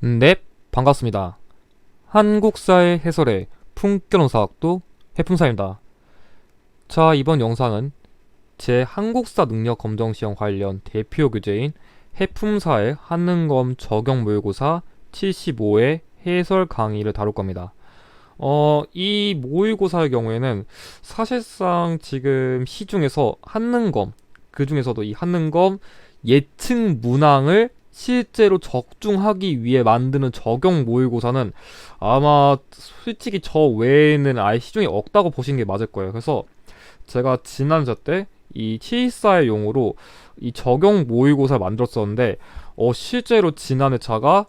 네, 반갑습니다. 한국사의 해설의 품격사학도 해품사입니다. 자, 이번 영상은 제 한국사 능력 검정 시험 관련 대표 교재인 해품사의 한능검 적용 모의고사 75회 해설 강의를 다룰 겁니다. 이 모의고사의 경우에는 사실상 지금 시중에서 한능검, 그 중에서도 이 한능검 예측 문항을 실제로 적중하기 위해 만드는 적용 모의고사는 아마 솔직히 저 외에는 아예 시중에 없다고 보시는 게 맞을 거예요. 그래서 제가 지난주 때 이 714의 용어로 이 적용 모의고사를 만들었었는데 실제로 지난 회차가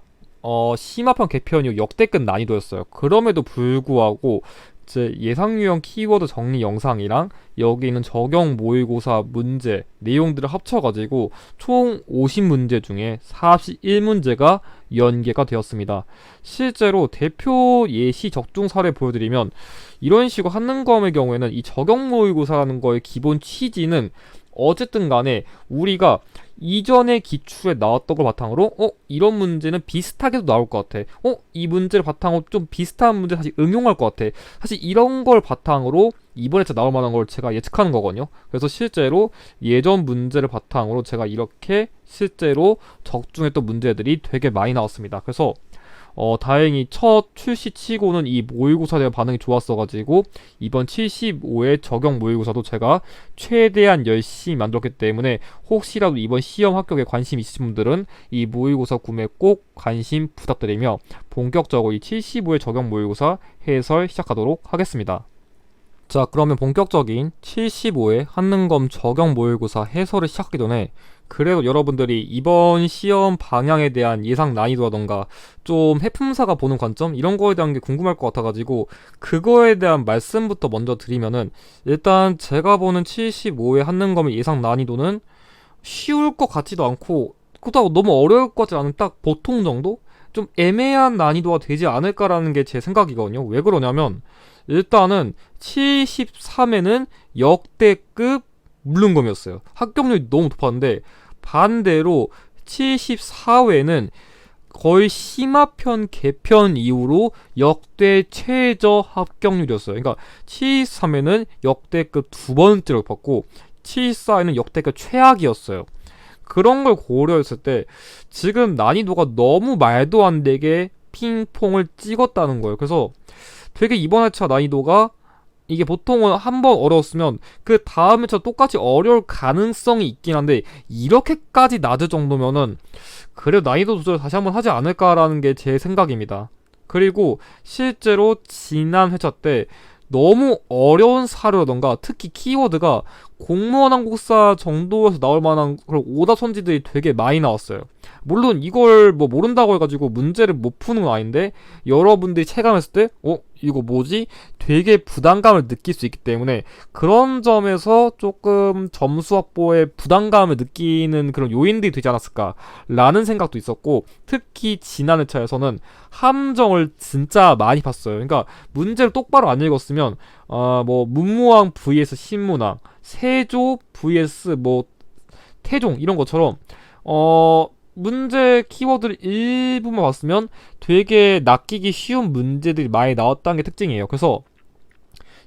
심화편 개편 이후 역대급 난이도였어요. 그럼에도 불구하고 제 예상 유형 키워드 정리 영상이랑 여기 있는 적용 모의고사 문제 내용들을 합쳐가지고 총 50문제 중에 41문제가 연계가 되었습니다. 실제로 대표 예시 적중 사례 보여드리면 이런 식으로 한능검의 경우에는 이 적용 모의고사라는 거의 기본 취지는 어쨌든 간에 우리가 이전의 기출에 나왔던 걸 바탕으로 이런 문제는 비슷하게도 나올 것 같아. 이 문제를 바탕으로 좀 비슷한 문제 다시 응용할 것 같아. 사실 이런 걸 바탕으로 이번에 나올 만한 걸 제가 예측하는 거거든요. 그래서 실제로 예전 문제를 바탕으로 제가 이렇게 실제로 적중했던 문제들이 되게 많이 나왔습니다. 그래서 다행히 첫 출시 치고는 이 모의고사에 대한 반응이 좋았어가지고 이번 75회 적용 모의고사도 제가 최대한 열심히 만들었기 때문에 혹시라도 이번 시험 합격에 관심 있으신 분들은 이 모의고사 구매 꼭 관심 부탁드리며 본격적으로 이 75회 적용 모의고사 해설 시작하도록 하겠습니다. 자, 그러면 본격적인 75회 한능검 적용 모의고사 해설을 시작하기 전에 그래도 여러분들이 이번 시험 방향에 대한 예상 난이도라던가 좀 해품사가 보는 관점 이런 거에 대한 게 궁금할 것 같아가지고 그거에 대한 말씀부터 먼저 드리면은 일단 제가 보는 75회 한능검의 예상 난이도는 쉬울 것 같지도 않고 그렇다고 너무 어려울 것 같지 않은 딱 보통 정도? 좀 애매한 난이도가 되지 않을까라는 게 제 생각이거든요. 왜 그러냐면 일단은 73회는 역대급 물른검이었어요. 합격률이 너무 높았는데 반대로 74회는 거의 심화편 개편 이후로 역대 최저 합격률이었어요. 그러니까 73회는 역대급 두 번째로 봤고 74회는 역대급 최악이었어요. 그런 걸 고려했을 때 지금 난이도가 너무 말도 안 되게 핑퐁을 찍었다는 거예요. 그래서 되게 이번 회차 난이도가 이게 보통은 한 번 어려웠으면 그 다음 회차 똑같이 어려울 가능성이 있긴 한데 이렇게까지 낮을 정도면은 그래도 난이도 조절 다시 한번 하지 않을까라는 게 제 생각입니다. 그리고 실제로 지난 회차 때 너무 어려운 사료라던가 특히 키워드가 공무원 한국사 정도에서 나올 만한 그런 오답천지들이 되게 많이 나왔어요. 물론 이걸 뭐 모른다고 해가지고 문제를 못 푸는 건 아닌데 여러분들이 체감했을 때 이거 뭐지? 되게 부담감을 느낄 수 있기 때문에 그런 점에서 조금 점수 확보에 부담감을 느끼는 그런 요인들이 되지 않았을까라는 생각도 있었고 특히 지난 회차에서는 함정을 진짜 많이 봤어요. 그러니까 문제를 똑바로 안 읽었으면 뭐 문무왕 vs 신문왕 세조 vs 뭐 태종 이런 것처럼 문제 키워드를 일부만 봤으면 되게 낚이기 쉬운 문제들이 많이 나왔다는 게 특징이에요. 그래서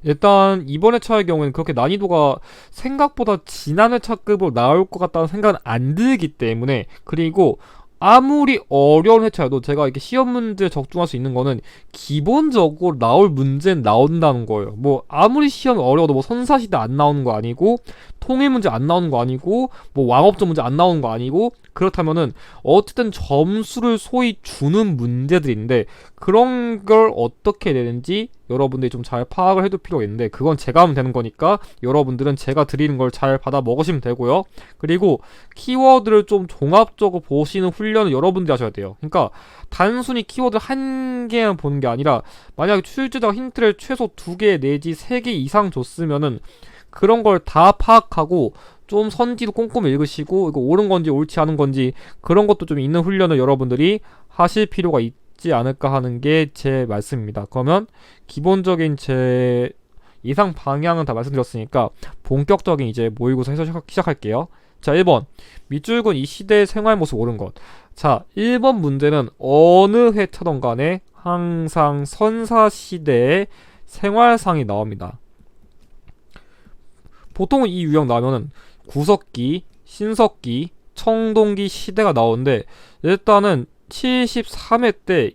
일단 이번 회차의 경우에는 그렇게 난이도가 생각보다 지난 회차급으로 나올 것 같다는 생각은 안 들기 때문에 그리고 아무리 어려운 회차여도 제가 이렇게 시험 문제 적중할 수 있는 거는 기본적으로 나올 문제는 나온다는 거예요. 뭐 아무리 시험이 어려워도 뭐 선사시대 안 나오는 거 아니고 통일 문제 안 나오는 거 아니고 뭐 왕업적 문제 안 나오는 거 아니고 그렇다면은 어쨌든 점수를 소위 주는 문제들인데 그런 걸 어떻게 내는지 여러분들이 좀 잘 파악을 해둘 필요가 있는데 그건 제가 하면 되는 거니까 여러분들은 제가 드리는 걸 잘 받아 먹으시면 되고요. 그리고 키워드를 좀 종합적으로 보시는 훈련을 여러분들이 하셔야 돼요. 그러니까 단순히 키워드 한 개만 보는 게 아니라 만약에 출제자가 힌트를 최소 2개 내지 3개 이상 줬으면은 그런 걸 다 파악하고 좀 선지도 꼼꼼히 읽으시고 이거 옳은 건지 옳지 않은 건지 그런 것도 좀 있는 훈련을 여러분들이 하실 필요가 있지 않을까 하는 게 제 말씀입니다. 그러면 기본적인 제 예상 방향은 다 말씀드렸으니까 본격적인 이제 모의고사 해서 시작할게요. 자, 1번. 밑줄근 이 시대의 생활 모습 옳은 것. 자, 1번 문제는 어느 회차든 간에 항상 선사시대의 생활상이 나옵니다. 보통 이 유형 나오면은 구석기, 신석기, 청동기 시대가 나오는데 일단은 73회 때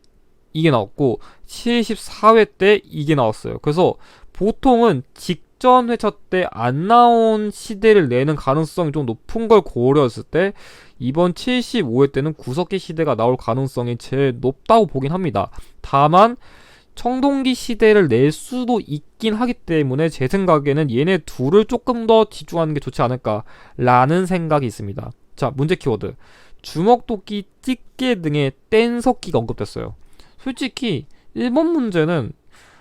이게 나왔고 74회 때 이게 나왔어요. 그래서 보통은 직전 회차 때 안 나온 시대를 내는 가능성이 좀 높은 걸 고려했을 때 이번 75회 때는 구석기 시대가 나올 가능성이 제일 높다고 보긴 합니다. 다만 청동기 시대를 낼 수도 있긴 하기 때문에 제 생각에는 얘네 둘을 조금 더 집중하는 게 좋지 않을까라는 생각이 있습니다. 자, 문제 키워드. 주먹도끼, 집게 등의 뗀석기가 언급됐어요. 솔직히 1번 문제는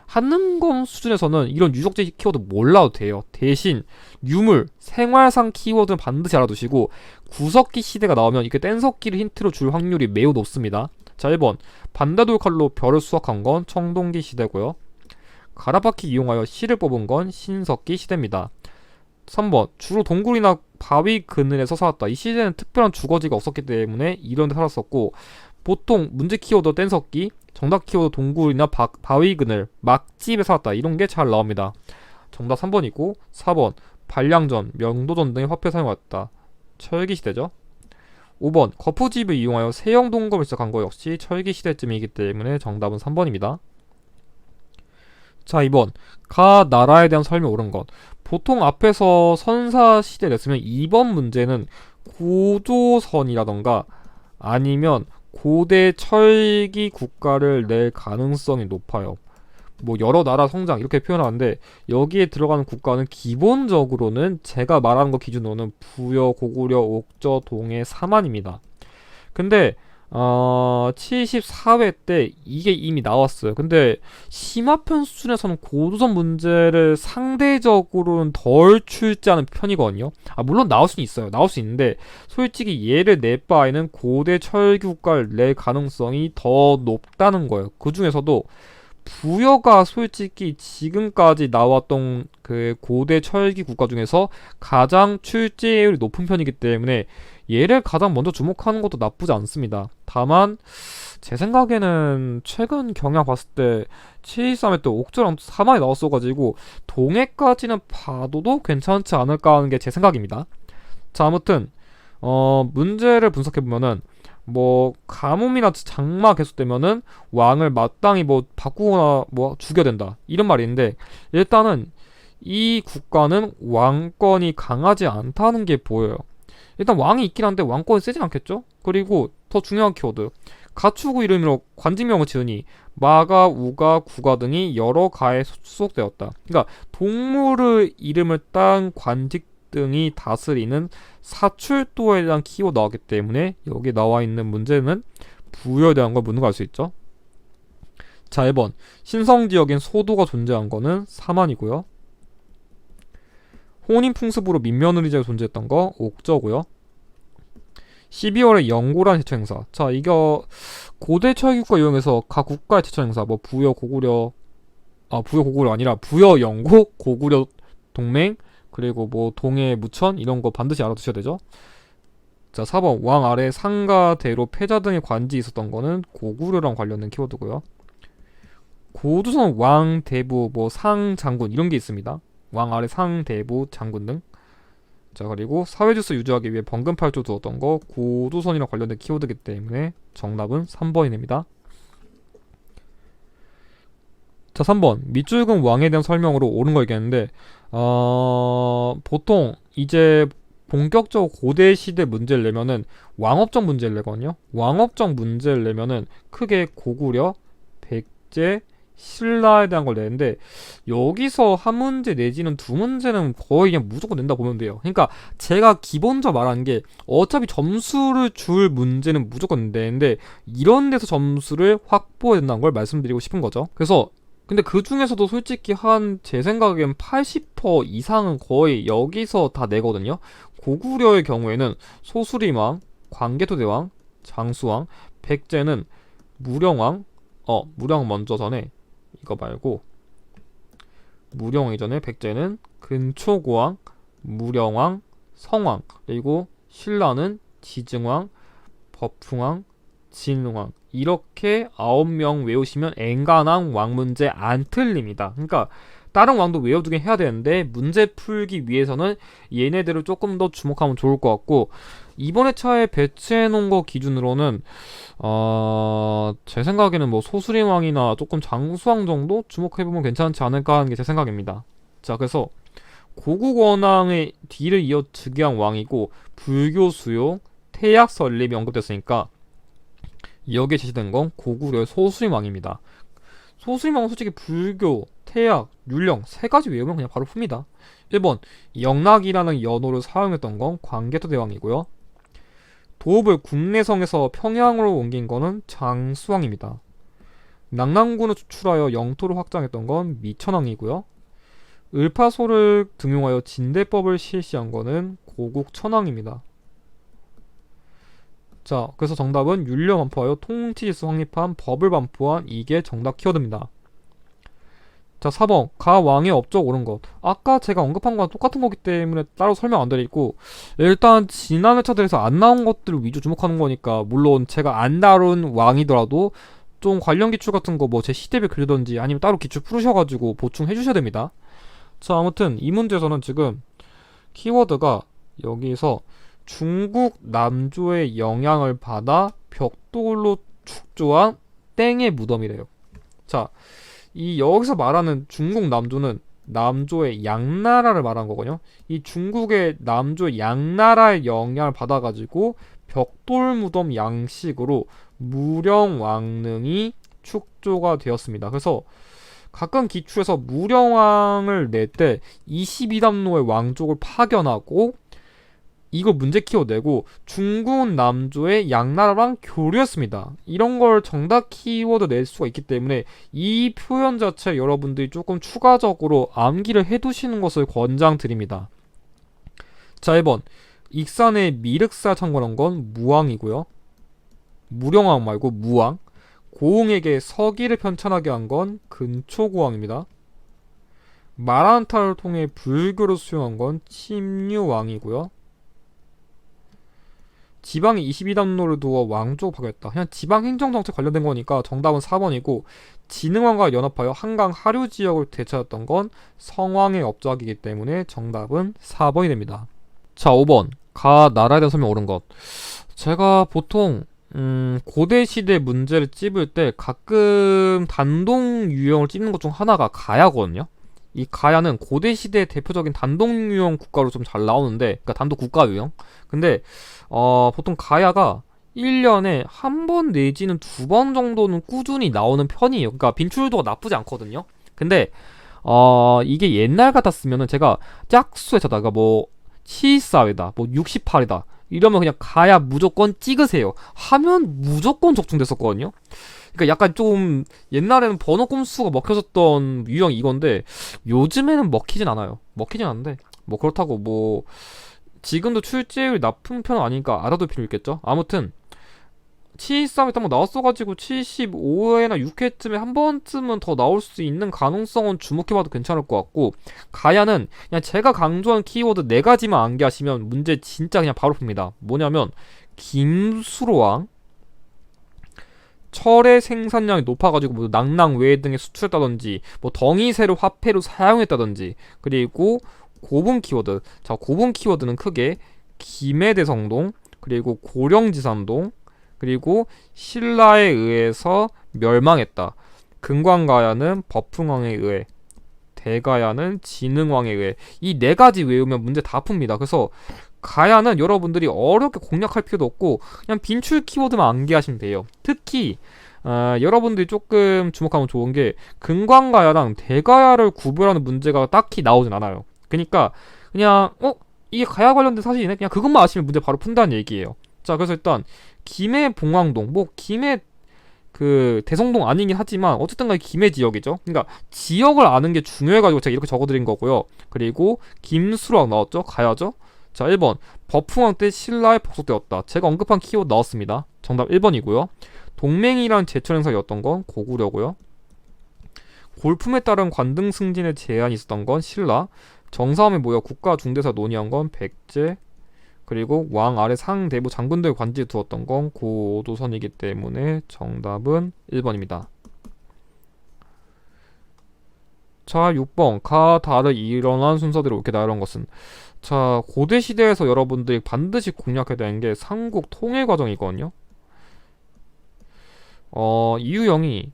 한능검 수준에서는 이런 유적지 키워드 몰라도 돼요. 대신 유물, 생활상 키워드는 반드시 알아두시고 구석기 시대가 나오면 이렇게 뗀석기를 힌트로 줄 확률이 매우 높습니다. 자, 1번 반다돌 칼로 별을 수확한 건 청동기 시대고요. 가라바퀴 이용하여 실을 뽑은 건 신석기 시대입니다. 3번 주로 동굴이나 바위 그늘에서 살았다. 이 시대는 특별한 주거지가 없었기 때문에 이런 데 살았었고 보통 문제 키워드 뗀석기, 정답 키워드 동굴이나 바위 그늘, 막집에 살았다. 이런 게 잘 나옵니다. 정답 3번이고 4번 반량전, 명도전 등의 화폐 사용했다. 철기 시대죠. 5번 거푸집을 이용하여 세형 동검을 시작한 거 역시 철기 시대쯤이기 때문에 정답은 3번입니다. 자, 2번 가 나라에 대한 설명 옳은 것. 보통 앞에서 선사 시대 냈으면 2번 문제는 고조선이라던가 아니면 고대 철기 국가를 낼 가능성이 높아요. 뭐 여러 나라 성장 이렇게 표현하는데 여기에 들어가는 국가는 기본적으로는 제가 말하는 거 기준으로는 부여, 고구려, 옥저, 동해, 사만입니다. 근데 74회 때 이게 이미 나왔어요. 근데 심화편 수준에서는 고조선 문제를 상대적으로는 덜 출제하는 편이거든요. 물론 나올 수는 있어요. 나올 수 있는데 솔직히 얘를 낼 바에는 고대 철기 국가를 낼 가능성이 더 높다는 거예요. 그 중에서도 부여가 솔직히 지금까지 나왔던 그 고대 철기 국가 중에서 가장 출제율이 높은 편이기 때문에 얘를 가장 먼저 주목하는 것도 나쁘지 않습니다. 다만 제 생각에는 최근 경향 봤을 때 723에 또 옥저랑 사만이 나왔어가지고 동해까지는 봐도 괜찮지 않을까 하는 게 제 생각입니다. 자, 아무튼 문제를 분석해보면은 뭐 가뭄이나 장마 계속되면은 왕을 마땅히 뭐 바꾸거나 뭐 죽여야 된다 이런 말이 있는데 일단은 이 국가는 왕권이 강하지 않다는 게 보여요. 일단 왕이 있긴 한데 왕권이 세진 않겠죠? 그리고 더 중요한 키워드 가축의 이름으로 관직명을 지으니 마가, 우가, 구가 등이 여러 가에 수속되었다. 그러니까 동물의 이름을 딴 관직 등이 다스리는 사출도에 대한 키워드 나왔기 때문에 여기 나와 있는 문제는 부여에 대한 걸 묻는 거 알 수 있죠. 자, 1번 신성지역엔 소도가 존재한 거는 사만이고요. 혼인풍습으로 민며느리제가 존재했던 거 옥저고요. 12월에 영고라는 제철 행사. 자, 이거 고대 철기국가 이용해서 각 국가의 제철 행사 뭐 부여 고구려 부여 고구려 아니라 부여 영고 고구려 동맹 그리고 뭐 동해 무천 이런 거 반드시 알아두셔야 되죠. 자, 4번 왕 아래 상가 대로 패자 등의 관지 있었던 거는 고구려랑 관련된 키워드고요. 고조선 왕 대부 뭐 상 장군 이런 게 있습니다. 왕 아래 상 대부 장군 등. 자, 그리고 사회질서 유지하기 위해 번금팔조 두었던 거 고조선이랑 관련된 키워드이기 때문에 정답은 3번이 됩니다. 자, 3번 밑줄근 왕에 대한 설명으로 옳은 거 얘기했는데 보통 이제 본격적으로 고대 시대 문제를 내면은 왕업적 문제를 내거든요. 왕업적 문제를 내면은 크게 고구려, 백제, 신라에 대한 걸 내는데 여기서 한 문제 내지는 두 문제는 거의 그냥 무조건 낸다 보면 돼요. 그러니까 제가 기본적으로 말하는 게 어차피 점수를 줄 문제는 무조건 내는데 이런 데서 점수를 확보해야 된다는 걸 말씀드리고 싶은 거죠. 그래서 근데 그 중에서도 솔직히 한 제 생각엔 80% 이상은 거의 여기서 다 내거든요. 고구려의 경우에는 소수림왕, 광개토대왕, 장수왕, 백제는 무령왕, 무령 먼저 전에 이거 말고 무령 이전에 백제는 근초고왕, 무령왕, 성왕 그리고 신라는 지증왕, 법흥왕, 진흥왕 이렇게 9명 외우시면 엔간한 왕 문제 안 틀립니다. 그러니까 다른 왕도 외워두긴 해야 되는데 문제 풀기 위해서는 얘네들을 조금 더 주목하면 좋을 것 같고, 이번 회차에 배치해 놓은 거 기준으로는 제 생각에는 뭐 소수림왕이나 조금 장수왕 정도 주목해보면 괜찮지 않을까 하는 게 제 생각입니다. 자, 그래서 고국 원왕의 뒤를 이어 즉위한 왕이고 불교 수용, 태약 설립이 언급됐으니까 여기에 제시된 건 고구려의 소수림왕입니다. 소수림왕은 솔직히 불교, 태약, 율령 세 가지 외우면 그냥 바로 풉니다. 1번 영락이라는 연호를 사용했던 건 광개토 대왕이고요. 도읍을 국내성에서 평양으로 옮긴 거는 장수왕입니다. 낙랑군을 추출하여 영토를 확장했던 건 미천왕이고요. 을파소를 등용하여 진대법을 실시한 거는 고국 천왕입니다. 자, 그래서 정답은 율령 반포하여 통치질서 확립한 법을 반포한, 이게 정답 키워드입니다. 자, 4번 가 왕의 업적 옳은 것. 아까 제가 언급한 거랑 똑같은 거기 때문에 따로 설명 안 드리고, 일단 지난 회차들에서 안 나온 것들을 위주 주목하는 거니까, 물론 제가 안 다룬 왕이더라도 좀 관련 기출 같은 거 뭐 제 시대별 그리던지 아니면 따로 기출 풀으셔가지고 보충해 주셔야 됩니다. 자, 아무튼 이 문제에서는 지금 키워드가 여기서 중국 남조의 영향을 받아 벽돌로 축조한 땡의 무덤이래요. 자, 이 여기서 말하는 중국 남조는 남조의 양나라를 말한 거거든요. 이 중국의 남조 양나라의 영향을 받아가지고 벽돌 무덤 양식으로 무령왕릉이 축조가 되었습니다. 그래서 가끔 기출에서 무령왕을 낼 때 22담로의 왕족을 파견하고 이걸 문제 키워내고 중국 남조의 양나라랑 교류했습니다. 이런 걸 정답 키워드 낼 수가 있기 때문에 이 표현 자체 여러분들이 조금 추가적으로 암기를 해두시는 것을 권장드립니다. 자, 1번 익산의 미륵사 참관한 건 무왕이고요. 무령왕 말고 무왕. 고흥에게 서기를 편찬하게 한 건 근초고왕입니다. 마란타를 통해 불교를 수용한 건 침류왕이고요. 지방에 22담로를 두어 왕조 파괴했다. 그냥 지방행정정책 관련된 거니까 정답은 4번이고, 진흥왕과 연합하여 한강 하류 지역을 되찾았던 건 성왕의 업적이기 때문에 정답은 4번이 됩니다. 자, 5번 가 나라에 대한 설명 옳은 것. 제가 보통 고대시대 문제를 찝을 때 가끔 단독 유형을 찝는 것 중 하나가 가야거든요. 이 가야는 고대시대의 대표적인 단독 유형 국가로 좀 잘 나오는데, 그러니까 단독 국가 유형. 근데 보통 가야가 1년에 한 번 내지는 2번 정도는 꾸준히 나오는 편이에요. 그러니까 빈출도가 나쁘지 않거든요. 근데 이게 옛날 같았으면은 제가 짝수에다가 뭐 74회다, 뭐 68이다 이러면 그냥 가야 무조건 찍으세요 하면 무조건 적중됐었거든요. 그러니까 약간 좀 옛날에는 번호 꼼수가 먹혀졌던 유형이 이건데 요즘에는 먹히진 않아요. 먹히진 않는데 뭐 그렇다고 뭐 지금도 출제율 나쁜 편은 아니니까 알아둘 필요 있겠죠. 아무튼 73회 한번 나왔어가지고 75회나 6회쯤에 한 번쯤은 더 나올 수 있는 가능성은 주목해봐도 괜찮을 것 같고, 가야는 그냥 제가 강조한 키워드 4가지만 암기하시면 문제 진짜 그냥 바로 풉니다. 뭐냐면 김수로왕, 철의 생산량이 높아가지고 뭐 낙랑 외해 등에 수출했다든지, 뭐 덩이새를 화폐로 사용했다든지, 그리고 고분 키워드. 자, 고분 키워드는 크게 김해대성동, 그리고 고령지산동, 그리고 신라에 의해서 멸망했다. 금관가야는 법흥왕에 의해, 대가야는 진흥왕에 의해. 이 4가지 외우면 문제 다 풉니다. 그래서 가야는 여러분들이 어렵게 공략할 필요도 없고 그냥 빈출 키워드만 암기하시면 돼요. 특히 여러분들이 조금 주목하면 좋은 게 금관가야랑 대가야를 구별하는 문제가 딱히 나오진 않아요. 그러니까 그냥 이게 가야 관련된 사실이네, 그냥 그것만 아시면 문제 바로 푼다는 얘기예요. 자, 그래서 일단 김해 봉황동, 뭐 김해 그 대성동 아니긴 하지만 어쨌든 간에 김해 지역이죠. 그러니까 지역을 아는 게 중요해가지고 제가 이렇게 적어드린 거고요. 그리고 김수락 나왔죠? 가야죠? 자, 1번 법흥왕 때 신라에 복속되었다. 제가 언급한 키워드 나왔습니다. 정답 1번이고요. 동맹이란 제철행사였던 건 고구려고요. 골품에 따른 관등 승진의 제한이 있었던 건 신라. 정사함에 모여 국가 중대사 논의한 건 백제. 그리고 왕 아래 상대부 장군들 관직에 두었던 건 고도선이기 때문에 정답은 1번입니다. 자, 6번. 가다를 일어난 순서대로 옳게다. 이런 것은. 자, 고대 시대에서 여러분들이 반드시 공략해야 되는 게 삼국 통일 과정이거든요. 이 유형이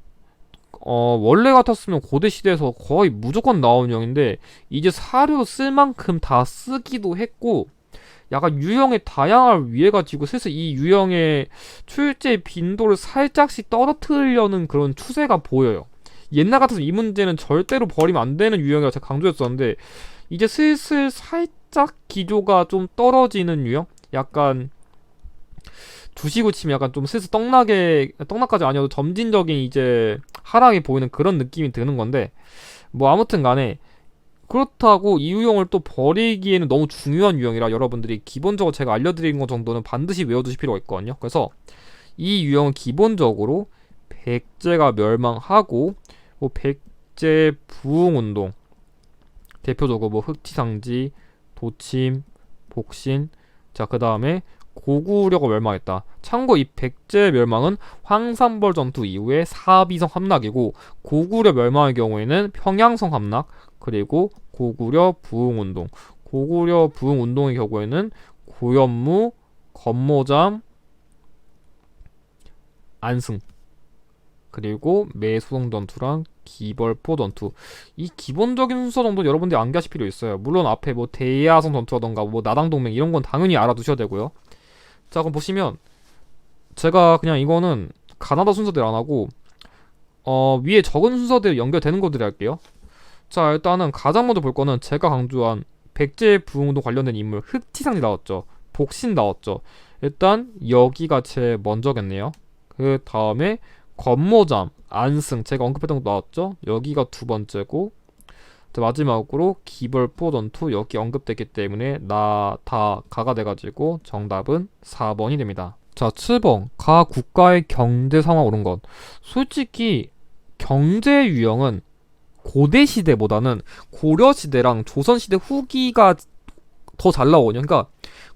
원래 같았으면 고대 시대에서 거의 무조건 나온 유형인데 이제 사료로 쓸 만큼 다 쓰기도 했고 약간 유형의 다양함을 위해 가지고 슬슬 이 유형의 출제 빈도를 살짝씩 떨어뜨리려는 그런 추세가 보여요. 옛날 같아서 이 문제는 절대로 버리면 안 되는 유형이라 제가 강조했었는데 이제 슬슬 살짝 기조가 좀 떨어지는 유형? 약간 주식으로 치면 약간 좀 슬슬 떡락까지 아니어도 점진적인 이제 하락이 보이는 그런 느낌이 드는 건데 뭐 아무튼 간에 그렇다고 이 유형을 또 버리기에는 너무 중요한 유형이라 여러분들이 기본적으로 제가 알려드린 것 정도는 반드시 외워두실 필요가 있거든요. 그래서 이 유형은 기본적으로 백제가 멸망하고 뭐 백제 부흥운동 대표적으로 뭐 흑지상지, 도침, 복신 자 그 다음에 고구려가 멸망했다. 참고 이 백제 멸망은 황산벌 전투 이후에 사비성 함락이고 고구려 멸망의 경우에는 평양성 함락 그리고 고구려 부흥운동 고구려 부흥운동의 경우에는 고현무, 건모잠, 안승 그리고 매수성 전투랑 기벌포 전투 이 기본적인 순서 정도 여러분들이 암기하실 필요 있어요. 물론 앞에 뭐 대야성 전투라던가 뭐 나당동맹 이런 건 당연히 알아두셔야 되고요. 자 그럼 보시면 제가 그냥 이거는 가나다 순서대로 안하고 위에 적은 순서대로 연결되는 것들을 할게요. 자 일단은 가장 먼저 볼 거는 제가 강조한 백제 부흥도 관련된 인물 흑지상이 나왔죠. 복신 나왔죠. 일단 여기가 제일 먼저겠네요. 그 다음에 건모잠, 안승 제가 언급했던 거 나왔죠. 여기가 두 번째고 마지막으로 기벌포 전투 여기 언급됐기 때문에 나 다 가가 돼가지고 정답은 4번이 됩니다. 자 7번 가 국가의 경제 상황 옳은 것 솔직히 경제 유형은 고대 시대보다는 고려 시대랑 조선 시대 후기가 더 잘 나오거든요. 그러니까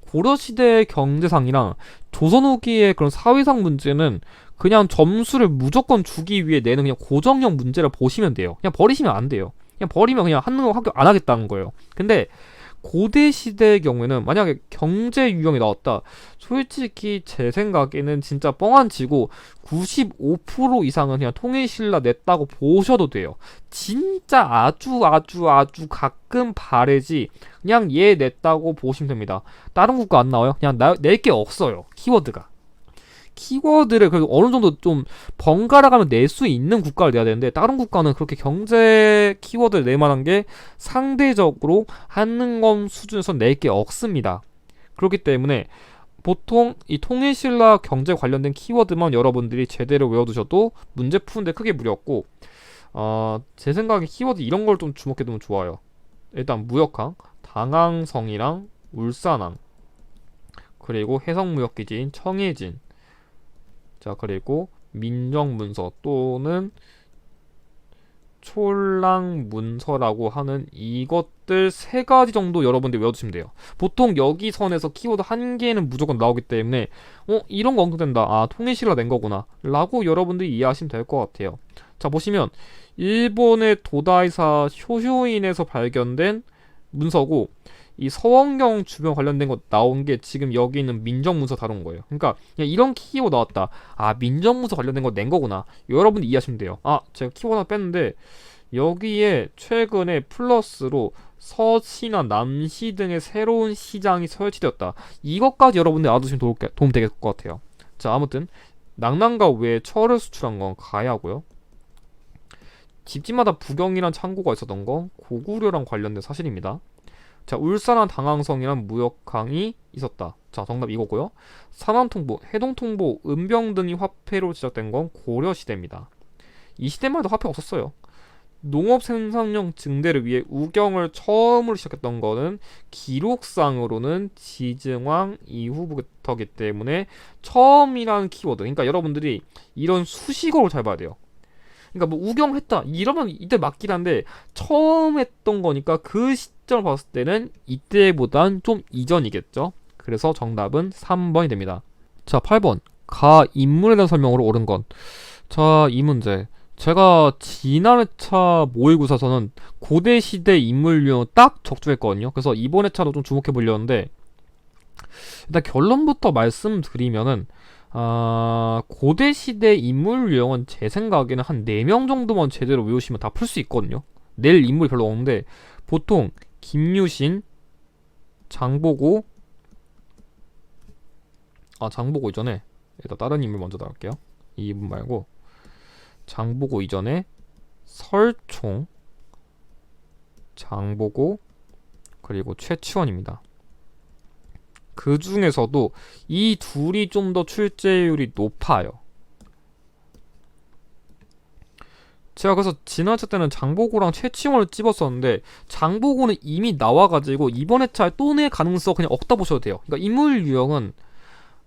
고려 시대의 경제상이랑 조선 후기의 그런 사회상 문제는 그냥 점수를 무조건 주기 위해 내는 그냥 고정형 문제를 보시면 돼요. 그냥 버리시면 안 돼요. 그냥 버리면 그냥 하는 거 합격 안 하겠다는 거예요. 근데 고대 시대의 경우에는 만약에 경제 유형이 나왔다. 솔직히 제 생각에는 진짜 뻥안 치고 95% 이상은 그냥 통일신라 냈다고 보셔도 돼요. 진짜 아주 가끔 바래지 그냥 얘 냈다고 보시면 됩니다. 다른 국가 안 나와요? 그냥 낼 게 없어요. 키워드를 그래도 어느 정도 좀 번갈아 가면 낼 수 있는 국가를 내야 되는데 다른 국가는 그렇게 경제 키워드를 낼 만한 게 상대적으로 한능검 수준에서 낼 게 없습니다. 그렇기 때문에 보통 이 통일신라 경제 관련된 키워드만 여러분들이 제대로 외워두셔도 문제 푸는데 크게 무리 없고 제 생각에 키워드 이런 걸 좀 주목해두면 좋아요. 일단 무역항, 당항성이랑 울산항 그리고 해성무역기지인 청해진 자 그리고 민정문서 또는 촐랑문서라고 하는 이것들 세 가지 정도 여러분들 외워두시면 돼요. 보통 여기 선에서 키워드 한 개는 무조건 나오기 때문에 이런 거 언급된다. 통일신라 낸 거구나 라고 여러분들이 이해하시면 될 것 같아요. 자 보시면 일본의 도다이사 쇼쇼인에서 발견된 문서고 이 서원경 주변 관련된 거 나온 게 지금 여기 있는 민정문서 다룬 거예요. 그러니까 그냥 이런 키워드 나왔다. 민정문서 관련된 거 낸 거구나. 여러분이 이해하시면 돼요. 제가 키워드 하나 뺐는데 여기에 최근에 플러스로 서시나 남시 등의 새로운 시장이 설치되었다. 이것까지 여러분들 알아두시면 도움 되실 것 같아요. 자 아무튼 낙랑가 외에 철을 수출한 건 가야고요. 집집마다 부경이란 창고가 있었던 건 고구려랑 관련된 사실입니다. 자, 울산한 당항성이란 무역항이 있었다. 자, 정답 이거고요. 산안통보, 해동통보, 은병 등이 화폐로 제작된 건 고려시대입니다. 이 시대만 해도 화폐가 없었어요. 농업 생산량 증대를 위해 우경을 처음으로 시작했던 거는 기록상으로는 지증왕 이후부터기 때문에 처음이라는 키워드. 그러니까 여러분들이 이런 수식어를 잘 봐야 돼요. 그러니까 뭐 우경했다 이러면 이때 맞긴 한데 처음 했던 거니까 그 시점을 봤을 때는 이때보단 좀 이전이겠죠. 그래서 정답은 3번이 됩니다. 자, 8번. 가 인물에 대한 설명으로 옳은 것. 자, 이 문제. 제가 지난 회차 모의고사에서는 고대시대 인물 유형 딱 적중했거든요. 그래서 이번 회차도 좀 주목해 보려는데, 일단 결론부터 말씀드리면은, 고대시대 인물 유형은 제 생각에는 한 4명 정도만 제대로 외우시면 다 풀 수 있거든요. 낼 인물이 별로 없는데, 보통, 김유신, 장보고, 장보고 이전에, 일단 다른 인물 먼저 나갈게요. 이 분 말고, 장보고 이전에, 설총, 장보고, 그리고 최치원입니다. 그 중에서도 이 둘이 좀 더 출제율이 높아요. 제가 그래서 지난 회차 때는 장보고랑 최치원을 찝었었는데 장보고는 이미 나와가지고 이번 회차에 또 낼 가능성 그냥 없다 보셔도 돼요. 그러니까 인물 유형은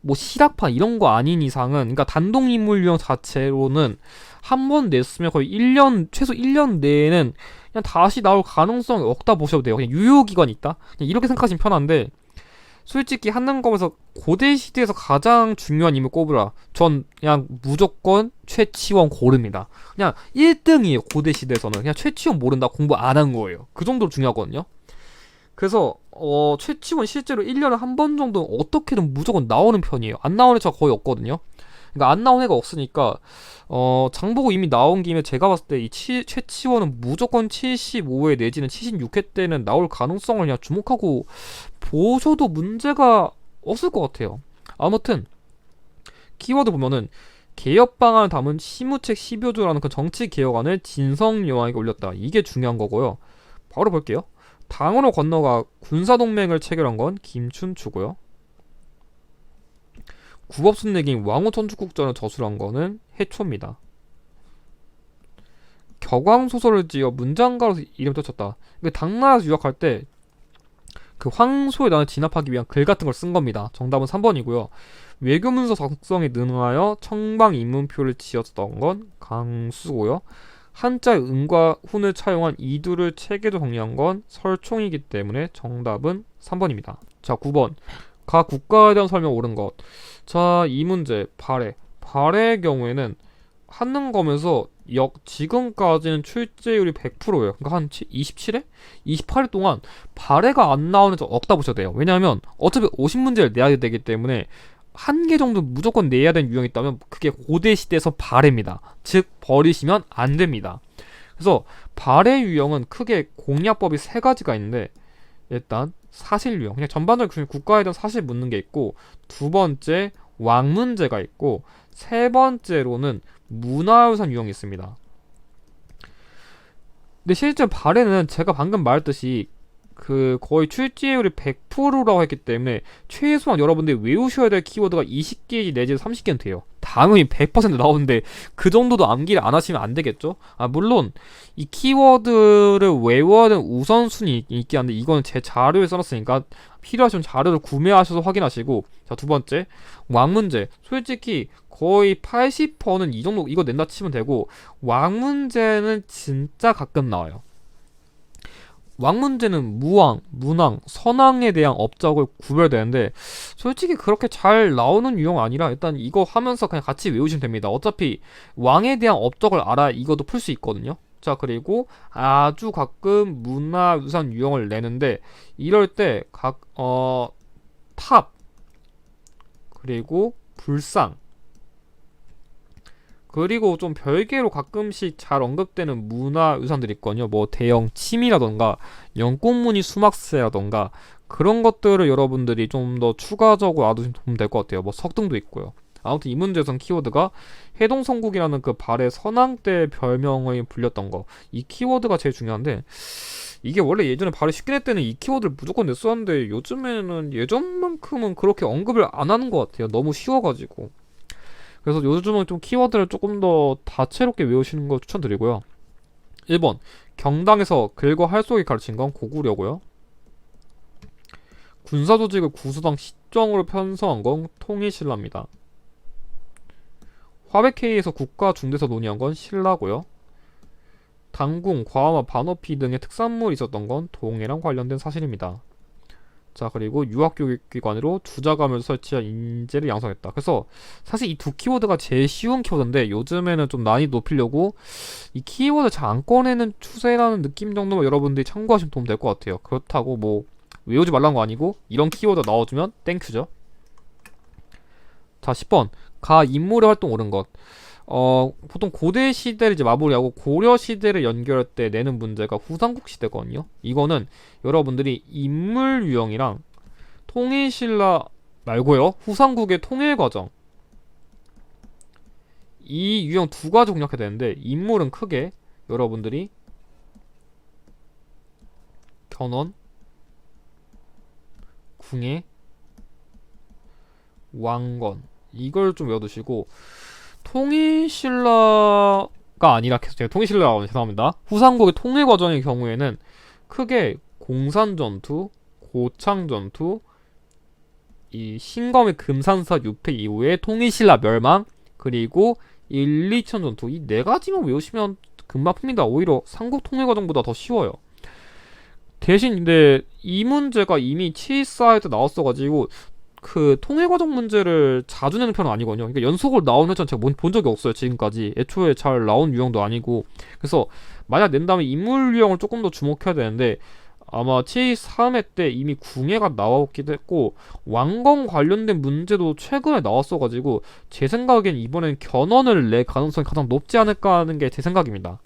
뭐 실학판 이런 거 아닌 이상은, 그러니까 단독 인물 유형 자체로는 한 번 냈으면 거의 1년, 최소 1년 내에는 그냥 다시 나올 가능성이 없다 보셔도 돼요. 그냥 유효기간이 있다? 그냥 이렇게 생각하시면 편한데, 솔직히 한능검에서 고대시대에서 가장 중요한 인물 꼽으라. 전 그냥 무조건 최치원 고릅니다. 그냥 1등이에요, 고대시대에서는. 그냥 최치원 모른다, 공부 안 한 거예요. 그 정도로 중요하거든요. 그래서 최치원 실제로 1년에 한 번 정도 어떻게든 무조건 나오는 편이에요. 안 나오는 애가 거의 없거든요. 그러니까 안 나온 애가 없으니까 장보고 이미 나온 김에 제가 봤을 때 이 최치원은 무조건 75회 내지는 76회 때는 나올 가능성을 그냥 주목하고 보셔도 문제가 없을 것 같아요. 아무튼 키워드 보면은 개혁 방안을 담은 시무책 10여조라는 그 정치 개혁안을 진성여왕에게 올렸다. 이게 중요한 거고요. 바로 볼게요. 당으로 건너가 군사동맹을 체결한 건 김춘추고요. 국업순례긴 왕후천주국전을 저술한 거는 해초입니다. 격왕소설을 지어 문장가로서 이름 떠쳤다. 당나라에서 유학할 때 그 황소의 난을 진압하기 위한 글 같은 걸 쓴 겁니다. 정답은 3번이고요. 외교문서 작성에 능하여 청방인문표를 지었던 건 강수고요. 한자의 은과 훈을 차용한 이두를 체계도 정리한 건 설총이기 때문에 정답은 3번입니다. 자, 9번. 가 국가에 대한 설명 옳은 것. 자, 이 문제 발해의 경우에는 한능검에서 지금까지는 출제율이 100%예요. 그러니까 한 27회? 28회 동안 발해가 안 나오는 저 없다 보셔도 돼요. 왜냐하면 어차피 50문제를 내야 되기 때문에 한 개 정도 무조건 내야 되는 유형이 있다면 그게 고대시대에서 발해입니다. 즉 버리시면 안 됩니다. 그래서 발해 유형은 크게 공략법이 3가지가 있는데, 일단 사실 유형, 그냥 전반적으로 국가에 대한 사실 묻는 게 있고, 두 번째 왕 문제가 있고, 세 번째로는 문화유산 유형이 있습니다. 근데 실제 발해는 제가 방금 말했듯이 그 거의 출제율이 100%라고 했기 때문에 최소한 여러분들이 외우셔야 될 키워드가 20개 내지 30개는 돼요. 당연히 100% 나오는데 그 정도도 암기를 안 하시면 안 되겠죠? 물론 이 키워드를 외워야 되는 우선순위 있긴 한데 이거는 제 자료에 써놨으니까 필요하시면 자료를 구매하셔서 확인하시고. 자, 두 번째 왕문제. 솔직히 거의 80%는 이 정도 이거 낸다 치면 되고, 왕문제는 진짜 가끔 나와요. 왕문제는 무왕, 문왕, 선왕에 대한 업적을 구별되는데 솔직히 그렇게 잘 나오는 유형 아니라 일단 이거 하면서 그냥 같이 외우시면 됩니다. 어차피 왕에 대한 업적을 알아야 이것도 풀 수 있거든요. 자, 그리고 아주 가끔 문화유산 유형을 내는데 이럴 때 탑, 그리고 불상, 그리고 좀 별개로 가끔씩 잘 언급되는 문화유산들이 있거든요. 뭐 대형 침이라던가 연꽃무늬 수막새라던가 그런 것들을 여러분들이 좀 더 추가적으로 알아두시면 될 것 같아요. 뭐 석등도 있고요. 아무튼 이 문제에선 키워드가 해동성국이라는 그 발해 선왕 때 별명을 불렸던 거, 이 키워드가 제일 중요한데, 이게 원래 예전에 발해 쉽게 낼 때는 이 키워드를 무조건 냈었는데 요즘에는 예전만큼은 그렇게 언급을 안 하는 것 같아요. 너무 쉬워가지고. 그래서 요즘은 좀 키워드를 조금 더 다채롭게 외우시는 거 추천드리고요. 1번 경당에서 글과 할 속에 가르친 건 고구려고요. 군사조직을 구수당 시정으로 편성한 건 통일신라입니다. 화백회의에서 국가 중대서 논의한 건 신라고요. 당궁, 과마, 반어피 등의 특산물이 있었던 건 동해랑 관련된 사실입니다. 자, 그리고 유학교육기관으로 투자감을 설치한 인재를 양성했다. 그래서 사실 이 두 키워드가 제일 쉬운 키워드인데 요즘에는 좀 난이도 높이려고 이 키워드 잘 안 꺼내는 추세라는 느낌 정도만 여러분들이 참고하시면 도움 될 것 같아요. 그렇다고 뭐 외우지 말라는 거 아니고 이런 키워드 나와주면 땡큐죠. 자, 10번. 가 인물의 활동 옳은 것. 보통 고대 시대를 이제 마무리하고 고려 시대를 연결할 때 내는 문제가 후삼국 시대거든요. 이거는 여러분들이 인물 유형이랑 통일신라 말고요. 후삼국의 통일 과정. 이 유형 두 가지 공략해야 되는데 인물은 크게 여러분들이 견훤, 궁예, 왕건 이걸 좀 외워두시고 통일신라가 아니라 계속 제가 통일신라라고 죄송합니다. 후삼국의 통일 과정의 경우에는 크게 공산전투, 고창전투, 이 신검의 금산사 유폐 이후에 통일신라 멸망 그리고 1, 2천 전투 이 네 가지만 외우시면 금방 풉니다. 오히려 삼국 통일 과정보다 더 쉬워요. 대신 근데 이 문제가 이미 714에도 나왔어가지고 그 통일 과정 문제를 자주 내는 편은 아니거든요. 그러니까 연속으로 나오는 회차는 제가 본 적이 없어요. 지금까지 애초에 잘 나온 유형도 아니고. 그래서 만약 낸다면 인물 유형을 조금 더 주목해야 되는데 아마 7.3회 때 이미 궁예가 나왔기도 했고 왕건 관련된 문제도 최근에 나왔어가지고 제 생각엔 이번엔 견훤을 낼 가능성이 가장 높지 않을까 하는 게 제 생각입니다.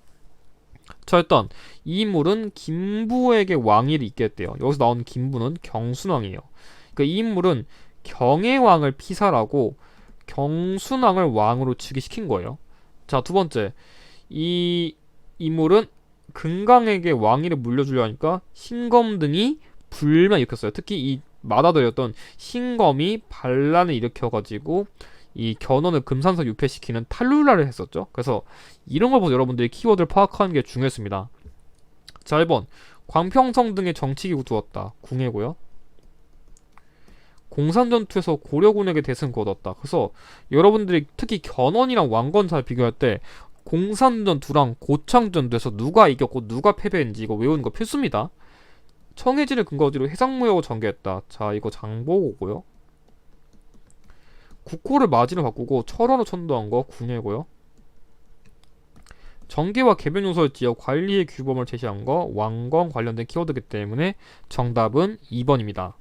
자, 일단 이 인물은 김부에게 왕위를 잇게 했대요. 여기서 나온 김부는 경순왕이에요. 그러니까 이 인물은 경혜왕을 피살하고 경순왕을 왕으로 즉위시킨 거예요. 자, 두 번째. 이 인물은 금강에게 왕위를 물려주려 하니까 신검 등이 불만 일으켰어요. 특히 이 맏아들이었던 신검이 반란을 일으켜가지고 이 견훤을 금산서 유폐시키는 탈룰라를 했었죠. 그래서 이런 걸 보고 여러분들이 키워드를 파악하는 게 중요했습니다. 자, 1번. 광평성 등의 정치기구 두었다. 궁예고요. 공산전투에서 고려군에게 대승 거뒀다. 그래서 여러분들이 특히 견훤이랑 왕건 잘 비교할 때 공산전투랑 고창전투에서 누가 이겼고 누가 패배했는지 이거 외우는 거 필수입니다. 청해진을 근거지로 해상무역을 전개했다. 자, 이거 장보고고요. 국호를 마진을 바꾸고 철원을 천도한 거 궁예고요. 정계와 개변 요소를 지어 관리의 규범을 제시한 거 왕건 관련된 키워드이기 때문에 정답은 2번입니다.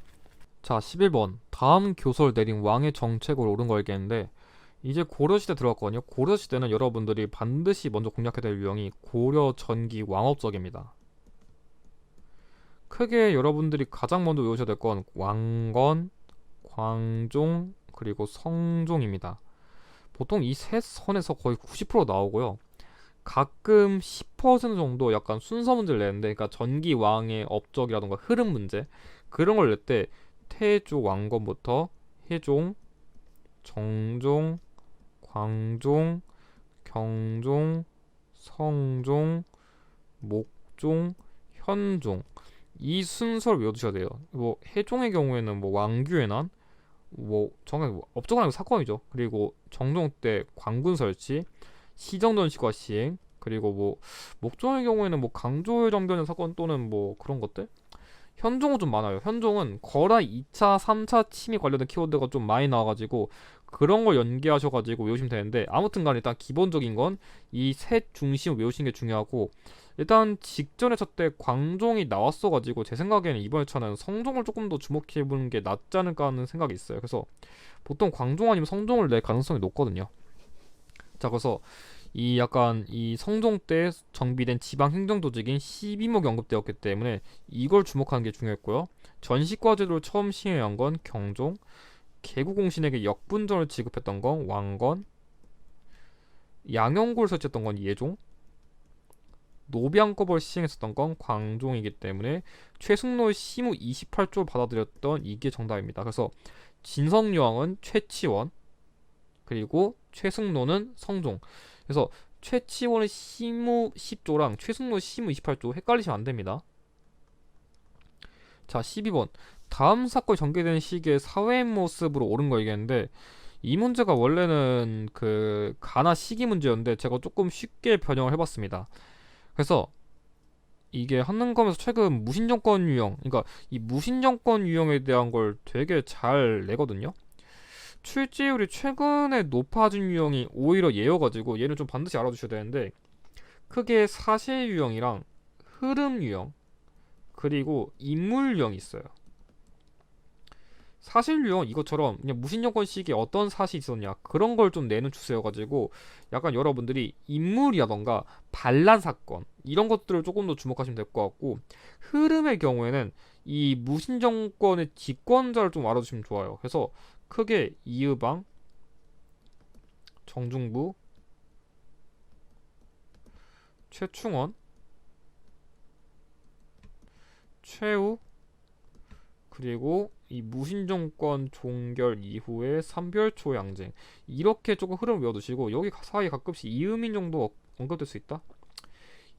자, 11번. 다음 교서를 내린 왕의 정책으로 옳은 거 알겠는데 이제 고려시대 들어갔거든요. 고려시대는 여러분들이 반드시 먼저 공략해야 될 유형이 고려 전기 왕업적입니다. 크게 여러분들이 가장 먼저 외우셔야 될 건 왕건, 광종, 그리고 성종입니다. 보통 이 세 선에서 거의 90% 나오고요. 가끔 10% 정도 약간 순서 문제를 내는데 그러니까 전기 왕의 업적이라던가 흐름 문제 그런 걸 낼 때 태조 왕건부터 해종, 정종, 광종, 경종, 성종, 목종, 현종 이 순서를 외워두셔야 돼요. 뭐 해종의 경우에는 뭐 왕규의 뭐 정확히 뭐 업적은 아니고 사건이죠. 그리고 정종 때 관군 설치, 시정전시과 시행, 그리고 뭐 목종의 경우에는 뭐 강조의 정변의 사건 또는 뭐 그런 것들. 현종은 좀 많아요. 현종은 거라 2차, 3차 침입 관련된 키워드가 좀 많이 나와가지고 그런 걸 연계하셔가지고 외우시면 되는데 아무튼간 일단 기본적인 건 이 셋 중심을 외우시는 게 중요하고 일단 직전에 차 때 광종이 나왔어가지고 제 생각에는 이번 회차는 성종을 조금 더 주목해보는 게 낫지 않을까 하는 생각이 있어요. 그래서 보통 광종 아니면 성종을 낼 가능성이 높거든요. 자, 그래서 이 약간 이 성종 때 정비된 지방 행정 조직인 12목이 언급되었기 때문에 이걸 주목하는 게 중요했고요. 전시과 제도를 처음 시행한 건 경종, 개구공신에게 역분전을 지급했던 건 왕건, 양형고를 설치했던 건 예종, 노비안법을 시행했었던 건 광종이기 때문에 최승로의 시무 28조를 받아들였던 이게 정답입니다. 그래서 진성여왕은 최치원 그리고 최승로는 성종. 그래서 최치원의 시무 10조랑 최승로의 시무 28조 헷갈리시면 안됩니다. 자, 12번. 다음 사건이 전개되는 시기에 사회의 모습으로 옳은 거 얘기했는데 이 문제가 원래는 그 가나 시기 문제였는데 제가 조금 쉽게 변형을 해봤습니다. 그래서 이게 한능검에서 최근 무신정권 유형, 그러니까 이 무신정권 유형에 대한 걸 되게 잘 내거든요. 출제율이 최근에 높아진 유형이 오히려 얘여가지고 얘는 좀 반드시 알아두셔야 되는데, 크게 사실 유형이랑 흐름 유형 그리고 인물 유형이 있어요. 사실 유형 이것처럼 그냥 무신정권 시기에 어떤 사실이 있었냐 그런 걸 좀 내는 추세여가지고 약간 여러분들이 인물이라던가 반란 사건 이런 것들을 조금 더 주목하시면 될 것 같고, 흐름의 경우에는 이 무신정권의 집권자를 좀 알아두시면 좋아요. 그래서 크게 이의방, 정중부, 최충원, 최후, 그리고 이 무신정권 종결 이후의 삼별초 양쟁, 이렇게 조금 흐름 외워두시고 여기 사이에 가끔씩 이음인 정도 언급될 수 있다?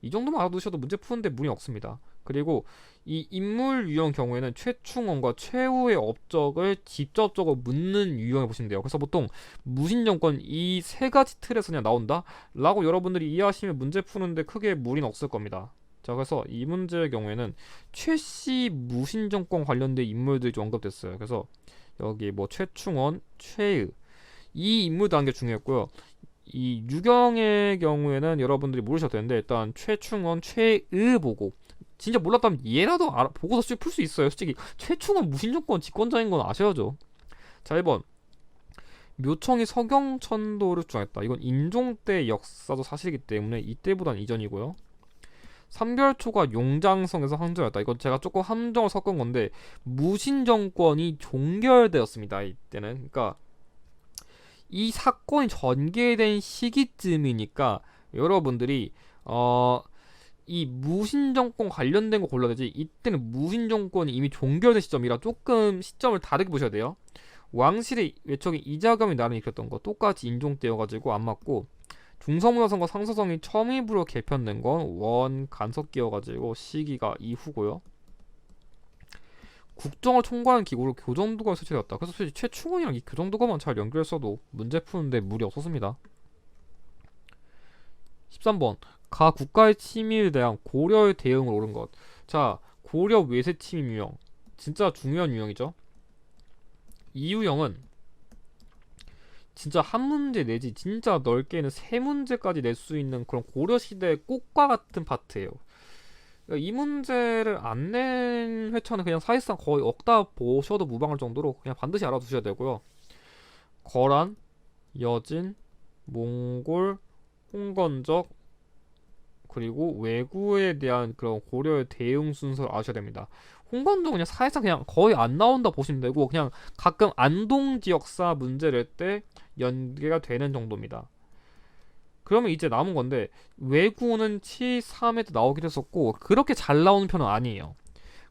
이 정도만 알아두셔도 문제 푸는데 무리 없습니다. 그리고 이 인물 유형 경우에는 최충원과 최후의 업적을 직접적으로 묻는 유형을 보시면 돼요. 그래서 보통 무신정권 이 세 가지 틀에서 그냥 나온다? 라고 여러분들이 이해하시면 문제 푸는데 크게 무리는 없을 겁니다. 자, 그래서 이 문제의 경우에는 최씨 무신정권 관련된 인물들이 좀 언급됐어요. 그래서 여기 뭐 최충원, 최의 이 인물도 한 게 중요했고요. 이 유경의 경우에는 여러분들이 모르셔도 되는데 일단 최충원, 최의 보고 진짜 몰랐다면 얘라도 보고서 풀 수 있어요. 솔직히 최충원 무신정권 집권자인 건 아셔야죠. 자, 1번 묘청이 서경천도를 주장했다. 이건 인종 때 역사도 사실이기 때문에 이때보단 이전이고요. 삼별초가 용장성에서 항저였다. 이건 제가 조금 함정을 섞은 건데 무신정권이 종결되었습니다. 이때는. 그러니까 이 사건이 전개된 시기쯤이니까 여러분들이 이 무신정권 관련된 거 골라야 되지, 이때는 무신정권이 이미 종결된 시점이라 조금 시점을 다르게 보셔야 돼요. 왕실의 외척인 이자감이 나를 이끌었던 거 똑같이 인종 때여가지고 안 맞고, 중서문화성과 상서성이 첨입으로 개편된 건 원 간섭기여가지고 시기가 이후고요. 국정을 총괄하는 기구로 교정도가 설치되었다. 그래서 사실 최충원이랑 이 교정도가만 잘 연결했어도 문제 푸는데 무리 없었습니다. 13번 가 국가의 침입에 대한 고려의 대응을 옳은 것. 자, 고려 외세 침입 유형 진짜 중요한 유형이죠. 이 유형은 진짜 한 문제 내지 진짜 넓게는 세 문제까지 낼 수 있는 그런 고려시대의 꽃과 같은 파트예요. 그러니까 이 문제를 안 낸 회차는 그냥 사실상 거의 억다 보셔도 무방할 정도로 그냥 반드시 알아두셔야 되고요. 거란, 여진, 몽골, 홍건적, 그리고 왜구에 대한 그런 고려의 대응 순서를 아셔야 됩니다. 홍건도 그냥 사실상 그냥 거의 안 나온다 보시면 되고 그냥 가끔 안동 지역사 문제를 때 연계가 되는 정도입니다. 그러면 이제 남은 건데 왜구는 7.3에도 나오긴 했었고 그렇게 잘 나오는 편은 아니에요.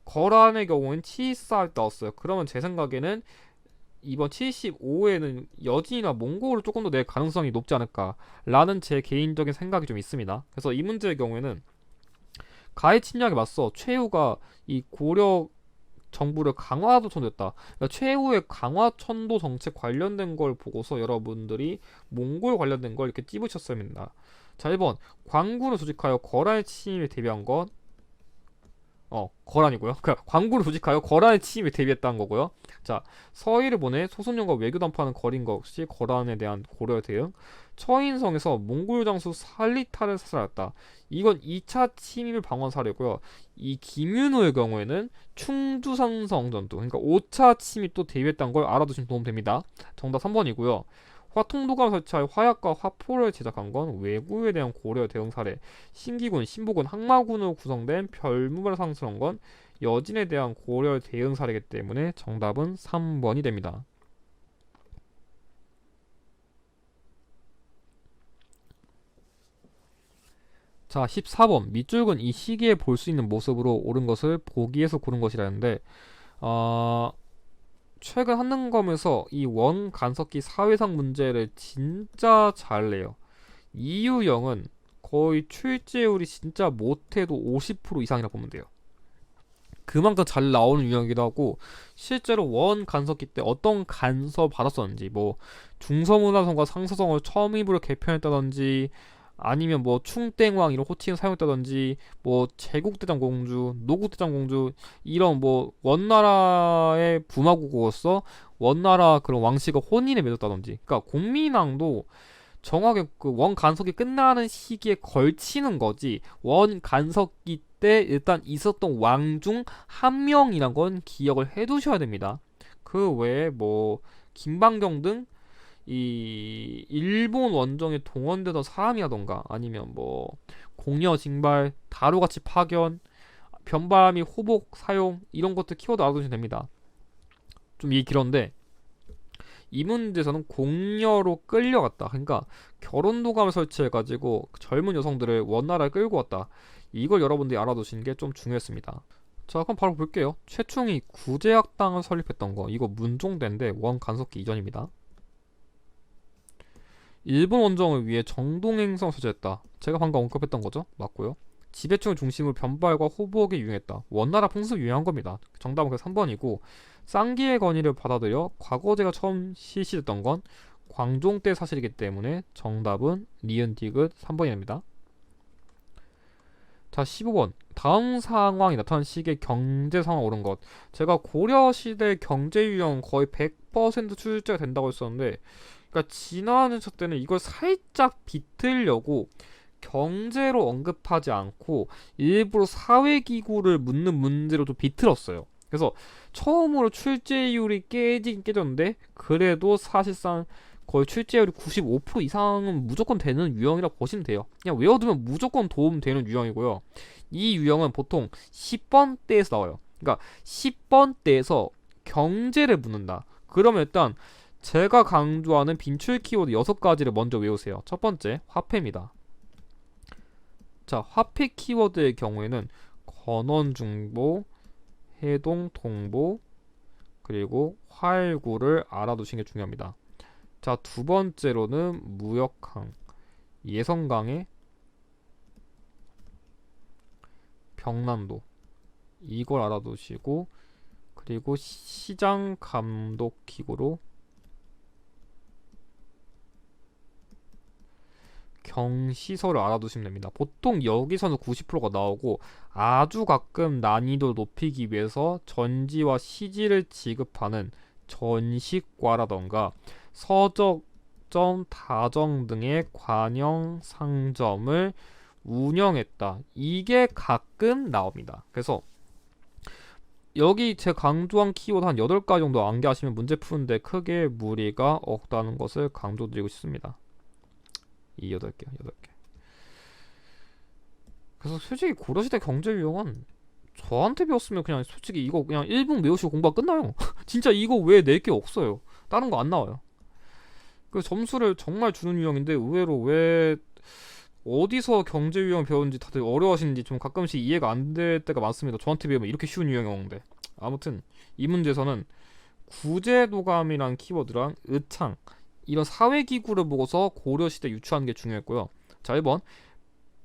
거란의 경우는 7.4에 나왔어요. 그러면 제 생각에는 이번 75에는 여진이나 몽골을 조금 더 낼 가능성이 높지 않을까라는 제 개인적인 생각이 좀 있습니다. 그래서 이 문제의 경우에는 가해 침략에 맞서 최후가 이 고려 정부를 강화도 천도했다. 그러니까 최후의 강화천도 정책 관련된 걸 보고서 여러분들이 몽골 관련된 걸 이렇게 찝으셨어야 합니다. 자, 1번 광군을 조직하여 거란의 침입에 대비한 것. 거란이고요. 그러니까 광군을 조직하여 거란의 침입에 대비했다는 거고요. 자, 서희를 보내 소선영과 외교 담파는 거린 것이 거란에 대한 고려 대응. 처인성에서 몽골 장수 살리타를 사살했다. 이건 2차 침입을 방어한 사례고요. 이 김윤호의 경우에는 충주산성 전투, 그러니까 5차 침입도 대비했다는 걸 알아두시면 도움됩니다. 정답 3번이고요. 화통도감을 설치하여 화약과 화포를 제작한 건 왜구에 대한 고려 대응 사례. 신기군, 신복군, 항마군으로 구성된 별무를 상승한 건 여진에 대한 고려 대응 사례이기 때문에 정답은 3번이 됩니다. 자, 14번 밑줄은 이 시기에 볼 수 있는 모습으로 옳은 것을 보기에서 고른 것이라는데 최근 한능검에서 이 원 간섭기 사회상 문제를 진짜 잘 내요. 이 유형은 거의 출제율이 진짜 못해도 50% 이상이라 보면 돼요. 그만큼 잘 나오는 유형이기도 하고 실제로 원 간섭기 때 어떤 간섭 받았었는지, 뭐 중서문화성과 상서성을 첨입으로 개편했다든지 아니면 뭐 충땡왕 이런 호칭을 사용했다든지 뭐 제국대장공주, 노국대장공주 이런 뭐 원나라의 부마국으로서 원나라 그런 왕실과 혼인에 맺었다든지, 그러니까 공민왕도 정확하게 그 원간석이 끝나는 시기에 걸치는 거지, 원간석기 때 일단 있었던 왕 중 한 명이란 건 기억을 해두셔야 됩니다. 그 외에 뭐 김방경 등 이 일본 원정에 동원되던 사람이라던가, 아니면 뭐 공여 징발, 다루같이 파견, 변발 및 호복 사용, 이런 것들 키워드 알아두시면 됩니다. 좀 이 길었는데, 이 문제에서는 공여로 끌려갔다, 그러니까 결혼도감을 설치해가지고 젊은 여성들을 원나라에 끌고 왔다, 이걸 여러분들이 알아두시는 게 좀 중요했습니다. 자, 그럼 바로 볼게요. 최충이 구제학당을 설립했던 거, 이거 문종대인데 원간석기 이전입니다. 일본 원정을 위해 정동행성 설치했다. 제가 방금 언급했던 거죠? 맞고요. 지배층을 중심으로 변발과 호복이 유행했다. 원나라 풍습이 유행한 겁니다. 정답은 그래서 3번이고, 쌍기의 건의를 받아들여 과거제가 처음 실시됐던 건 광종 때 사실이기 때문에 정답은 니은 디귿 3번입니다. 자, 15번. 다음 상황이 나타난 시기의 경제 상황 옳은 것. 제가 고려시대 경제 유형 거의 100% 출제가 된다고 했었는데, 그러니까 지난 차 때는 이걸 살짝 비틀려고 경제로 언급하지 않고 일부러 사회기구를 묻는 문제로 좀 비틀었어요. 그래서 처음으로 출제율이 깨지긴 깨졌는데, 그래도 사실상 거의 출제율이 95% 이상은 무조건 되는 유형이라 보시면 돼요. 그냥 외워두면 무조건 도움되는 유형이고요. 이 유형은 보통 10번대에서 나와요. 그러니까 10번대에서 경제를 묻는다. 그러면 일단 제가 강조하는 빈출 키워드 6가지를 먼저 외우세요. 첫 번째, 화폐입니다. 자, 화폐 키워드의 경우에는 건원중보, 해동통보, 그리고 활구를 알아두시는 게 중요합니다. 자, 두 번째로는 무역항, 예성강의 병남도, 이걸 알아두시고, 그리고 시장감독기구로 경시설을 알아두시면 됩니다. 보통 여기서는 90%가 나오고, 아주 가끔 난이도를 높이기 위해서 전지와 시지를 지급하는 전식과라던가 서적점, 다정 등의 관영 상점을 운영했다, 이게 가끔 나옵니다. 그래서 여기 제 강조한 키워드 한 8가지 정도 암기하시면 문제 푸는데 크게 무리가 없다는 것을 강조드리고 싶습니다. 이 8개. 그래서 솔직히 고려시대 경제유형은 저한테 배웠으면 그냥 솔직히 이거 그냥 1분 외우시고 공부가 끝나요. 진짜 이거 외에 낼 게 없어요. 다른 거 안 나와요. 그 점수를 정말 주는 유형인데 의외로 왜 어디서 경제 유형 배우는지 다들 어려워하시는지 좀 가끔씩 이해가 안 될 때가 많습니다. 저한테 배우면 이렇게 쉬운 유형이었는데. 아무튼 이 문제에서는 구제도감이란 키워드랑 의창, 이런 사회기구를 보고서 고려시대 유추하는 게 중요했고요. 자, 1번.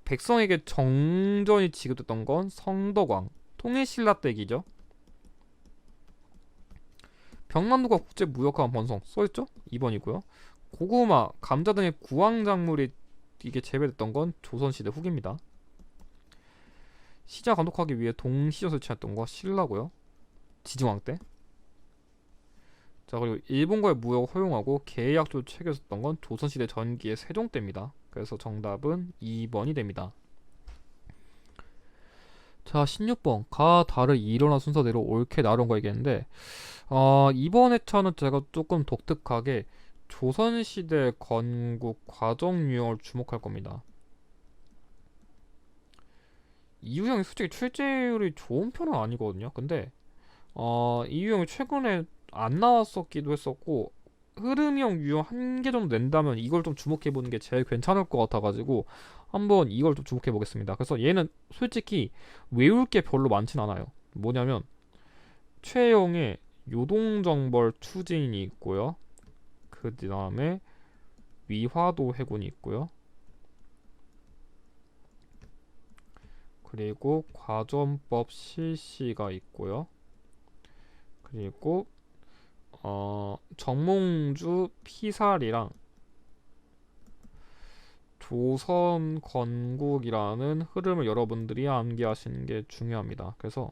백성에게 정전이 지급됐던 건 성덕왕, 통일신라 때기죠. 병남도가 국제무역화원 번성 써있죠? 2번이고요. 고구마, 감자 등의 구황작물이 이게 재배됐던 건 조선시대 후기입니다. 시장 감독하기 위해 동시저 설치했던 거 신라고요. 지증왕 때. 자, 그리고 일본과의 무역을 허용하고 계약조 체결했던 건 조선시대 전기의 세종 때입니다. 그래서 정답은 2번이 됩니다. 자, 16번. 가, 다를 일어난 순서대로 옳게 나눈 거 얘기했는데, 이번 회차는 제가 조금 독특하게 조선시대 건국 과정 유형을 주목할 겁니다. 이 유형이 솔직히 출제율이 좋은 편은 아니거든요. 근데 이 유형이 최근에 안 나왔었기도 했었고, 흐름형 유형 한 개 정도 낸다면 이걸 좀 주목해보는 게 제일 괜찮을 것 같아가지고 한번 이걸 좀 주목해보겠습니다. 그래서 얘는 솔직히 외울 게 별로 많진 않아요. 뭐냐면 최영의 요동정벌 추진이 있고요. 그 다음에 위화도 해군이 있고요. 그리고 과전법 실시가 있고요. 그리고 정몽주 피살이랑 조선 건국이라는 흐름을 여러분들이 암기하시는 게 중요합니다. 그래서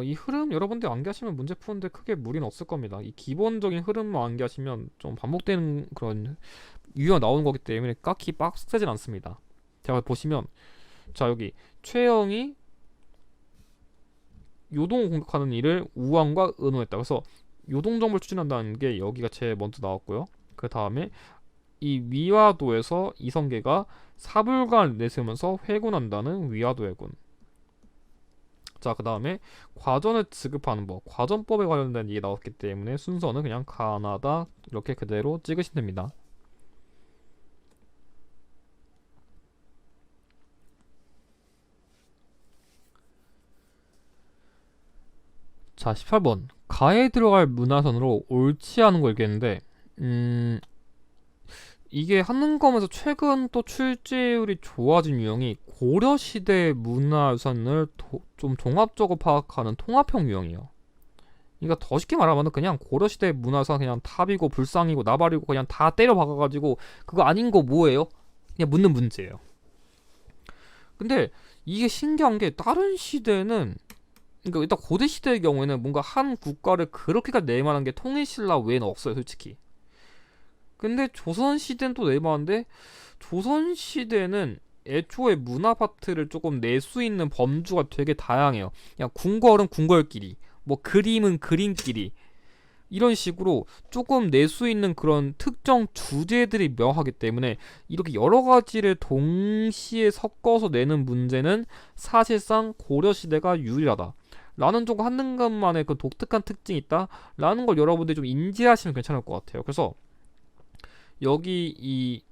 이 흐름 여러분들 암기하시면 문제 푸는데 크게 무리는 없을 겁니다. 이 기본적인 흐름만 암기하시면 좀 반복되는 그런 유형 나오는 거기 때문에 딱히 빡세진 않습니다. 제가 보시면 자 여기 최영이 요동을 공격하는 일을 우왕과 의논했다. 그래서 요동정벌 추진한다는 게 여기가 제일 먼저 나왔고요. 그 다음에 이 위화도에서 이성계가 사불관을 내세우면서 회군한다는 위화도 회군. 자, 그 다음에 과전을 지급하는 법, 과전법에 관련된 얘기 나왔기 때문에 순서는 그냥 가나다 이렇게 그대로 찍으시면 됩니다. 자, 18번. 가에 들어갈 문화선으로 옳지 않은 걸 얘기했는데, 이게 한능검에서 최근 또 출제율이 좋아진 유형이 고려시대 문화유산을 좀 종합적으로 파악하는 통합형 유형이에요. 그러니까 더 쉽게 말하면 그냥 고려시대 문화유산 그냥 탑이고 불상이고 나발이고 그냥 다 때려 박아가지고 그거 아닌 거 뭐예요? 그냥 묻는 문제예요. 근데 이게 신기한 게 다른 시대는 그러니까 일단 고대 시대의 경우에는 뭔가 한 국가를 그렇게까지 낼만한 게 통일신라 외에는 없어요, 솔직히. 근데 조선 시대는 또 낼만한데 조선 시대는 애초에 문화 파트를 조금 낼 수 있는 범주가 되게 다양해요. 그냥 궁궐은 궁궐끼리, 뭐 그림은 그림끼리 이런 식으로 조금 낼 수 있는 그런 특정 주제들이 명하기 때문에 이렇게 여러 가지를 동시에 섞어서 내는 문제는 사실상 고려시대가 유일하다. 라는 좀 한능감만의 그 독특한 특징이 있다. 라는 걸 여러분들이 좀 인지하시면 괜찮을 것 같아요. 그래서 여기 이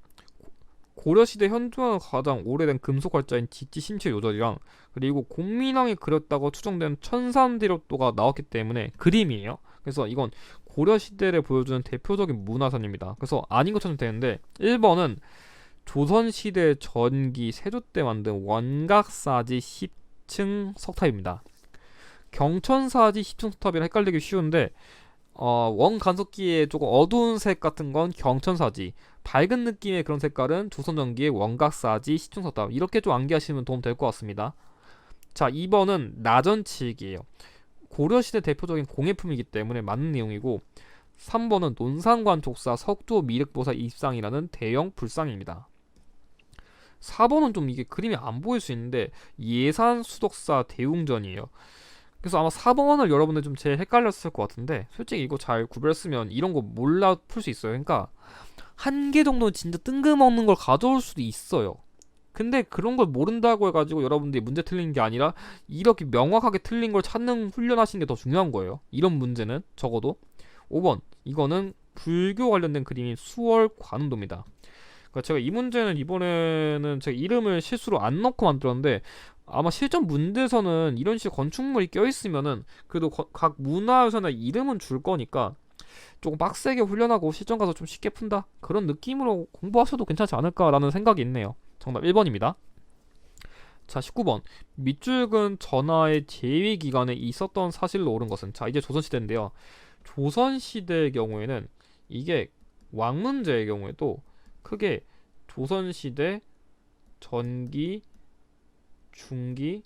고려시대 현존하는 가장 오래된 금속활자인 지지 심체 요절이랑 그리고 공민왕이 그렸다고 추정되는 천산대력도가 나왔기 때문에 그림이에요. 그래서 이건 고려시대를 보여주는 대표적인 문화산입니다. 그래서 아닌 것처럼 되는데 1번은 조선시대 전기 세조 때 만든 원각사지 10층 석탑입니다. 경천사지 10층 석탑이랑 헷갈리기 쉬운데 원간석기의 조금 어두운 색 같은 건 경천사지, 밝은 느낌의 그런 색깔은 조선전기의 원각사지 10층 석탑. 이렇게 좀 암기하시면 도움 될 것 같습니다. 자, 2번은 나전치기예요. 고려시대 대표적인 공예품이기 때문에 맞는 내용이고 3번은 논산관 족사 석조 미륵보살 입상이라는 대형 불상입니다. 4번은 좀 이게 그림이 안 보일 수 있는데 예산 수덕사 대웅전이에요. 그래서 아마 4번을 여러분들 좀 제일 헷갈렸을 것 같은데 솔직히 이거 잘 구별했으면 이런 거 몰라 풀 수 있어요. 그러니까 한 개 정도는 진짜 뜬금없는 걸 가져올 수도 있어요. 근데 그런 걸 모른다고 해가지고 여러분들이 문제 틀린 게 아니라 이렇게 명확하게 틀린 걸 찾는 훈련하시는 게 더 중요한 거예요. 이런 문제는 적어도 5번 이거는 불교 관련된 그림인 수월 관음도입니다. 그러니까 제가 이 문제는 이번에는 제가 이름을 실수로 안 넣고 만들었는데 아마 실전 문제에서는 이런 식의 건축물이 껴있으면은 그래도 각 문화유산의 이름은 줄 거니까 조금 빡세게 훈련하고 실전 가서 좀 쉽게 푼다 그런 느낌으로 공부하셔도 괜찮지 않을까라는 생각이 있네요. 정답 1번입니다. 자, 19번 밑줄근 전하의 재위 기간에 있었던 사실로 옳은 것은 자 이제 조선시대인데요. 조선시대의 경우에는 이게 왕문제의 경우에도 크게 조선시대 전기 중기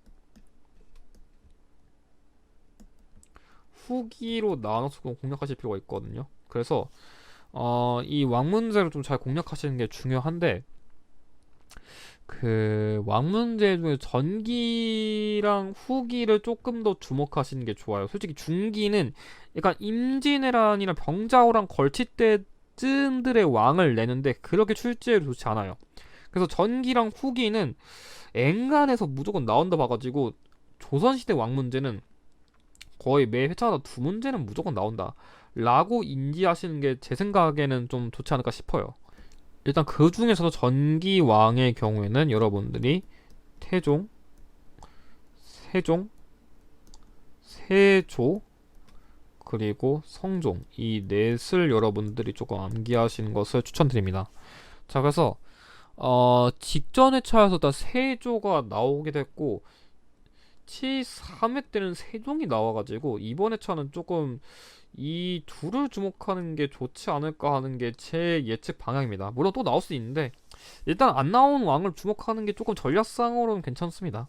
후기로 나눠서 공략하실 필요가 있거든요. 그래서 이 왕문제를 좀 잘 공략하시는 게 중요한데 그 왕문제 중에 전기랑 후기를 조금 더 주목하시는 게 좋아요. 솔직히 중기는 약간 임진왜란이랑 병자호랑 걸칠 때쯤들의 왕을 내는데 그렇게 출제율이 좋지 않아요. 그래서 전기랑 후기는 앵간에서 무조건 나온다 봐가지고 조선시대 왕문제는 거의 매 회차마다 두 문제는 무조건 나온다 라고 인지하시는 게 제 생각에는 좀 좋지 않을까 싶어요. 일단 그 중에서도 전기왕의 경우에는 여러분들이 태종, 세종, 세조 그리고 성종 이 넷을 여러분들이 조금 암기하시는 것을 추천드립니다. 자, 그래서 직전에 차에서 다 세조가 나오게 됐고 치3회 때는 세종이 나와가지고 이번 회차는 조금 이 둘을 주목하는 게 좋지 않을까 하는 게 제 예측 방향입니다. 물론 또 나올 수 있는데 일단 안 나온 왕을 주목하는 게 조금 전략상으로는 괜찮습니다.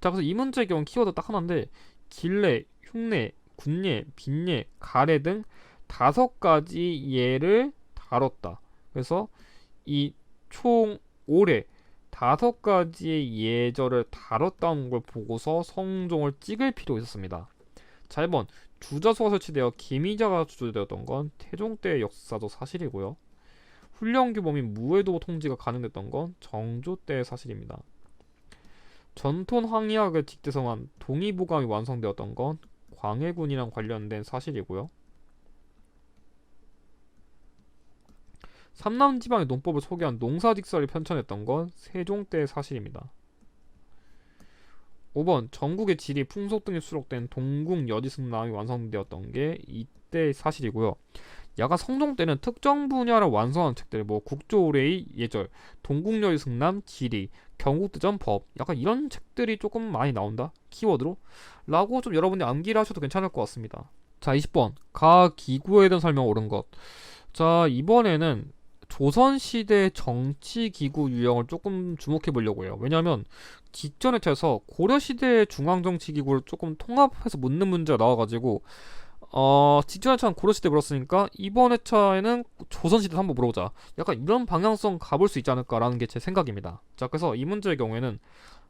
자, 그래서 이 문제의 경우 키워드 딱 하나인데 길래, 흉내, 군예, 빈예, 가래 등 5가지 예를 다뤘다. 그래서 이 총 올해 5가지의 예절을 다뤘다는 걸 보고서 성종을 찍을 필요가 있었습니다. 자, 1번 주자소가 설치되어 기미자가 주조되었던 건 태종 때의 역사적 사실이고요. 훈련 규범인 무해도 통지가 가능했던 건 정조 때의 사실입니다. 전통 항의학을 뒷대성한 동의보감이 완성되었던 건 광해군이랑 관련된 사실이고요. 삼남지방의 농법을 소개한 농사직설을 편찬했던 건 세종 때의 사실입니다. 5번 전국의 지리, 풍속 등이 수록된 동국여지승람이 완성되었던 게 이때의 사실이고요. 야가 성종 때는 특정 분야를 완성한 책들, 뭐 국조의뢰의 예절, 동국여지승람, 지리, 경국대전 법, 약간 이런 책들이 조금 많이 나온다 키워드로 라고 좀 여러분이 암기를 하셔도 괜찮을 것 같습니다. 자, 20번 가기구에 대한 설명 옳은 것. 자, 이번에는 조선시대 정치기구 유형을 조금 주목해 보려고 해요. 왜냐하면 직전 회차에서 고려시대 중앙정치기구를 조금 통합해서 묻는 문제가 나와가지고 직전 회차는 고려시대 물었으니까 이번 회차에는 조선시대 한번 물어보자. 약간 이런 방향성 가볼 수 있지 않을까라는 게 제 생각입니다. 자, 그래서 이 문제의 경우에는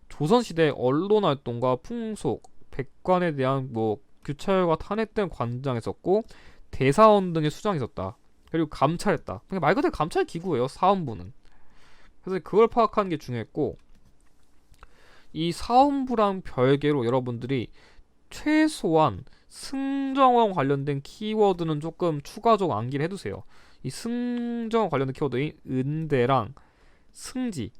조선시대 언론활동과 풍속, 백관에 대한 뭐 규찰과 탄핵 등 관장했었고 대사원 등의 수장이 있었다. 그리고 감찰했다. 그러니까 말 그대로 감찰 기구예요. 사원부는. 그래서 그걸 파악하는 게 중요했고 이 사원부랑 별개로 여러분들이 최소한 승정원 관련된 키워드는 조금 추가적으로 암기를 해두세요. 이 승정원 관련된 키워드인 은대랑 승지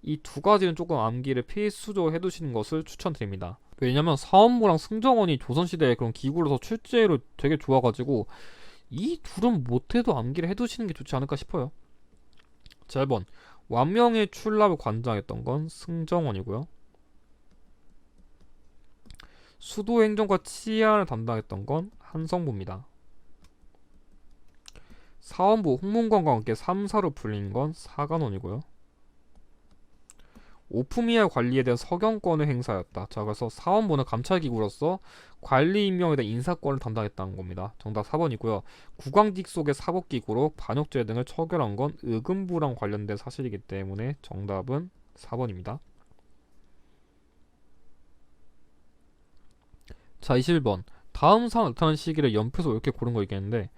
이 2가지는 조금 암기를 필수적으로 해두시는 것을 추천드립니다. 왜냐면 사원부랑 승정원이 조선시대의 그런 기구로서 출제로 되게 좋아가지고 이 둘은 못해도 암기를 해두시는 게 좋지 않을까 싶어요. 자, 1번 완명의 출납을 관장했던 건 승정원이고요. 수도 행정과 치안을 담당했던 건 한성부입니다. 사원부 홍문관과 함께 3사로 불린 건 사관원이고요. 오프미아 관리에 대한 서경권의 행사였다. 자, 그래서 사원부는 감찰기구로서 관리 임명에 대한 인사권을 담당했다는 겁니다. 정답 4번이고요. 국왕직 속의 사법기구로 반역죄 등을 처결한 건 의금부랑 관련된 사실이기 때문에 정답은 4번입니다. 자, 21번 다음 사항 나타나는 시기를 연표소 이렇게 고른 거 있겠는데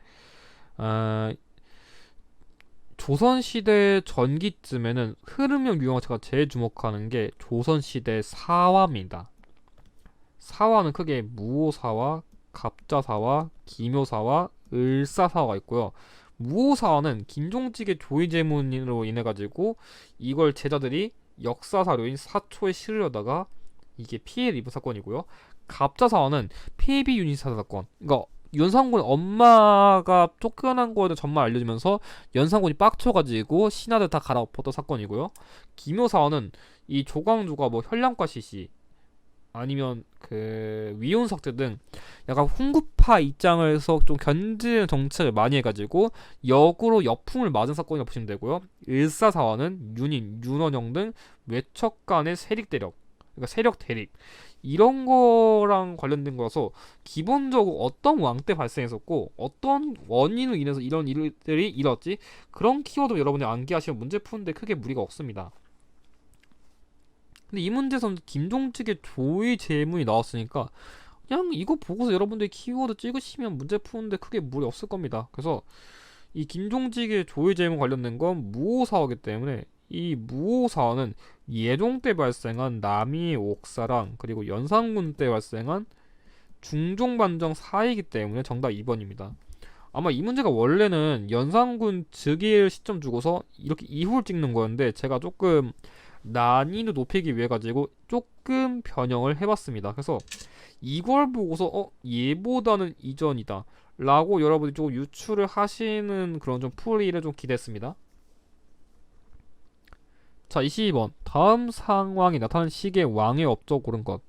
조선시대 전기쯤에는 흐름형 유형을 제가 제일 주목하는 게 조선시대 사화입니다. 사화는 크게 무오사화, 갑자사화, 기묘사화, 을사사화가 있고요. 무오사화는 김종직의 조의제문으로 인해가지고 이걸 제자들이 역사사료인 사초에 실으려다가 이게 피해를 입은 사건이고요. 갑자사화는 폐비 유니사 사건. 그러니까 연산군 엄마가 쫓겨난 거에 대해 전말 알려주면서 연산군이 빡쳐가지고 신하들 다 갈아엎었던 사건이고요. 기묘사화는 이 조광조가 뭐 현량과 시시 아니면 그 위온석제 등 약간 훈구파 입장에서 좀 견제는 정책을 많이 해가지고 역으로 역풍을 맞은 사건이라고 보시면 되고요. 을사사화는 윤인, 윤원영 등 외척 간의 세력 대력, 그러니까 세력 대립 이런 거랑 관련된 거라서 기본적으로 어떤 왕 때 발생했었고 어떤 원인으로 인해서 이런 일들이 일어났지 그런 키워드 여러분이 암기하시면 문제 푸는데 크게 무리가 없습니다. 근데 이 문제에서는 김종직의 조의 제문이 나왔으니까 그냥 이거 보고서 여러분들이 키워드 찍으시면 문제 푸는데 크게 무리 없을 겁니다. 그래서 이 김종직의 조의 제문 관련된 건 무오사화이기 때문에 이 무오사화는 예종 때 발생한 남이의 옥사랑 그리고 연산군 때 발생한 중종반정 사이기 때문에 정답 2번입니다. 아마 이 문제가 원래는 연산군 즉위를 시점 주고서 이렇게 이후를 찍는 거였는데 제가 조금 난이도 높이기 위해 가지고 조금 변형을 해봤습니다. 그래서 이걸 보고서 얘보다는 이전이다 라고 여러분이 조금 유추를 하시는 그런 좀 풀이를 좀 기대했습니다. 자, 22번. 다음 상황이 나타난 시기의 왕의 업적 옳은 것.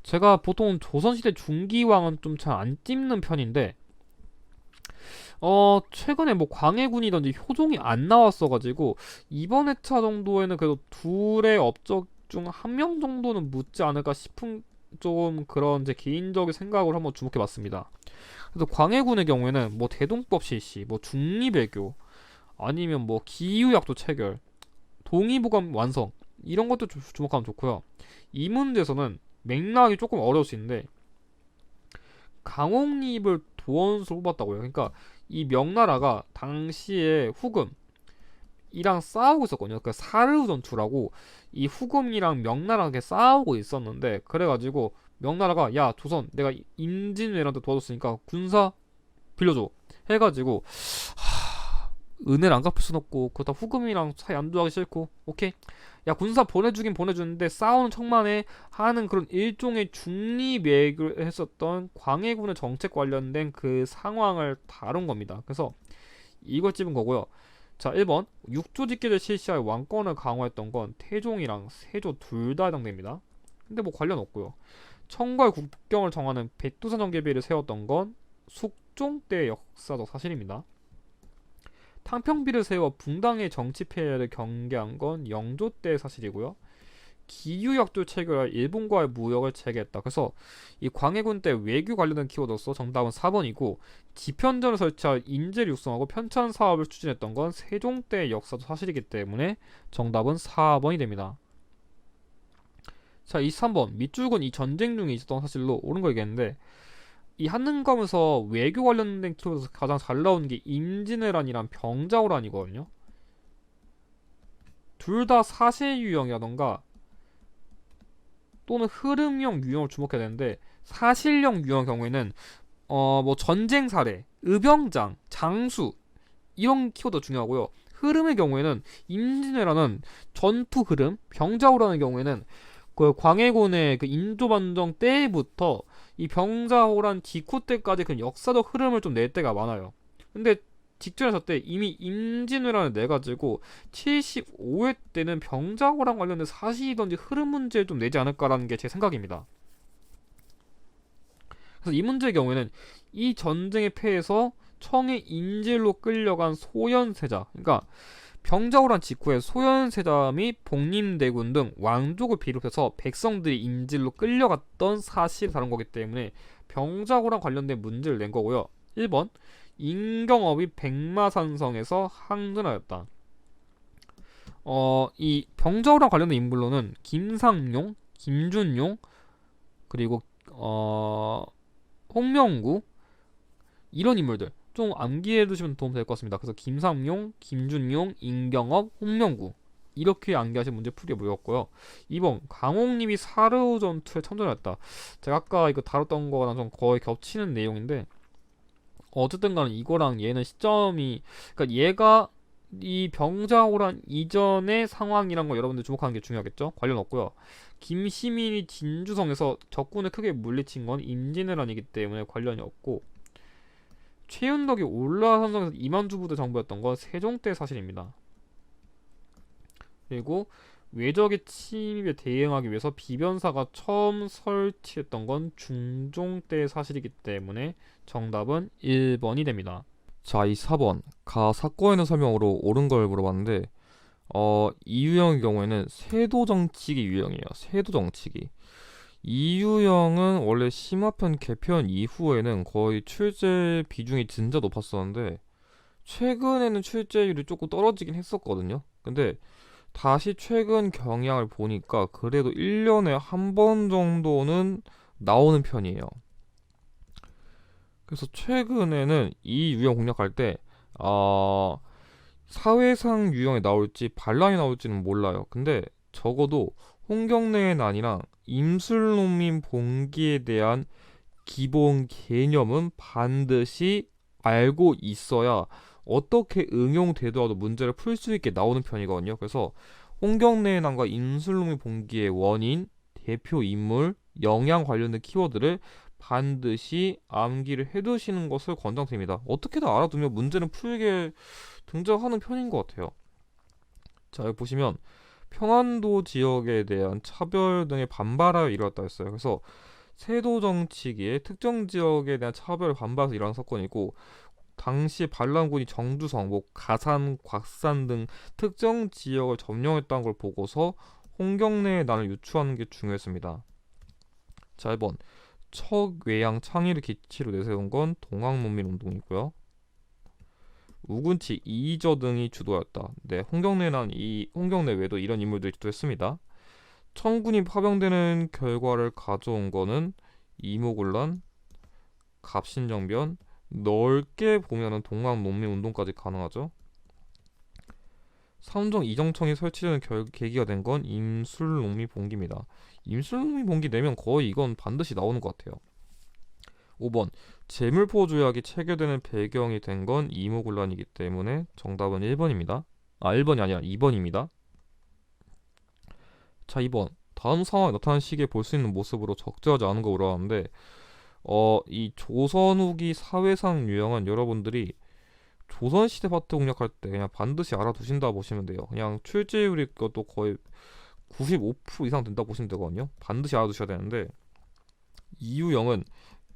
제가 보통 조선시대 중기왕은 좀 잘 안 찝는 편인데, 최근에 뭐 광해군이든지 효종이 안 나왔어가지고, 이번 회차 정도에는 그래도 둘의 업적 중 한 명 정도는 묻지 않을까 싶은 좀 그런 제 개인적인 생각을 한번 주목해봤습니다. 그래서 광해군의 경우에는 뭐 대동법 실시, 뭐 중리배교, 아니면 뭐 기유약도 체결, 동의보감 완성 이런 것도 주목하면 좋고요. 이 문제에서는 맥락이 조금 어려울 수 있는데 강옥립을 도원수로 뽑았다고요. 그러니까 이 명나라가 당시에 후금이랑 싸우고 있었거든요. 그 사르우 전투라고 이 후금이랑 명나라가 싸우고 있었는데 그래가지고 명나라가 야 조선 내가 임진왜란때 도와줬으니까 군사 빌려줘 해가지고 은혜를 안 갚을 순 없고 그렇다 후금이랑 사이 안 좋아하기 싫고 오케이 야 군사 보내주긴 보내주는데 싸우는 척만해 하는 그런 일종의 중립외교를 했었던 광해군의 정책 관련된 그 상황을 다룬 겁니다. 그래서 이걸 찝은 거고요. 자, 1번 육조 직계를 실시하여 왕권을 강화했던 건 태종이랑 세조 둘 다 해당됩니다. 근데 뭐 관련 없고요. 청과의 국경을 정하는 백두산 정계비를 세웠던 건 숙종 때 역사적 사실입니다. 탕평비를 세워 붕당의 정치 폐해를 경계한 건 영조 때 사실이고요. 기유약도 체결할 일본과의 무역을 재개했다. 그래서 이 광해군 때 외교 관련된 키워드로서 정답은 4번이고 지편전을 설치할 인재를 육성하고 편찬 사업을 추진했던 건 세종 때 역사도 사실이기 때문에 정답은 4번이 됩니다. 자, 23번 밑줄근 이 전쟁 중에 있었던 사실로 옳은 거 얘기했는데 이 한능검에서 외교 관련된 키워드에서 가장 잘 나오는 게 임진왜란이랑 병자호란이거든요. 둘 다 사실 유형이라던가 또는 흐름형 유형을 주목해야 되는데 사실형 유형 경우에는 뭐 전쟁 사례, 의병장, 장수 이런 키워드 중요하고요. 흐름의 경우에는 임진왜란은 전투 흐름, 병자호란의 경우에는 그 광해군의 그 인조반정 때부터 이 병자호란 직후 때까지 그 역사적 흐름을 좀 낼 때가 많아요. 근데 직전에 저 때 이미 임진왜란을 내가지고 75회 때는 병자호란 관련된 사실이든지 흐름 문제를 좀 내지 않을까라는 게 제 생각입니다. 그래서 이 문제의 경우에는 이 전쟁의 패에서 청의 인질로 끌려간 소현세자, 그러니까 병자호란 직후에 소현세자 및 복림대군 등 왕족을 비롯해서 백성들이 인질로 끌려갔던 사실을 다룬 거기 때문에 병자호란 관련된 문제를 낸 거고요. 1번 인경업이 백마산성에서 항전하였다. 이 병자호란 관련된 인물로는 김상용, 김준용 그리고 홍명구 이런 인물들 좀 암기해 두시면 도움 될 것 같습니다. 그래서 김삼용, 김준용, 임경업, 홍명구 이렇게 암기하신 문제 풀이에 모였고요. 2번 강옥님이 사르우 전투에 참전했다. 제가 아까 이거 다뤘던 거랑 좀 거의 겹치는 내용인데 어쨌든 간에 이거랑 얘는 시점이 그러니까 얘가 이 병자호란 이전의 상황이란 거 여러분들 주목하는 게 중요하겠죠? 관련 없고요. 김시민이 진주성에서 적군을 크게 물리친 건 임진왜란이기 때문에 관련이 없고 최윤덕이 올라산성에서 이만주 부대 정부였던 건 세종 때 사실입니다. 그리고 외적의 침입에 대응하기 위해서 비변사가 처음 설치했던 건 중종 때 사실이기 때문에 정답은 1번이 됩니다. 자, 이 4번 가 사건의 설명으로 옳은 걸 물어봤는데 이 유형의 경우에는 세도정치기 유형이에요. 세도정치기. 이 유형은 원래 심화편 개편 이후에는 거의 출제 비중이 진짜 높았었는데 최근에는 출제율이 조금 떨어지긴 했었거든요. 근데 다시 최근 경향을 보니까 그래도 1년에 한 번 정도는 나오는 편이에요. 그래서 최근에는 이 유형 공략할 때 사회상 유형이 나올지 반란이 나올지는 몰라요. 근데 적어도 홍경래의 난이랑 임술농민 봉기에 대한 기본 개념은 반드시 알고 있어야 어떻게 응용되더라도 문제를 풀 수 있게 나오는 편이거든요. 그래서 홍경래의 난과 임술농민 봉기의 원인, 대표 인물, 영향 관련된 키워드를 반드시 암기를 해두시는 것을 권장드립니다. 어떻게든 알아두면 문제는 풀게 등장하는 편인 것 같아요. 자, 여기 보시면 평안도 지역에 대한 차별 등의 반발하여 일어났다 했어요. 그래서 세도 정치기에 특정 지역에 대한 차별을 반발해서 일어난 사건이고, 당시 반란군이 정주성, 뭐 가산, 곽산 등 특정 지역을 점령했다는 걸 보고서 홍경래의 난을 유추하는 게 중요했습니다. 자, 1번 척외양 창의를 기치로 내세운 건 동학농민운동이고요. 우군치, 이의저 등이 주도하였다. 네, 홍경래는 홍경래 외에도 이런 인물들이 주도했습니다. 청군이 파병되는 결과를 가져온 거는 이모군란, 갑신정변, 넓게 보면은 동학농민운동까지 가능하죠. 삼종 이정청이 설치되는 계기가 된 건 임술농민봉기입니다. 임술농민봉기 내면 거의 이건 반드시 나오는 것 같아요. 5번 제물포 조약이 체결되는 배경이 된 건 이모군란이기 때문에 정답은 1번입니다. 1번이 아니라 2번입니다. 자, 2번 다음 상황에 나타난 시기에 볼 수 있는 모습으로 적절하지 않은 거 물어봤는데, 이 조선 후기 사회상 유형은 여러분들이 조선시대 파트 공략할 때 그냥 반드시 알아두신다 보시면 돼요. 그냥 출제율이 그것도 거의 95% 이상 된다 보시면 되거든요. 반드시 알아두셔야 되는데, 이 유형은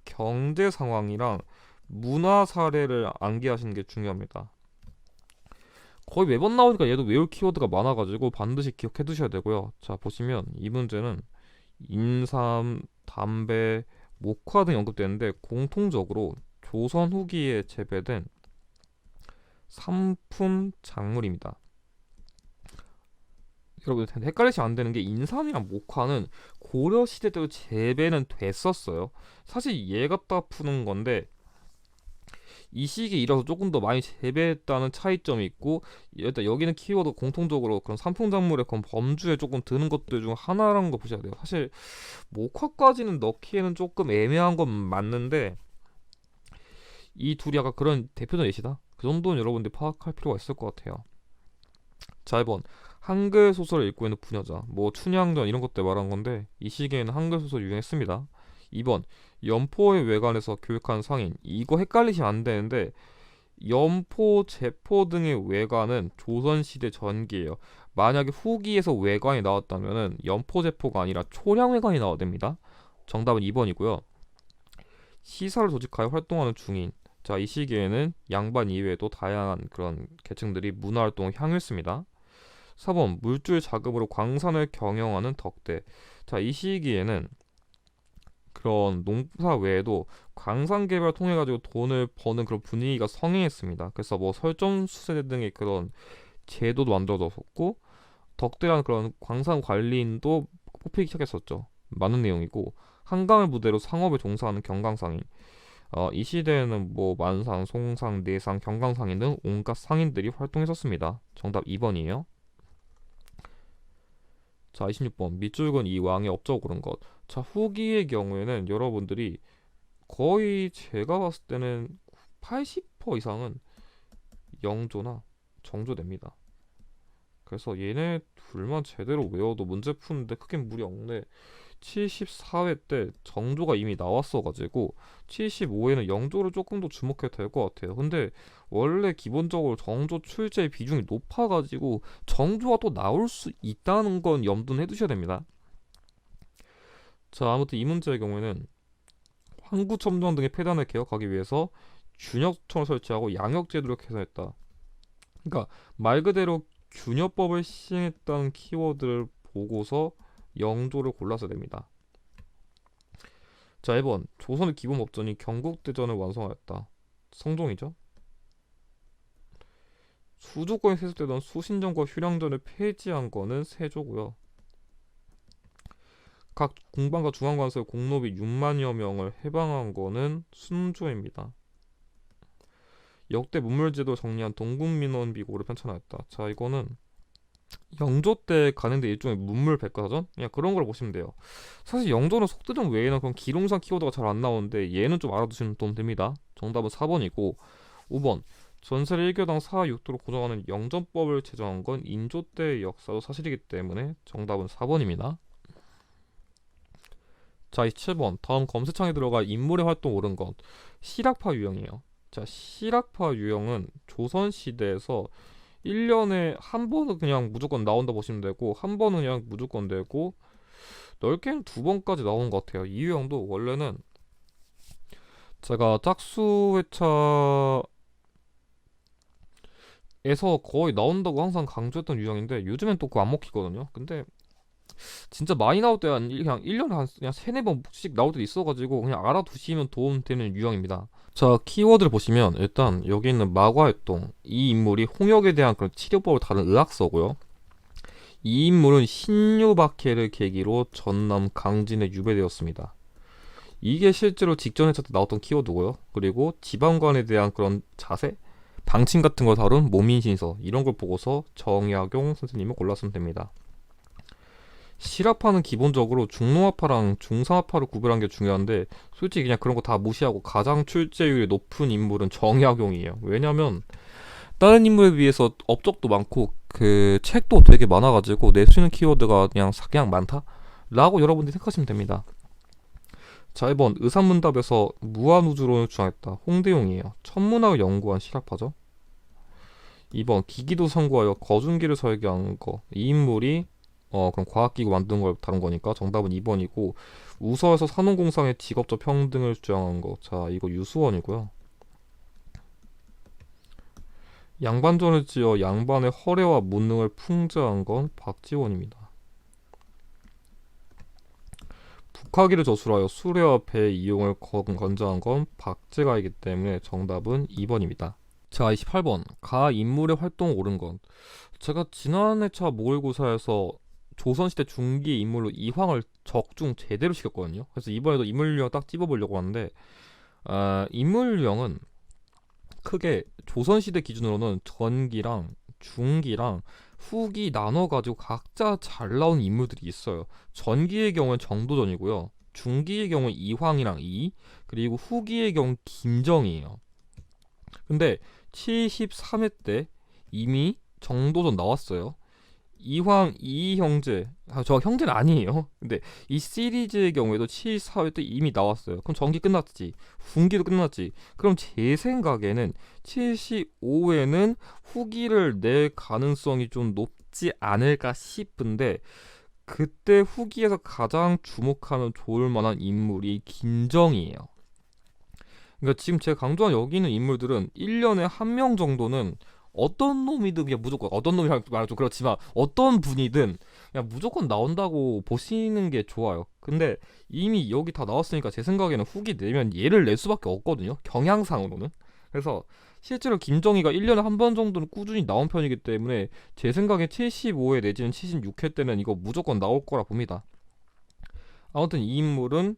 경제 상황이랑 문화 사례를 암기하시는 게 중요합니다. 거의 매번 나오니까 얘도 외울 키워드가 많아가지고 반드시 기억해 두셔야 되고요. 자, 보시면 이 문제는 인삼, 담배, 목화 등 언급되는데 공통적으로 조선 후기에 재배된 상품 작물입니다. 여러분 헷갈리시면 안 되는 게 인삼이랑 목화는 고려 시대 때도 재배는 됐었어요. 사실 얘 갖다 푸는 건데 이 시기에 이라서 조금 더 많이 재배했다는 차이점이 있고, 일단 여기는 키워드 공통적으로 그런 상품작물의 그런 범주에 조금 드는 것들 중 하나라는 거 보셔야 돼요. 사실 목화까지는 넣기에는 조금 애매한 건 맞는데 이 둘이 약간 그런 대표적 예시다. 그 정도는 여러분들이 파악할 필요가 있을 것 같아요. 자, 1번 한글 소설을 읽고 있는 부녀자, 뭐 춘향전 이런 것들 말한 건데 이 시기에는 한글 소설 유행했습니다. 2번 연포의 외관에서 교육한 상인, 이거 헷갈리시면 안 되는데 연포, 제포 등의 외관은 조선시대 전기예요. 만약에 후기에서 외관이 나왔다면은 연포, 제포가 아니라 초량 외관이 나와야 됩니다. 정답은 2번이고요. 시사를 조직하여 활동하는 중인, 자, 이 시기에는 양반 이외에도 다양한 그런 계층들이 문화활동을 향유했습니다. 4번 물줄 자금으로 광산을 경영하는 덕대, 자, 이 시기에는 그런 농사 외에도 광산 개발 통해 가지고 돈을 버는 그런 분위기가 성행했습니다. 그래서 뭐 설정수세 등의 그런 제도도 만들어졌었고, 덕대라는 그런 광산 관리인도 뽑히기 시작했었죠. 많은 내용이고, 한강을 무대로 상업에 종사하는 경강상인, 이 시대에는 뭐 만상, 송상, 내상, 경강상인 등 온갖 상인들이 활동했었습니다. 정답 2번이에요. 자, 26번 밑줄근 이 왕의 업적 오른 것. 자, 후기의 경우에는 여러분들이 거의 제가 봤을 때는 80% 이상은 영조나 정조됩니다. 그래서 얘네 둘만 제대로 외워도 문제 푸는데 크게 무리 없는데, 74회 때 정조가 이미 나왔어가지고 75회는 영조를 조금 더 주목해도 될 것 같아요. 근데 원래 기본적으로 정조 출제 비중이 높아가지고 정조가 또 나올 수 있다는 건 염두는 해두셔야 됩니다. 자, 아무튼 이 문제의 경우에는 황구첨정 등의 폐단을 개혁하기 위해서 균역청을 설치하고 양역제도를 개선했다. 그러니까 말 그대로 균역법을 시행했다는 키워드를 보고서 영조를 골라서 됩니다. 자, 1번 조선의 기본 법전이 경국대전을 완성하였다. 성종이죠. 수도권에 세습되던 수신전과 휴량전을 폐지한 거는 세조고요. 각 공방과 중앙관서의 공노비 6만여 명을 해방한 거는 순조입니다. 역대 문물제도 정리한 동국민원비고를 편찬하였다. 자, 이거는 영조 때 가는데 일종의 문물 백과사전? 그냥 그런 걸 보시면 돼요. 사실 영조는 속대전 외에는 그런 기록상 키워드가 잘 안 나오는데 얘는 좀 알아두시면 돈 됩니다. 정답은 4번이고, 5번 전세를 1교당 4, 6도로 고정하는 영전법을 제정한 건 인조 때의 역사도 사실이기 때문에 정답은 4번입니다. 자, 27번 다음 검색창에 들어가 인물의 활동 옳은 것. 실학파 유형이에요. 자, 실학파 유형은 조선시대에서 1년에 한 번은 그냥 무조건 나온다 보시면 되고, 한 번은 그냥 무조건 되고, 넓게는 두 번까지 나오는 것 같아요. 이 유형도 원래는 제가 짝수회차에서 거의 나온다고 항상 강조했던 유형인데, 요즘엔 또 그거 안 먹히거든요. 근데 진짜 많이 나올 때 그냥 1년에 한 그냥 세네 번씩 나올 때도 있어가지고 그냥 알아두시면 도움되는 유형입니다. 자, 키워드를 보시면 일단 여기 있는 마과활동, 이 인물이 홍역에 대한 그런 치료법을 다룬 의학서고요. 이 인물은 신유박해를 계기로 전남 강진에 유배되었습니다. 이게 실제로 직전 회차 때 나왔던 키워드고요. 그리고 지방관에 대한 그런 자세, 방침 같은 걸 다룬 모민신서, 이런 걸 보고서 정약용 선생님을 골랐으면 됩니다. 실화파는 기본적으로 중농화파랑 중상화파를 구별하는 게 중요한데, 솔직히 그냥 그런 거 다 무시하고 가장 출제율이 높은 인물은 정약용이에요. 왜냐면 다른 인물에 비해서 업적도 많고 그 책도 되게 많아가지고 낼 수 있는 키워드가 그냥 많다? 라고 여러분들이 생각하시면 됩니다. 자, 1번 의산문답에서 무한우주론을 주장했다. 홍대용이에요. 천문학을 연구한 실화파죠. 2번 기기도 선구하여 거중기를 설계한 거. 이 인물이 그럼 과학기구 만든 걸 다룬 거니까 정답은 2번이고, 우서에서 산업공상의 직업적 평등을 주장한 거. 자, 이거 유수원이고요. 양반전을 지어 양반의 허례와 무능을 풍자한 건 박지원입니다. 북하기를 저술하여 수레와 배 이용을 권장한 건 박제가이기 때문에 정답은 2번입니다. 자, 28번 가 인물의 활동 옳은 건. 제가 지난 회차 모의고사에서 조선시대 중기 인물로 이황을 적중 제대로 시켰거든요. 그래서 이번에도 인물 유형 딱 찝어보려고 하는데, 인물 유형은 크게 조선시대 기준으로는 전기랑 중기랑 후기 나눠가지고 각자 잘 나온 인물들이 있어요. 전기의 경우는 정도전이고요. 중기의 경우는 이황이랑 이, 그리고 후기의 경우 김정이에요. 근데 73회 때 이미 정도전 나왔어요. 이황 이 형제, 저 형제는 아니에요. 근데 이 시리즈의 경우에도 74회 때 이미 나왔어요. 그럼 전기 끝났지, 분기도 끝났지. 그럼 제 생각에는 75회는 후기를 낼 가능성이 좀 높지 않을까 싶은데, 그때 후기에서 가장 주목하면 좋을 만한 인물이 김정이에요. 그러니까 지금 제가 강조한 여기 있는 인물들은 1년에 한 명 정도는, 어떤 놈이든 그냥 무조건, 어떤 놈이 말하면 좀 그렇지만 어떤 분이든 그냥 무조건 나온다고 보시는 게 좋아요. 근데 이미 여기 다 나왔으니까 제 생각에는 후기 내면 얘를 낼 수밖에 없거든요, 경향상으로는. 그래서 실제로 김정희가 1년에 한 번 정도는 꾸준히 나온 편이기 때문에 제 생각에 75회 내지는 76회 때는 이거 무조건 나올 거라 봅니다. 아무튼 이 인물은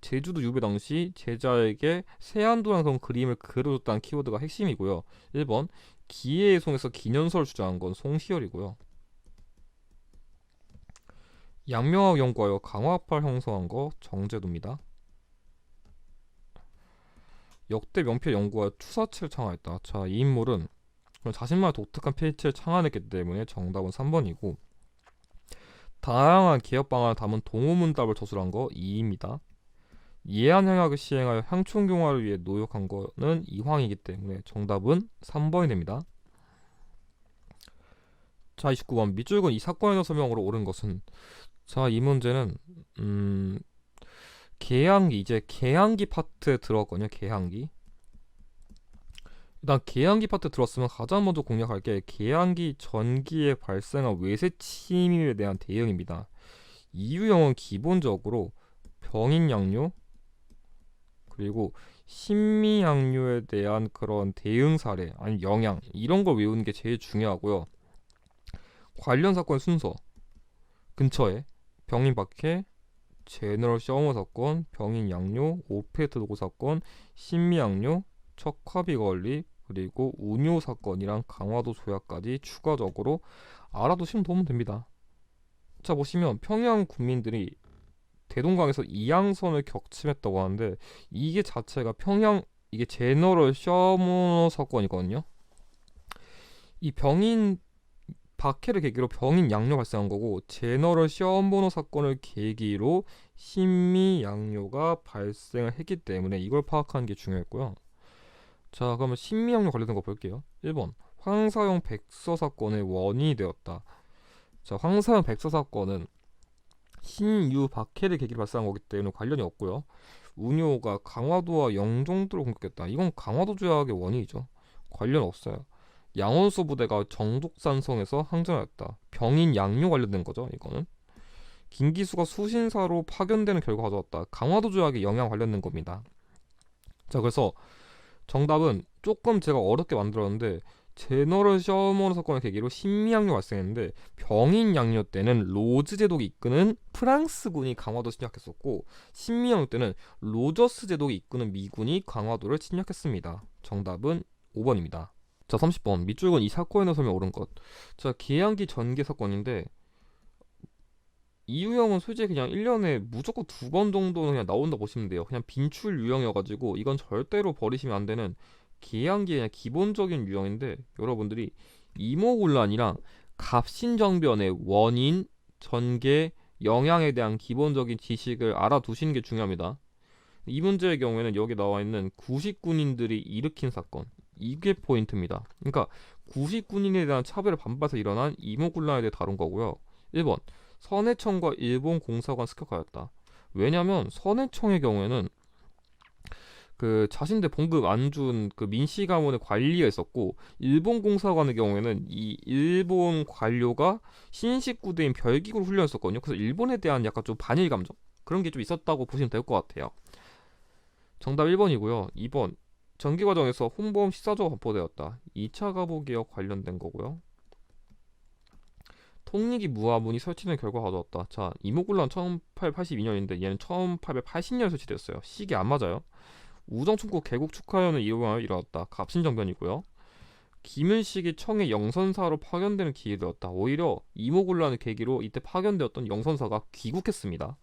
제주도 유배 당시 제자에게 세안도랑 그런 그림을 그려줬다는 키워드가 핵심이고요. 1번 기회의 송에서 기년설을 주장한 건 송시열이고요. 양명학 연구하여 강화파를 형성한 거 정제도입니다. 역대 명필 연구하여 투사체를 창안했다. 자, 이 인물은 자신만의 독특한 필체를 창안했기 때문에 정답은 3번이고, 다양한 개혁 방안을 담은 동호문답을 저술한 거 2입니다. 예한향약을 시행하여 향촌경화를 위해 노력한 거는 이황이기 때문에 정답은 3번이 됩니다. 자, 29번 밑줄근 이 사건에 대한 설명으로 옳은 것은. 자, 이 문제는 계양기, 이제 계양기 파트에 들어갔거든요. 계양기. 일단 계양기 파트 들었으면 가장 먼저 공략할 게 계양기 전기에 발생한 외세 침입에 대한 대응입니다. 이 유형은 기본적으로 병인양요 그리고 신미양요에 대한 그런 대응 사례, 아니 영향, 이런 걸 외우는 게 제일 중요하고요. 관련 사건 순서 근처에 병인 박해, 제너럴 셔머 사건, 병인 양요, 오페트 도구 사건, 신미양요, 척화비 건립, 그리고 운요 사건이랑 강화도 조약까지 추가적으로 알아두시면 도움 됩니다. 자, 보시면 평양 군민들이 대동강에서 이양선을 격침했다고 하는데, 이게 자체가 평양, 이게 제너럴 셔머 사건이거든요. 이 병인 박해를 계기로 병인 양요 발생한 거고, 제너럴 셔머너 사건을 계기로 신미 양요가 발생을 했기 때문에 이걸 파악하는 게 중요했고요. 자, 그러면 신미 양요 관련된 거 볼게요. 1번 황사용 백서 사건의 원인이 되었다. 자, 황사용 백서 사건은 신유 박해를 계기로 발생한 거기 때문에 관련이 없고요. 운효가 강화도와 영종도를 공격했다. 이건 강화도 조약의 원인이죠. 관련 없어요. 양원수 부대가 정독산성에서 항전하였다. 병인 양료 관련된 거죠. 이거는 김기수가 수신사로 파견되는 결과 가져왔다. 강화도 조약에 영향 관련된 겁니다. 자, 그래서 정답은 조금 제가 어렵게 만들었는데 제너럴 셔먼 사건을 계기로 신미양요 발생했는데 병인 양요 때는 로즈 제독이 이끄는 프랑스군이 강화도 침략했었고 신미양요 때는 로저스 제독이 이끄는 미군이 강화도를 침략했습니다. 정답은 5번입니다. 자, 30번 밑줄은 이 사건에 설명 옳은 것. 자, 계양기 전개 사건인데 이유형은 솔직히 그냥 1년에 무조건 2번 정도는 그냥 나온다 보시면 돼요. 그냥 빈출 유형이어가지고 이건 절대로 버리시면 안 되는 계양기의 그냥 기본적인 유형인데 여러분들이 이모군란이랑 갑신정변의 원인, 전개, 영향에 대한 기본적인 지식을 알아두시는 게 중요합니다. 이 문제의 경우에는 여기 나와 있는 구식군인들이 일으킨 사건, 이게 포인트입니다. 그러니까 구식군인에 대한 차별을 반발해서 일어난 이모군란에 대해 다룬 거고요. 1번 선해청과 일본 공사관 습격하였다. 왜냐면 선해청의 경우에는 그 자신들 봉급 안 준 그 민씨 가문의 관리가 있었고 일본 공사관의 경우에는 이 일본 관료가 신식구대인 별기구를 훈련했었거든요. 그래서 일본에 대한 약간 좀 반일 감정 그런 게 좀 있었다고 보시면 될 것 같아요. 정답 1번이고요. 2번 전기 과정에서 혼보험 시사조가 반포되었다. 2차 가보기와 관련된 거고요. 통리기 무화문이 설치된 결과 가져왔다. 자, 이모군란 1882년인데 얘는 1880년에 설치되었어요. 시기 안 맞아요. 우정충국 개국 축하연을 이용하여 일어났다. 갑신정변이고요. 김윤식이 청의 영선사로 파견되는 기회되었다. 오히려 이모군란을 계기로 이때 파견되었던 영선사가 귀국했습니다.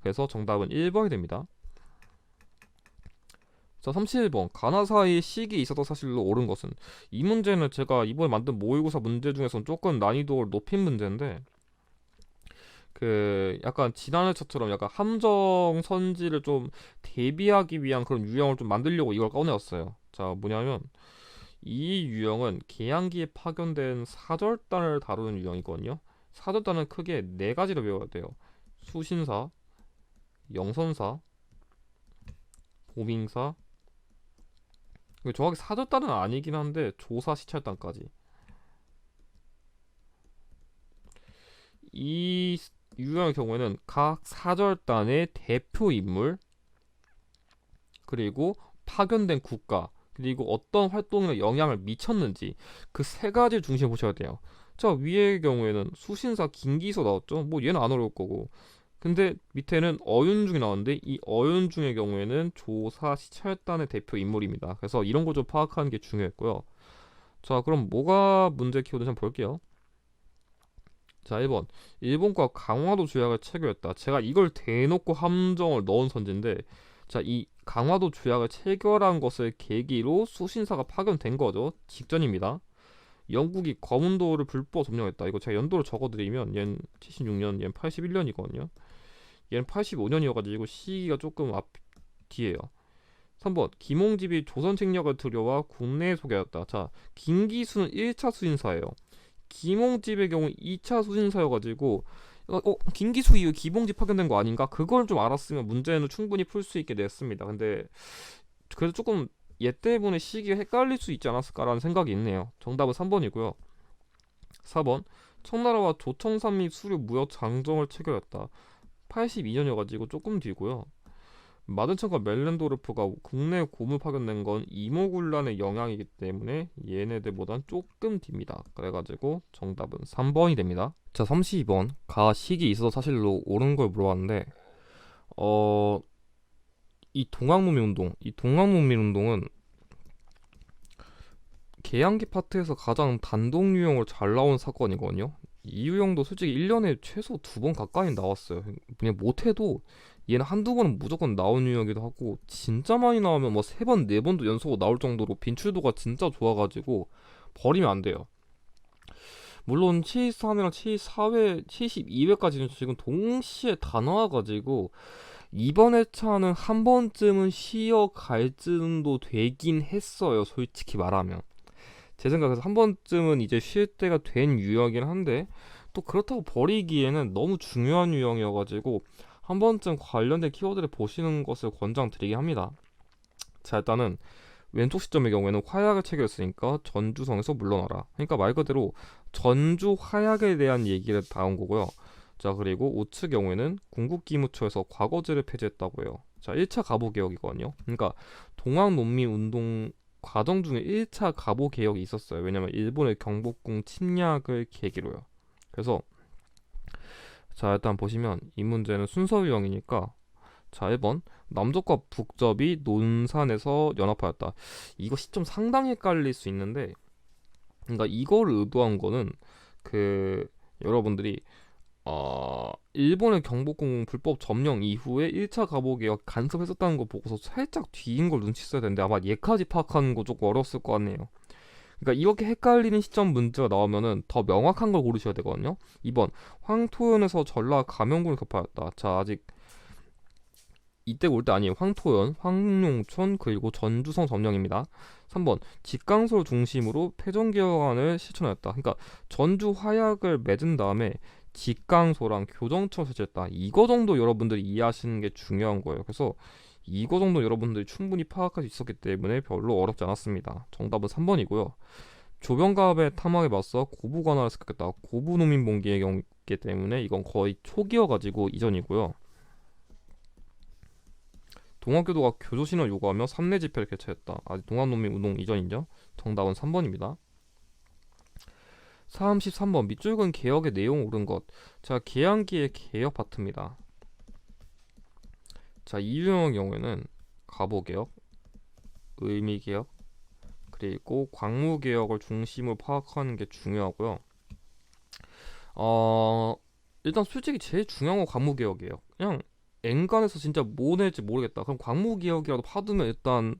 그래서 정답은 1번이 됩니다. 자, 31번 가나사의 시기 있었던 사실로 옳은 것은 이 문제는 제가 이번에 만든 모의고사 문제 중에서는 조금 난이도를 높인 문제인데 그 약간 지난해처럼 약간 함정 선지를 좀 대비하기 위한 그런 유형을 좀 만들려고 이걸 꺼내왔어요. 자, 뭐냐면 이 유형은 계양기에 파견된 사절단을 다루는 유형이거든요. 사절단은 크게 네 가지로 배워야 돼요. 수신사, 영선사, 보밍사. 정확히 사절단은 아니긴 한데 조사 시찰단까지. 이 유형의 경우에는 각 사절단의 대표 인물 그리고 파견된 국가 그리고 어떤 활동이나 영향을 미쳤는지 그 세 가지를 중심에 보셔야 돼요. 자, 위의 경우에는 수신사 김기수 나왔죠. 뭐 얘는 안 어려울 거고. 근데 밑에는 어윤중이 나왔는데 이 어윤중의 경우에는 조사 시찰단의 대표 인물입니다. 그래서 이런 거 좀 파악하는 게 중요했고요. 자, 그럼 뭐가 문제 키워드인지 한번 볼게요. 자, 1번 일본과 강화도 조약을 체결했다. 제가 이걸 대놓고 함정을 넣은 선지인데 자, 이 강화도 조약을 체결한 것을 계기로 수신사가 파견된 거죠. 직전입니다. 영국이 거문도를 불법 점령했다. 이거 제가 연도를 적어드리면 얘는 76년, 얘는 81년이거든요. 얘는 85년이어가지고 시기가 조금 앞 뒤에요. 3번 김홍집이 조선 책략을 들여와 국내에 소개하였다. 자, 김기수는 1차 수신사예요. 김홍집의 경우 2차 수신사여가지고 김기수 이후 김홍집 파견된 거 아닌가? 그걸 좀 알았으면 문제는 충분히 풀 수 있게 됐습니다. 근데 그래도 조금 얘 때문에 시기가 헷갈릴 수 있지 않았을까라는 생각이 있네요. 정답은 3번이고요. 4번 청나라와 조청산 및 수류 무역 장정을 체결했다. 82년이어가지고 조금 뒤고요. 마든천과 멜렌도르프가 국내 고무 파견된 건 이모군란의 영향이기 때문에 얘네들보단 조금 뒤입니다. 그래가지고 정답은 3번이 됩니다. 자, 32번 가 시기 있어서 사실로 옳은 걸 물어봤는데 이 동학농민운동은 계양기 파트에서 가장 단독 유형으로 잘 나온 사건이거든요. 이 유형도 솔직히 1년에 최소 2번 가까이 나왔어요. 그냥 못해도 얘는 한두 번은 무조건 나온 유형이기도 하고 진짜 많이 나오면 뭐 3번, 4번도 연속으로 나올 정도로 빈출도가 진짜 좋아가지고 버리면 안 돼요. 물론 73회랑 74회, 72회까지는 지금 동시에 다 나와가지고 이번 회차는 한 번쯤은 쉬어갈 쯤도 되긴 했어요. 솔직히 말하면 제 생각에서 한 번쯤은 이제 쉴 때가 된 유형이긴 한데 또 그렇다고 버리기에는 너무 중요한 유형이어가지고 한 번쯤 관련된 키워드를 보시는 것을 권장드리긴 합니다. 자, 일단은 왼쪽 시점의 경우에는 화약을 체결했으니까 전주성에서 물러나라. 그러니까 말 그대로 전주 화약에 대한 얘기를 나온 거고요. 자, 그리고 우측 경우에는 군국기무처에서 과거제를 폐지했다고 해요. 자, 1차 갑오개혁이거든요. 그러니까 동학농민운동 과정 중에 1차 갑오개혁이 있었어요. 왜냐면 일본의 경복궁 침략을 계기로요. 그래서 자, 일단 보시면 이 문제는 순서 유형이니까 자, 1번 남접과 북접이 논산에서 연합하였다. 이거 시점 상당히 헷갈릴 수 있는데 그러니까 이거를 의도한 거는 그 여러분들이 일본의 경복궁 불법 점령 이후에 1차 갑오개혁 간섭했었다는 거 보고서 살짝 뒤인 걸 눈치 써야 되는데 아마 얘까지 파악하는 거 조금 어려웠을 것 같네요. 그러니까 이렇게 헷갈리는 시점 문제가 나오면은 더 명확한 걸 고르셔야 되거든요. 2번 황토현에서 전라 감영군을 격파했다. 자, 아직 이때 올 때 아니에요. 황토현, 황룡촌 그리고 전주성 점령입니다. 3번 직강소를 중심으로 패전개혁안을 실천하였다. 그러니까 전주 화약을 맺은 다음에 직강소랑 교정처를 설치했다. 이거 정도 여러분들이 이해하시는 게 중요한 거예요. 그래서 이거 정도 여러분들이 충분히 파악할 수 있었기 때문에 별로 어렵지 않았습니다. 정답은 3번이고요. 조병갑의 탐욕에 맞서 고부 관할을 습격했다. 고부 농민봉기의 경우이기 때문에 이건 거의 초기여가지고 이전이고요. 동학교도가 교조신을 요구하며 삼례 집회를 개최했다. 아직 동학농민운동 이전이죠. 정답은 3번입니다. 33번 밑줄근 개혁의 내용 옳은 것. 자, 계양기의 개혁 파트입니다. 자, 이 유형의 경우에는 갑오개혁, 의미개혁, 그리고 광무개혁을 중심으로 파악하는 게 중요하고요. 일단 솔직히 제일 중요한 건 광무개혁이에요. 그냥 엔간에서 진짜 뭐 낼지 모르겠다. 그럼 광무개혁이라도 파두면 일단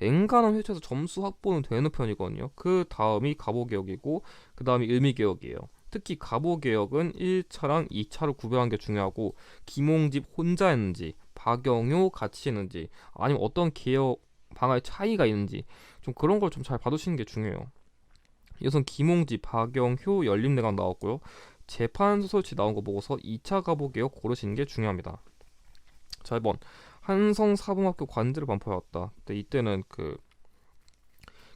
엔간한 회차에서 점수 확보는 되는 편이거든요. 그 다음이 갑오개혁이고 그 다음이 의미개혁이에요. 특히 갑오개혁은 1차랑 2차를 구별하는 게 중요하고 김홍집 혼자 했는지 박영효 같이 했는지 아니면 어떤 개혁 방안의 차이가 있는지 좀 그런 걸 좀 잘 봐두시는 게 중요해요. 여기선 김홍집, 박영효, 연립내각 나왔고요. 재판소 설치 나온 거 보고서 2차 갑오개혁 고르시는 게 중요합니다. 자, 1번 한성사범학교 관제를 반포해왔다. 근데 이때는 그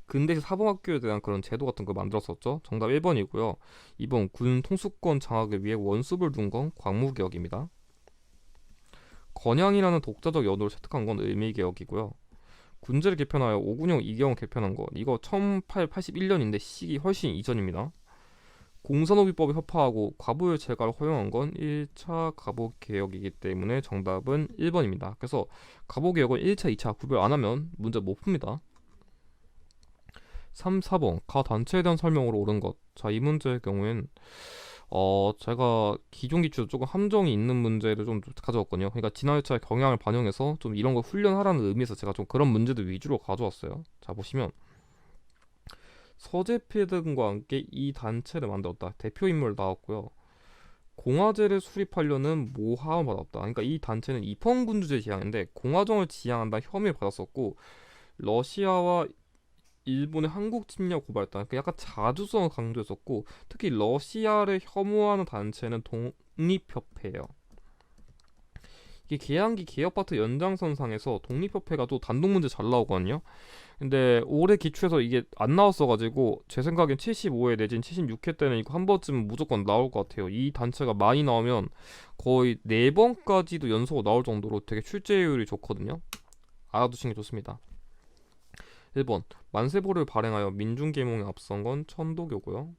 근대시 사범학교에 대한 그런 제도 같은 걸 만들었었죠. 정답 1번이고요. 2번 군 통수권 장악을 위해 원습을 둔 건 광무개혁입니다. 건양이라는 독자적 연호를 채택한 건 의미개혁이고요. 군제를 개편하여 오군영 이경을 개편한 거 이거 1881년인데 시기 훨씬 이전입니다. 공산노비법에 협파하고 과부의 재가를 허용한 건 1차 갑오개혁이기 때문에 정답은 1번입니다. 그래서 갑오개혁은 1차, 2차 구별 안하면 문제 못 풉니다. 3, 4번 가 단체에 대한 설명으로 옳은 것. 자, 이 문제의 경우엔 제가 기존 기출로 조금 함정이 있는 문제를 좀 가져왔거든요. 그러니까 지난 회차의 경향을 반영해서 좀 이런 걸 훈련하라는 의미에서 제가 좀 그런 문제들 위주로 가져왔어요. 자, 보시면 서재필 등과 함께 이 단체를 만들었다. 대표 인물 나왔고요. 공화제를 수립하려는 모함을 받았다. 그러니까 이 단체는 입헌군주제 지향인데 공화정을 지향한다 혐의를 받았었고 러시아와 일본의 한국 침략 고발했다. 그러니까 약간 자주성을 강조했었고 특히 러시아를 혐오하는 단체는 독립협회예요. 이게 계양기 개혁 파트 연장선상에서 독립협회가 또 단독 문제 잘 나오거든요. 근데 올해 기출에서 이게 안 나왔어가지고 제 생각엔 75회 내진 76회 때는 이거 한 번쯤 무조건 나올 것 같아요. 이 단체가 많이 나오면 거의 4번까지도 연속으로 나올 정도로 되게 출제율이 좋거든요. 알아두시는 게 좋습니다. 1번 만세보를 발행하여 민중계몽에 앞선 건 천도교고요.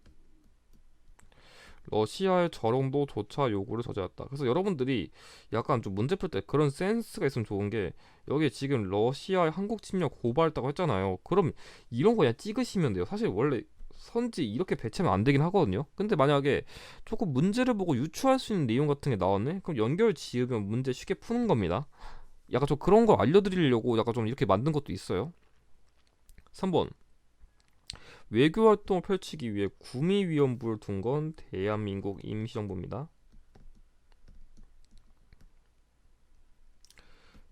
러시아의 저ron도 조차 요구를 저지했다. 그래서 여러분들이 약간 좀 문제 풀 때 그런 센스가 있으면 좋은 게 여기 지금 러시아의 한국 침략 고발했다고 했잖아요. 그럼 이런 거 그냥 찍으시면 돼요. 사실 원래 선지 이렇게 배치하면 안 되긴 하거든요. 근데 만약에 조금 문제를 보고 유추할 수 있는 내용 같은 게 나왔네? 그럼 연결 지으면 문제 쉽게 푸는 겁니다. 약간 좀 그런 걸 알려드리려고 약간 좀 이렇게 만든 것도 있어요. 3번 외교활동을 펼치기 위해 구미위원부를 둔 건 대한민국 임시정부입니다.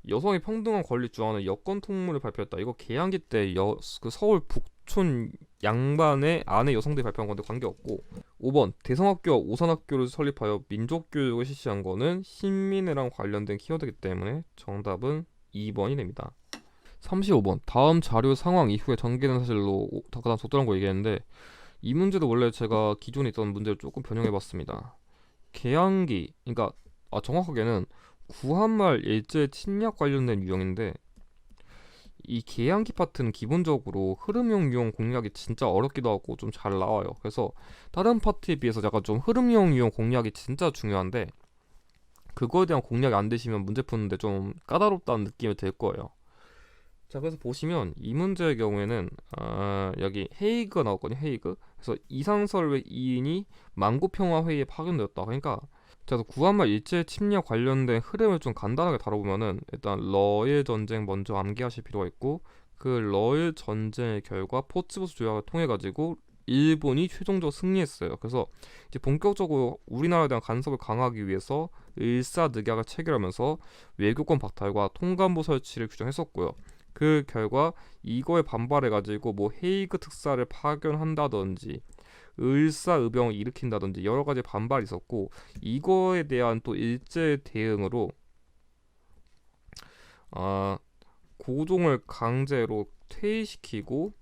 여성의 평등한 권리 주장하는 여권 통문을 발표했다. 이거 개항기 때 그 서울 농촌 양반의 아내 여성들이 발표한 건데 관계없고. 5번 대성학교와 오산학교를 설립하여 민족교육을 실시한 거는 신민회랑 관련된 키워드이기 때문에 정답은 2번이 됩니다. 35번 다음 자료 상황 이후에 전개된 사실로 가장 적절한 거 얘기했는데, 이 문제도 원래 제가 기존에 있던 문제를 조금 변형해봤습니다. 개항기, 그러니까 정확하게는 구한말 일제 침략 관련된 유형인데, 이 개항기 파트는 기본적으로 흐름형 유형 공략이 진짜 어렵기도 하고 좀 잘 나와요. 그래서 다른 파트에 비해서 약간 좀 흐름형 유형 공략이 진짜 중요한데, 그거에 대한 공략이 안 되시면 문제 푸는데 좀 까다롭다는 느낌이 들 거예요. 자, 그래서 보시면 이 문제의 경우에는 여기 헤이그가 나왔거든요. 헤이그. 그래서 이상설의 2인이 만고평화회의에 파견되었다. 그러니까 그래서 구한말 일제 침략 관련된 흐름을 좀 간단하게 다뤄보면은, 일단 러일 전쟁 먼저 암기하실 필요가 있고, 그 러일 전쟁의 결과 포츠부스 조약을 통해 가지고 일본이 최종적으로 승리했어요. 그래서 이제 본격적으로 우리나라에 대한 간섭을 강화하기 위해서 일사늑약을 체결하면서 외교권 박탈과 통감부 설치를 규정했었고요. 그 결과 이거에 반발해가지고 뭐 헤이그 특사를 파견한다든지 을사의병을 일으킨다든지 여러 가지 반발이 있었고, 이거에 대한 또 일제 대응으로 고종을 강제로 퇴위시키고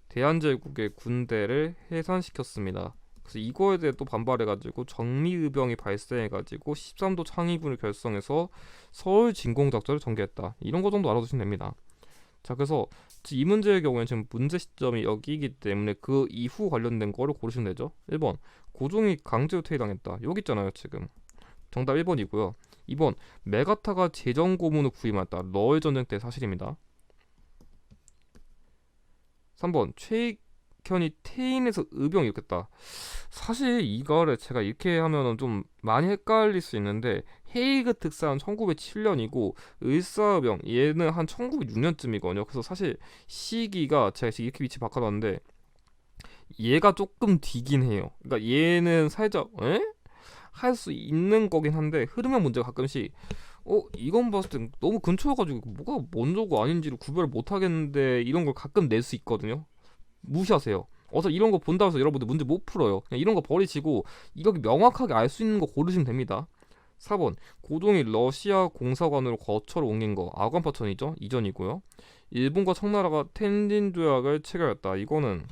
대한제국의 군대를 해산시켰습니다. 그래서 이거에 대해 또 반발해가지고 정미의병이 발생해가지고 13도 창의군을 결성해서 서울 진공작전을 전개했다. 이런 거 정도 알아두시면 됩니다. 자, 그래서 이 문제의 경우에는 지금 문제 시점이 여기이기 때문에 그 이후 관련된 거를 고르시면 되죠. 1번 고종이 강제로 퇴위당했다. 여기 있잖아요 지금. 정답 1번이고요. 2번 메가타가 재정고문을 구임했다. 러일 전쟁 때 사실입니다. 3번 최익현이 태인에서 의병을 일으켰다. 사실 이거를 제가 이렇게 하면은 좀 많이 헷갈릴 수 있는데, 헤이그 특사는 1907년이고 을사의병 얘는 한 1906년쯤이거든요. 그래서 사실 시기가 제가 지금 이렇게 위치 바꿔놨는데 얘가 조금 뒤긴 해요. 그러니까 얘는 살짝 할 수 있는 거긴 한데, 흐름의 문제가 가끔씩 이건 봤을 때 너무 근처여가지고 뭐가 먼저고 아닌지를 구별을 못하겠는데 이런 걸 가끔 낼 수 있거든요. 무시하세요. 이런 거 본다고 해서 여러분들 문제 못 풀어요. 그냥 이런 거 버리시고 이렇게 명확하게 알 수 있는 거 고르시면 됩니다. 4번 고종이 러시아 공사관으로 거처를 옮긴 거 아관파천이죠. 이전이고요. 일본과 청나라가 텐진 조약을 체결했다. 이거는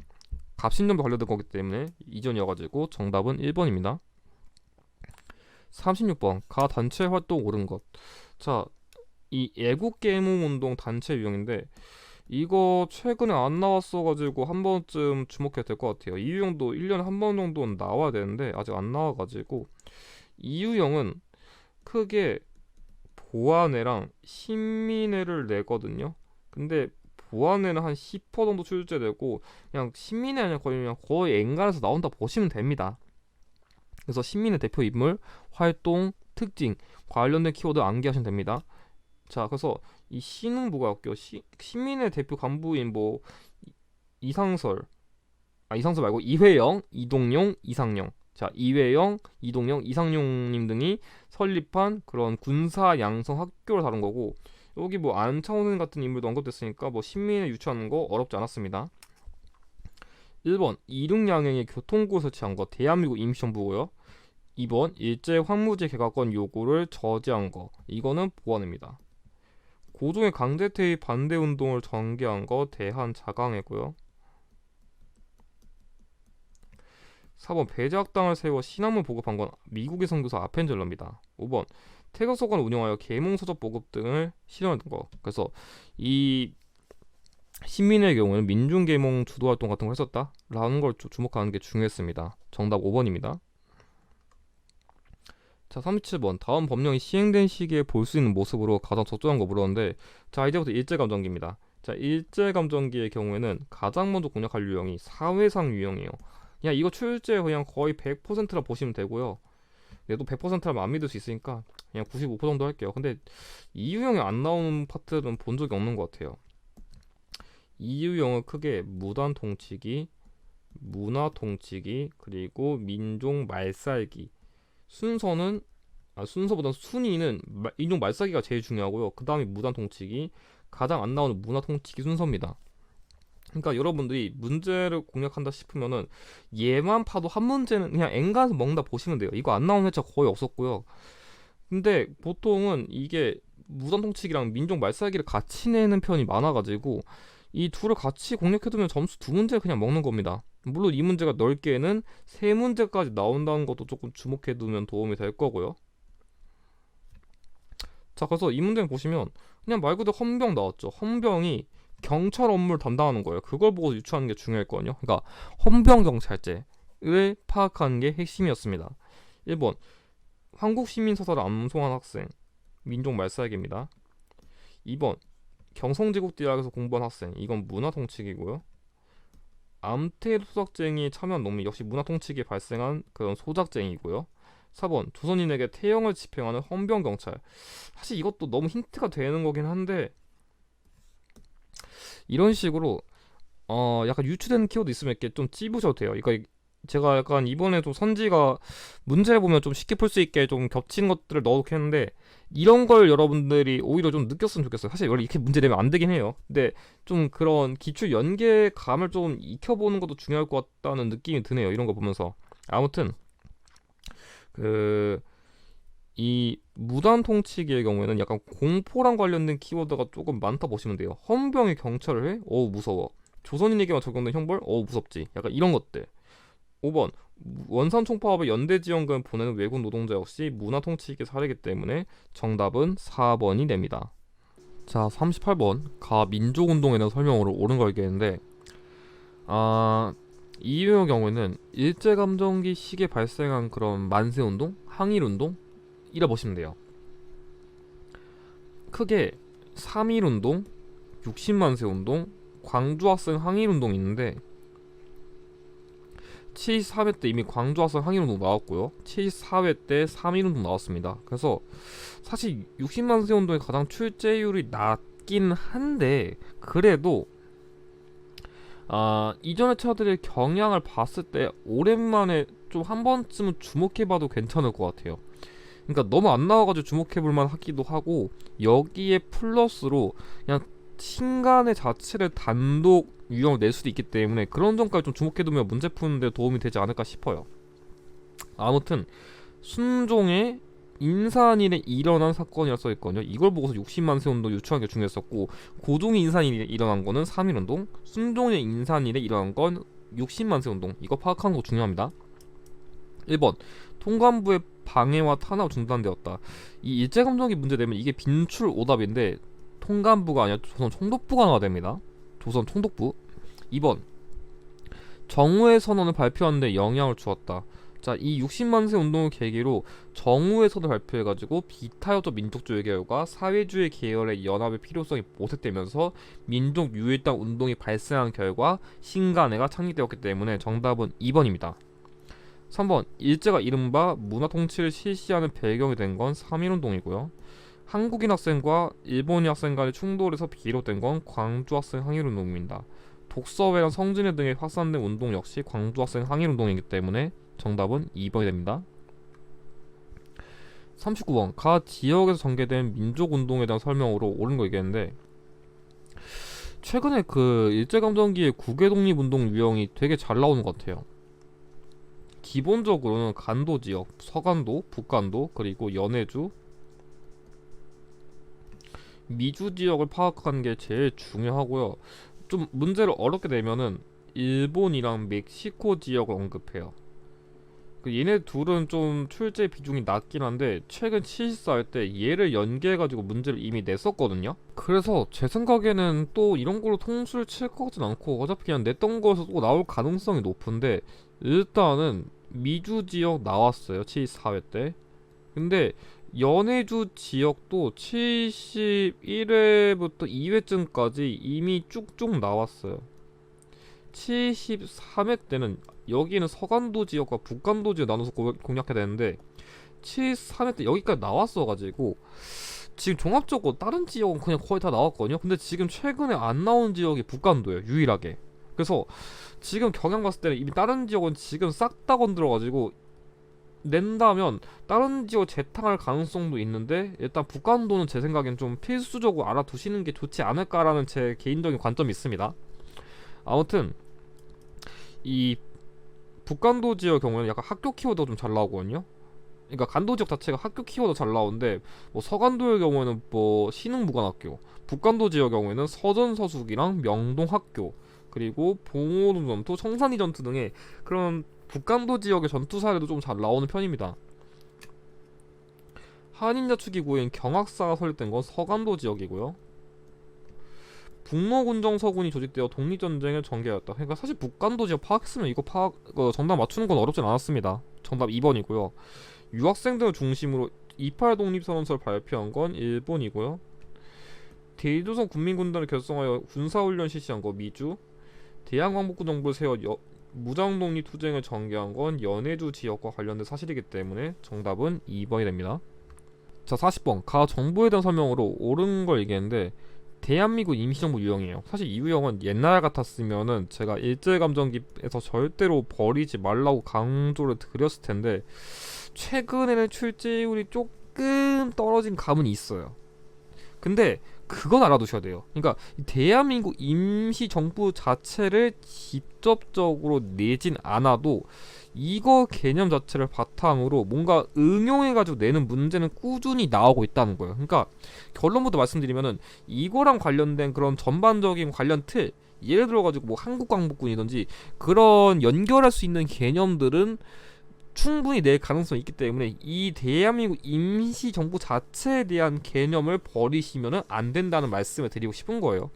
갑신정비 관련된 거기 때문에 이전이어가지고 정답은 1번입니다. 36번 가 단체 활동 옳은 것. 자, 이 애국계몽운동 단체 유형인데 이거 최근에 안 나왔어가지고 한 번쯤 주목해야 될 것 같아요. 이 유형도 1년에 한 번 정도는 나와야 되는데 아직 안 나와가지고, 이 유형은 크게 보안회랑 신민회를 내거든요. 근데 보안회는 한 10% 정도 출제되고, 그냥 신민회 아니라 거의 엔간해서 나온다 보시면 됩니다. 그래서 신민회 대표 인물, 활동, 특징, 관련된 키워드 암기하시면 됩니다. 자, 그래서 이 시는 뭐가 없게요? 신민회 대표 간부인 뭐 이상설 말고 이회영, 이동용, 이상용. 자, 이회영, 이동영, 이상용님 등이 설립한 그런 군사 양성 학교를 다룬 거고, 여기 뭐 안창호선 같은 인물도 언급됐으니까 뭐 신민회 유치하는 거 어렵지 않았습니다. 1번 이륙양행에 교통구를 설치한 거 대한민국 임시정부고요. 2번 일제 황무지 개각권 요구를 저지한 거, 이거는 보안입니다. 고종의 강제퇴위 반대 운동을 전개한 거 대한자강회고요. 4번 배제학당을 세워 신학문 보급한 건 미국의 선교사 아펜젤러입니다. 5번 태극서관을 운영하여 계몽서적 보급 등을 실현한 거. 그래서 이 신민의 경우는 민중계몽 주도활동 같은 걸 했었다라는 걸 주목하는 게 중요했습니다. 정답 5번입니다. 자, 37번 다음 법령이 시행된 시기에 볼 수 있는 모습으로 가장 적절한 거 물었는데, 자, 이제부터 일제감정기입니다. 자, 일제감정기의 경우에는 가장 먼저 공략할 유형이 사회상 유형이에요. 그냥 이거 출제 그냥 거의 100%라 보시면 되고요. 얘도 100%라면 안 믿을 수 있으니까 그냥 95% 정도 할게요. 근데 이 유형이 안 나오는 파트는 본 적이 없는 것 같아요. 이 유형은 크게 무단 통치기, 문화 통치기, 그리고 민족 말살기. 순서보다 순위는 인종 말살기가 제일 중요하고요. 그 다음이 무단 통치기, 가장 안 나오는 문화 통치기 순서입니다. 그러니까 여러분들이 문제를 공략한다 싶으면은 얘만 파도 한 문제는 그냥 엔간해서 먹는다 보시면 돼요. 이거 안 나오는 회차 거의 없었고요. 근데 보통은 이게 무단통치기랑 민족 말살기를 같이 내는 편이 많아가지고 이 둘을 같이 공략해두면 점수 두 문제 그냥 먹는 겁니다. 물론 이 문제가 넓게는 세 문제까지 나온다는 것도 조금 주목해두면 도움이 될 거고요. 자, 그래서 이 문제를 보시면 그냥 말 그대로 헌병 나왔죠. 헌병이 경찰 업무를 담당하는 거예요. 그걸 보고 유추하는 게 중요했거든요. 그러니까 헌병 경찰제를 파악하는 게 핵심이었습니다. 1번 한국 시민 사설을 암송한 학생, 민족 말살기입니다. 2번 경성제국대학에서 공부한 학생, 이건 문화통치기고요. 암태 소작쟁이 참여한 농민, 역시 문화통치기에 발생한 그런 소작쟁이고요. 4번 조선인에게 태형을 집행하는 헌병경찰. 사실 이것도 너무 힌트가 되는 거긴 한데 이런 식으로 약간 유추되는 키워드 있으면 이렇게 좀 찝으셔도 돼요. 이거 제가 약간 이번에도 선지가 문제 보면 좀 쉽게 풀 수 있게 좀 겹치는 것들을 넣어놓긴 했는데 이런 걸 여러분들이 오히려 좀 느꼈으면 좋겠어요. 사실 원래 이렇게 문제 내면 안 되긴 해요. 근데 좀 그런 기출 연계감을 좀 익혀보는 것도 중요할 것 같다는 느낌이 드네요. 이런 거 보면서. 아무튼 이 무단 통치기의 경우에는 약간 공포랑 관련된 키워드가 조금 많다 보시면 돼요. 헌병이 경찰을 해? 어우 무서워. 조선인에게만 적용된 형벌? 어우 무섭지. 약간 이런 것들. 5번 원산 총파업에 연대 지원금 보내는 외국 노동자 역시 문화 통치기 사례이기 때문에 정답은 4번이 됩니다. 자, 38번 가 민족운동에 대한 설명으로 옳은 걸 알겠는데 이 유형의 경우에는 일제감정기 시기에 발생한 그런 만세운동, 항일운동 이라 보시면 돼요. 크게 3.1운동, 60만세운동, 광주학생 항일운동이 있는데 74회 때 이미 광주학생 항일운동 나왔고요. 74회 때 3.1운동 나왔습니다. 그래서 사실 60만세 운동이 가장 출제율이 낮긴 한데 그래도 이전의 차들의 경향을 봤을 때 오랜만에 좀 한 번쯤은 주목해봐도 괜찮을 것 같아요. 그러니까 너무 안 나와가지고 주목해볼만 하기도 하고 여기에 플러스로 그냥 신간의 자체를 단독 유형을 낼 수도 있기 때문에 그런 점까지 좀 주목해두면 문제 푸는데 도움이 되지 않을까 싶어요. 아무튼 순종의 인산일에 일어난 사건이라 써있거든요. 이걸 보고서 60만세 운동 유추하는 게 중요했었고 고종의 인산일에 일어난 거는 3.1운동, 순종의 인산일에 일어난 건 60만세 운동. 이거 파악하는 거 중요합니다. 1번 통관부의 방해와 탄압 중단되었다. 이 일제감정기 문제 되면 이게 빈출 오답인데 통관부가 아니라 조선 총독부가 나와야 됩니다. 조선 총독부. 2번 정우의 선언을 발표하는데 영향을 주었다. 자, 이 60만세 운동을 계기로 정우의 선언을 발표해가지고 비타여적 민족주의 계열과 사회주의 계열의 연합의 필요성이 모색되면서 민족 유일당 운동이 발생한 결과 신간회가 창립되었기 때문에 정답은 2번입니다. 3번 일제가 이른바 문화통치를 실시하는 배경이 된 건 3.1운동이고요. 한국인 학생과 일본인 학생 간의 충돌에서 비롯된 건 광주학생 항일운동입니다. 독서회랑 성진회 등에 확산된 운동 역시 광주학생 항일운동이기 때문에 정답은 2번이 됩니다. 39번 가 지역에서 전개된 민족운동에 대한 설명으로 옳은 거 얘기했는데 최근에 그 일제감정기의 국외독립운동 유형이 되게 잘 나오는 것 같아요. 기본적으로는 간도 지역, 서간도, 북간도, 그리고 연해주, 미주 지역을 파악하는 게 제일 중요하고요. 좀 문제를 어렵게 내면은 일본이랑 멕시코 지역을 언급해요. 얘네 둘은 좀 출제 비중이 낮긴 한데 최근 74회 때 얘를 연계해가지고 문제를 이미 냈었거든요. 그래서 제 생각에는 또 이런 걸로 통수를 칠 것 같진 않고 어차피 그냥 냈던 거에서 또 나올 가능성이 높은데 일단은 미주 지역 나왔어요. 74회 때. 근데 연해주 지역도 71회부터 2회쯤까지 이미 쭉쭉 나왔어요. 73회 때는 여기는 서간도 지역과 북간도 지역 나눠서 공략해야 되는데 73회 때 여기까지 나왔어가지고 지금 종합적으로 다른 지역은 그냥 거의 다 나왔거든요. 근데 지금 최근에 안 나온 지역이 북간도예요. 유일하게. 그래서 지금 경향 봤을 때는 이미 다른 지역은 지금 싹 다 건드려가지고 낸다면 다른 지역 재탕할 가능성도 있는데 일단 북간도는 제 생각엔 좀 필수적으로 알아두시는 게 좋지 않을까라는 제 개인적인 관점이 있습니다. 아무튼 이 북간도 지역 경우에는 약간 학교 키워드가 좀 잘 나오거든요. 그러니까 간도 지역 자체가 학교 키워드 잘 나오는데 뭐 서간도의 경우에는 뭐 신흥무관학교, 북간도 지역 경우에는 서전서숙이랑 명동학교, 그리고 봉오동 전투, 청산리 전투 등의 그런 북간도 지역의 전투 사례도 좀 잘 나오는 편입니다. 한인자축기구인 경학사가 설립된 건 서간도 지역이고요. 북로군정 서군이 조직되어 독립전쟁을 전개하였다. 그러니까 사실 북간도 지역 파악했으면 이거 정답 맞추는 건 어렵진 않았습니다. 정답 2번이고요. 유학생들을 중심으로 28 독립선언서를 발표한 건 일본이고요. 대조선 국민군단을 결성하여 군사훈련 실시한 거 미주. 대한광복군 정부를 세워 무장독립투쟁을 전개한 건 연해주 지역과 관련된 사실이기 때문에 정답은 2번이 됩니다. 자, 40번 가 정부에 대한 설명으로 옳은 걸 얘기했는데 대한민국 임시정부 유형이에요. 사실 이 유형은 옛날 같았으면은 제가 일제감정기에서 절대로 버리지 말라고 강조를 드렸을 텐데 최근에는 출제율이 조금 떨어진 감은 있어요. 근데 그건 알아두셔야 돼요. 그러니까 대한민국 임시정부 자체를 직접적으로 내진 않아도 이거 개념 자체를 바탕으로 뭔가 응용해가지고 내는 문제는 꾸준히 나오고 있다는 거예요. 그러니까 결론부터 말씀드리면은 이거랑 관련된 그런 전반적인 관련 틀, 예를 들어가지고 뭐 한국광복군이든지 그런 연결할 수 있는 개념들은 충분히 낼 가능성이 있기 때문에 이 대한민국 임시정부 자체에 대한 개념을 버리시면 안 된다는 말씀을 드리고 싶은 거예요.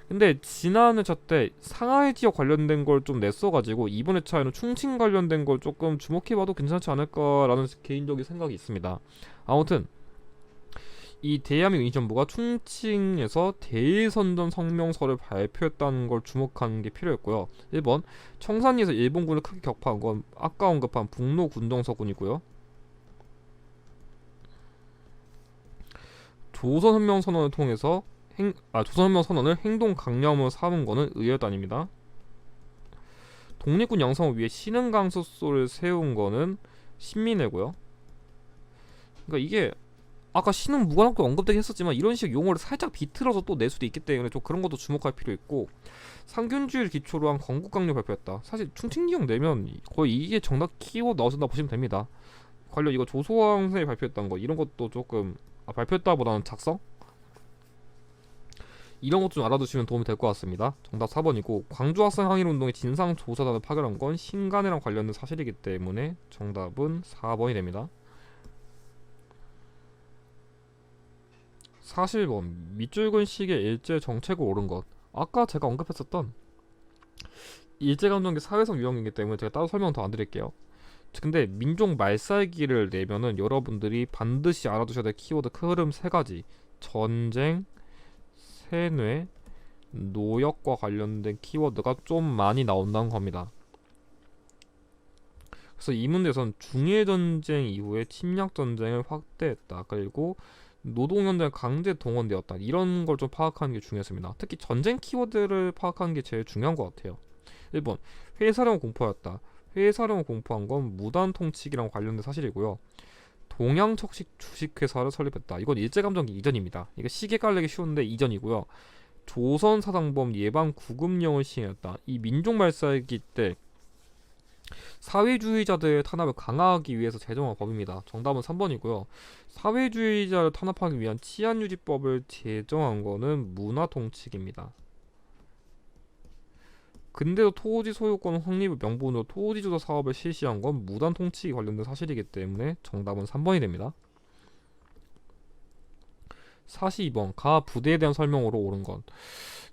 근데 지난 회차 때 상하이 지역 관련된 걸 좀 냈어가지고 이번 회차에는 충칭 관련된 걸 조금 주목해봐도 괜찮지 않을까라는 개인적인 생각이 있습니다. 아무튼 이 대한민국 임시정부가 충칭에서 대선전 성명서를 발표했다는 걸 주목하는 게 필요했고요. 1번 청산리에서 일본군을 크게 격파한 건 아까 언급한 북로 군정서군이고요. 조선혁명선언을 통해서 조선혁명선언을 행동 강령으로 삼은 거는 의열단입니다. 독립군 양성을 위해 신흥강습소를 세운 거는 신민회고요. 그러니까 이게 아까 신흥 무관학교 언급되긴 했었지만 이런 식 용어를 살짝 비틀어서 또 낼 수도 있기 때문에 좀 그런 것도 주목할 필요 있고 상균주의를 기초로 한 건국강령 발표했다. 사실 충칭기용 내면 거의 이게 정답 키워드 나오신다 보시면 됩니다. 관련 이거 조소왕 선생이 발표했던 거 이런 것도 조금 발표했다보다는 작성? 이런 것 좀 알아두시면 도움이 될 것 같습니다. 정답 4번이고 광주 학생 항일운동의 진상조사단을 파견한 건 신간이랑 관련된 사실이기 때문에 정답은 4번이 됩니다. 41번 밑줄근 시기의 일제 정책을 옳은 것. 아까 제가 언급했었던 일제감정기 사회성 유형이기 때문에 제가 따로 설명 더 안 드릴게요. 근데 민족 말살기를 내면은 여러분들이 반드시 알아두셔야 될 키워드 큰 흐름 3가지 전쟁, 세뇌, 노역과 관련된 키워드가 좀 많이 나온다는 겁니다. 그래서 이 문제에서는 중일전쟁 이후에 침략전쟁을 확대했다. 그리고 노동연대 강제 동원되었다. 이런 걸 좀 파악하는 게 중요했습니다. 특히 전쟁 키워드를 파악하는 게 제일 중요한 것 같아요. 1번 회사령을 공포하였다. 회사령을 공포한 건 무단통치기랑 관련된 사실이고요. 동양척식 주식회사를 설립했다. 이건 일제감정기 이전입니다. 이거 시계 깔리기 쉬운데 이전이고요. 조선사상범 예방 구금령을 시행했다. 이 민족말살기 때 사회주의자들의 탄압을 강화하기 위해서 제정한 법입니다. 정답은 3번이고요. 사회주의자를 탄압하기 위한 치안유지법을 제정한 거는 문화통치기입니다. 근데도 토지 소유권 확립을 명분으로 토지조사 사업을 실시한 건 무단통치기 관련된 사실이기 때문에 정답은 3번이 됩니다. 42번 가 부대에 대한 설명으로 옳은 것.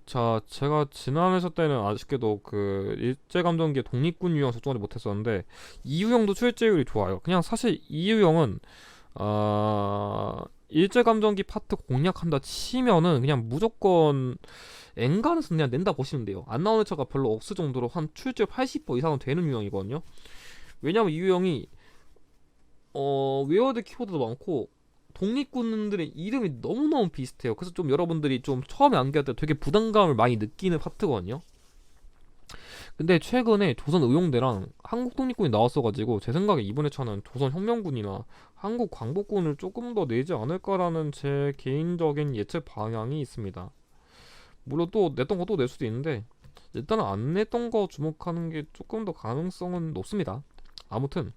자, 제가 지난 회차 때는 아쉽게도 그 일제감정기의 독립군 유형 적중하지 못했었는데 이 유형도 출제율이 좋아요. 그냥 사실 이 유형은 일제감정기 파트 공략한다 치면은 그냥 무조건 엔간에서 그냥 낸다 보시면 돼요. 안 나오는 차가 별로 없을 정도로 한 출제율 80% 이상은 되는 유형이거든요. 왜냐면 이 유형이 외워야 될 키워드도 많고 독립군들의 이름이 너무너무 비슷해요. 그래서 좀 여러분들이 좀 처음에 암기할 때 되게 부담감을 많이 느끼는 파트거든요. 근데 최근에 조선의용대랑 한국독립군이 나왔어가지고 제 생각에 이번에 차는 조선혁명군이나 한국광복군을 조금 더 내지 않을까라는 제 개인적인 예측 방향이 있습니다. 물론 또 냈던 거 또 낼 수도 있는데 일단은 안 냈던 거 주목하는 게 조금 더 가능성은 높습니다. 아무튼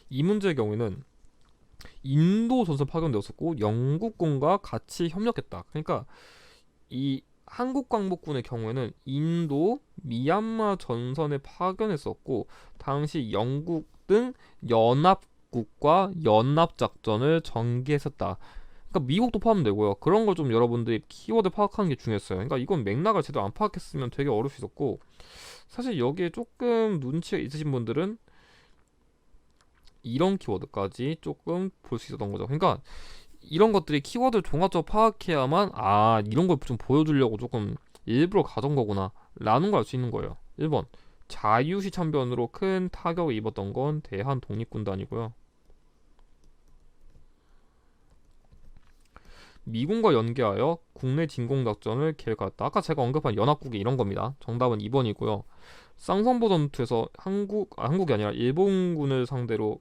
이 문제의 경우에는 인도 전선 파견되었었고 영국군과 같이 협력했다. 그러니까 이 한국 광복군의 경우에는 인도, 미얀마 전선에 파견했었고 당시 영국 등 연합국과 연합작전을 전개했었다. 그러니까 미국도 포함되고요. 그런 걸 좀 여러분들이 키워드 파악하는 게 중요했어요. 그러니까 이건 맥락을 제대로 안 파악했으면 되게 어려울 수 있었고 사실 여기에 조금 눈치가 있으신 분들은 이런 키워드까지 조금 볼 수 있었던 거죠. 그러니까 이런 것들이 키워드 종합적으로 파악해야만 이런 걸 좀 보여주려고 조금 일부러 가져온 거구나 라는 걸 알 수 있는 거예요. 1번 자유시 참변으로 큰 타격을 입었던 건 대한 독립군단이고요. 미군과 연계하여 국내 진공작전을 계획하였다. 아까 제가 언급한 연합국이 이런 겁니다. 정답은 2번이고요. 쌍선보 전투에서 한국이 아니라 일본군을 상대로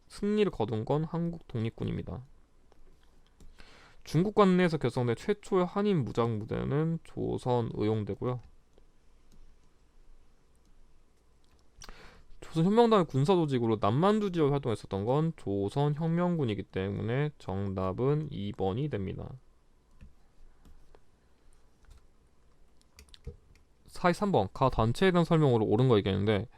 승리를 거둔 건 한국 독립군입니다. 중국 관내에서 결성된 최초의 한인 무장 부대는 조선의용대고요. 조선혁명당의 군사조직으로 남만주 지역에 활동했었던 건 조선혁명군이기 때문에 정답은 2번이 됩니다. 43번 가 단체에 대한 설명으로 옳은 거 얘기했는데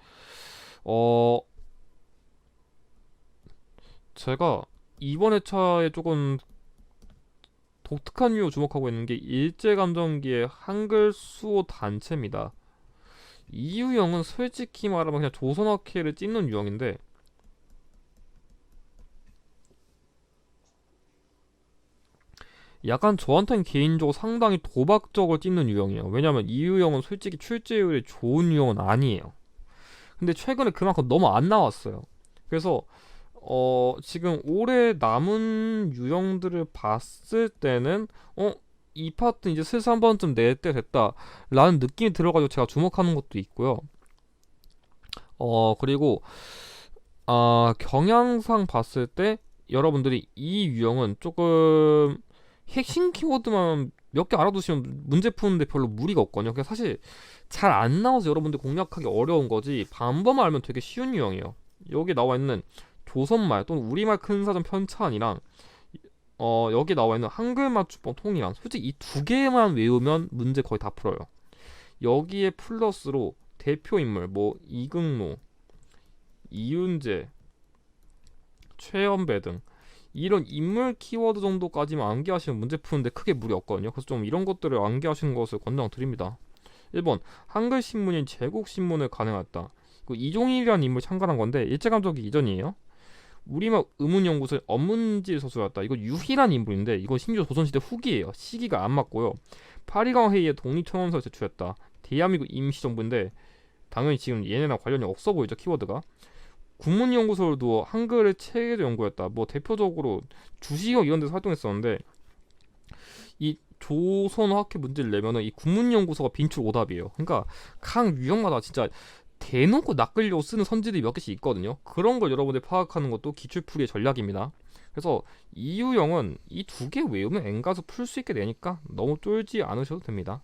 제가 이번 회차에 조금 독특한 이유 주목하고 있는 게 일제감정기의 한글 수호 단체입니다. 이 유형은 솔직히 말하면 그냥 조선어케를 찢는 유형인데 약간 저한테는 개인적으로 상당히 도박적으로 찢는 유형이에요. 왜냐면 이 유형은 솔직히 출제율이 좋은 유형은 아니에요. 근데 최근에 그만큼 너무 안 나왔어요. 그래서 지금 올해 남은 유형들을 봤을 때는 이 파트 이제 슬슬 한 번쯤 낼 때 됐다 라는 느낌이 들어가지고 제가 주목하는 것도 있고요. 그리고 경향상 봤을 때 여러분들이 이 유형은 조금 핵심 키워드만 몇 개 알아두시면 문제 푸는데 별로 무리가 없거든요. 그냥 사실 잘 안 나와서 여러분들 공략하기 어려운 거지 반번만 알면 되게 쉬운 유형이에요. 여기 나와 있는 조선말 또는 우리말 큰사전 편찬이랑 여기 나와 있는 한글 맞춤법 통이랑 솔직히 이 두 개만 외우면 문제 거의 다 풀어요. 여기에 플러스로 대표 인물 뭐 이극노, 이윤재, 최연배 등 이런 인물 키워드 정도까지만 암기하시면 문제 푸는데 크게 무리 없거든요. 그래서 좀 이런 것들을 암기하시는 것을 권장드립니다. 1번 한글 신문인 제국신문을 가능했다. 이종일이라는 인물이 참가한 건데 일제감정기 이전이에요. 우리말 의문연구소의 엄문지 서수였다. 이거 유희란 인물인데 이건 심지어 조선시대 후기예요. 시기가 안 맞고요. 파리강 회의에 독립청원서를 제출했다. 대한민국 임시정부인데 당연히 지금 얘네랑 관련이 없어 보이죠. 키워드가. 국문연구소도 한글의 체계도 연구했다. 뭐 대표적으로 주시경 이런 데서 활동했었는데 이 조선어학회 문제를 내면은 이 국문연구소가 빈출 오답이에요. 그러니까 각 유형마다 진짜 대놓고 낚으려고 쓰는 선지들이 몇 개씩 있거든요. 그런 걸 여러분들 파악하는 것도 기출풀이의 전략입니다. 그래서 이 유형은 이 두 개 외우면 N가서 풀 수 있게 되니까 너무 쫄지 않으셔도 됩니다.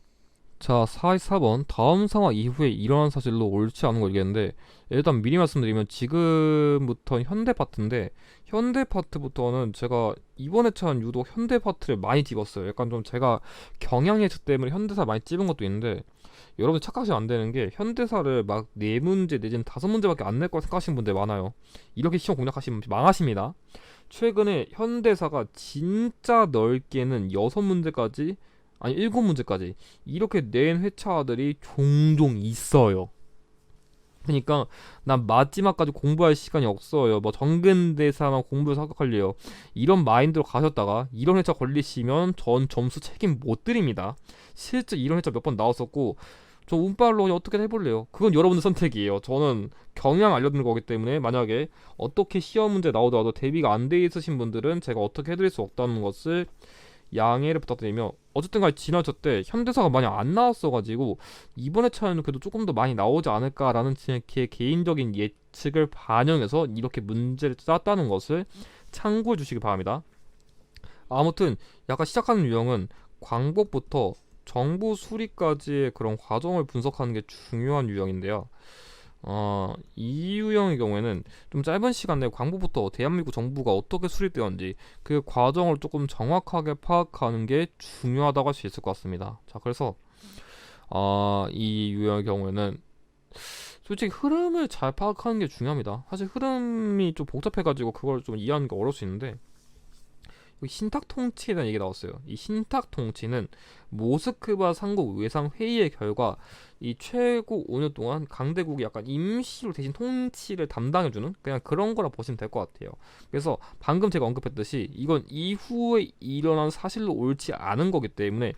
자, 44번 다음 상황 이후에 일어난 사실로 옳지 않은 걸 얘기했는데 일단 미리 말씀드리면 지금부터 현대 파트인데 현대 파트부터는 제가 이번 회차는 유독 현대 파트를 많이 집었어요. 약간 좀 제가 경향예측 때문에 현대사 많이 집은 것도 있는데 여러분 착각하시면 안 되는 게 현대사를 막 4문제 내지는 5문제밖에 안 낼 거라 생각하시는 분들 많아요. 이렇게 시험 공략하시면 망하십니다. 최근에 현대사가 진짜 넓게는 6문제까지 아니 7문제까지 이렇게 낸 회차들이 종종 있어요. 그러니까 난 마지막까지 공부할 시간이 없어요. 뭐 정근대사만 공부해서 합격할래요. 이런 마인드로 가셨다가 이런 회차 걸리시면 전 점수 책임 못 드립니다. 실제 이런 회차 몇 번 나왔었고 저 운빨로 어떻게 해볼래요. 그건 여러분의 선택이에요. 저는 경향 알려드리는 거기 때문에 만약에 어떻게 시험 문제 나오더라도 대비가 안 돼 있으신 분들은 제가 어떻게 해드릴 수 없다는 것을 양해를 부탁드리며 어쨌든 간에 지난 때 현대사가 많이 안 나왔어가지고 이번에 차에는 그래도 조금 더 많이 나오지 않을까라는 제 개인적인 예측을 반영해서 이렇게 문제를 짰다는 것을 참고해 주시기 바랍니다. 아무튼 약간 시작하는 유형은 광복부터 정부 수립까지의 그런 과정을 분석하는 게 중요한 유형인데요. 이 유형의 경우에는 좀 짧은 시간 내에 광부부터 대한민국 정부가 어떻게 수립되었는지 그 과정을 조금 정확하게 파악하는 게 중요하다고 할 수 있을 것 같습니다. 자, 그래서 이 유형의 경우에는 솔직히 흐름을 잘 파악하는 게 중요합니다. 사실 흐름이 좀 복잡해가지고 그걸 좀 이해하는 게 어려울 수 있는데, 여기 신탁 통치에 대한 얘기가 나왔어요. 이 신탁 통치는 모스크바 상국 외상 회의의 결과 이 최고 5년 동안 강대국이 약간 임시로 대신 통치를 담당해주는 그냥 그런 거라 보시면 될 것 같아요. 그래서 방금 제가 언급했듯이 이건 이후에 일어난 사실로 옳지 않은 거기 때문에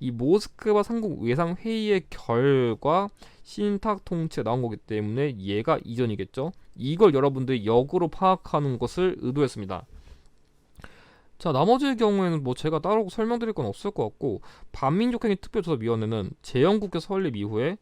이 모스크바 상국 외상 회의의 결과 신탁 통치가 나온 거기 때문에 얘가 이전이겠죠. 이걸 여러분들이 역으로 파악하는 것을 의도했습니다. 자, 나머지의 경우에는 뭐 제가 따로 설명드릴 건 없을 것 같고, 반민족행위 특별조사위원회는 제영국회 설립 이후에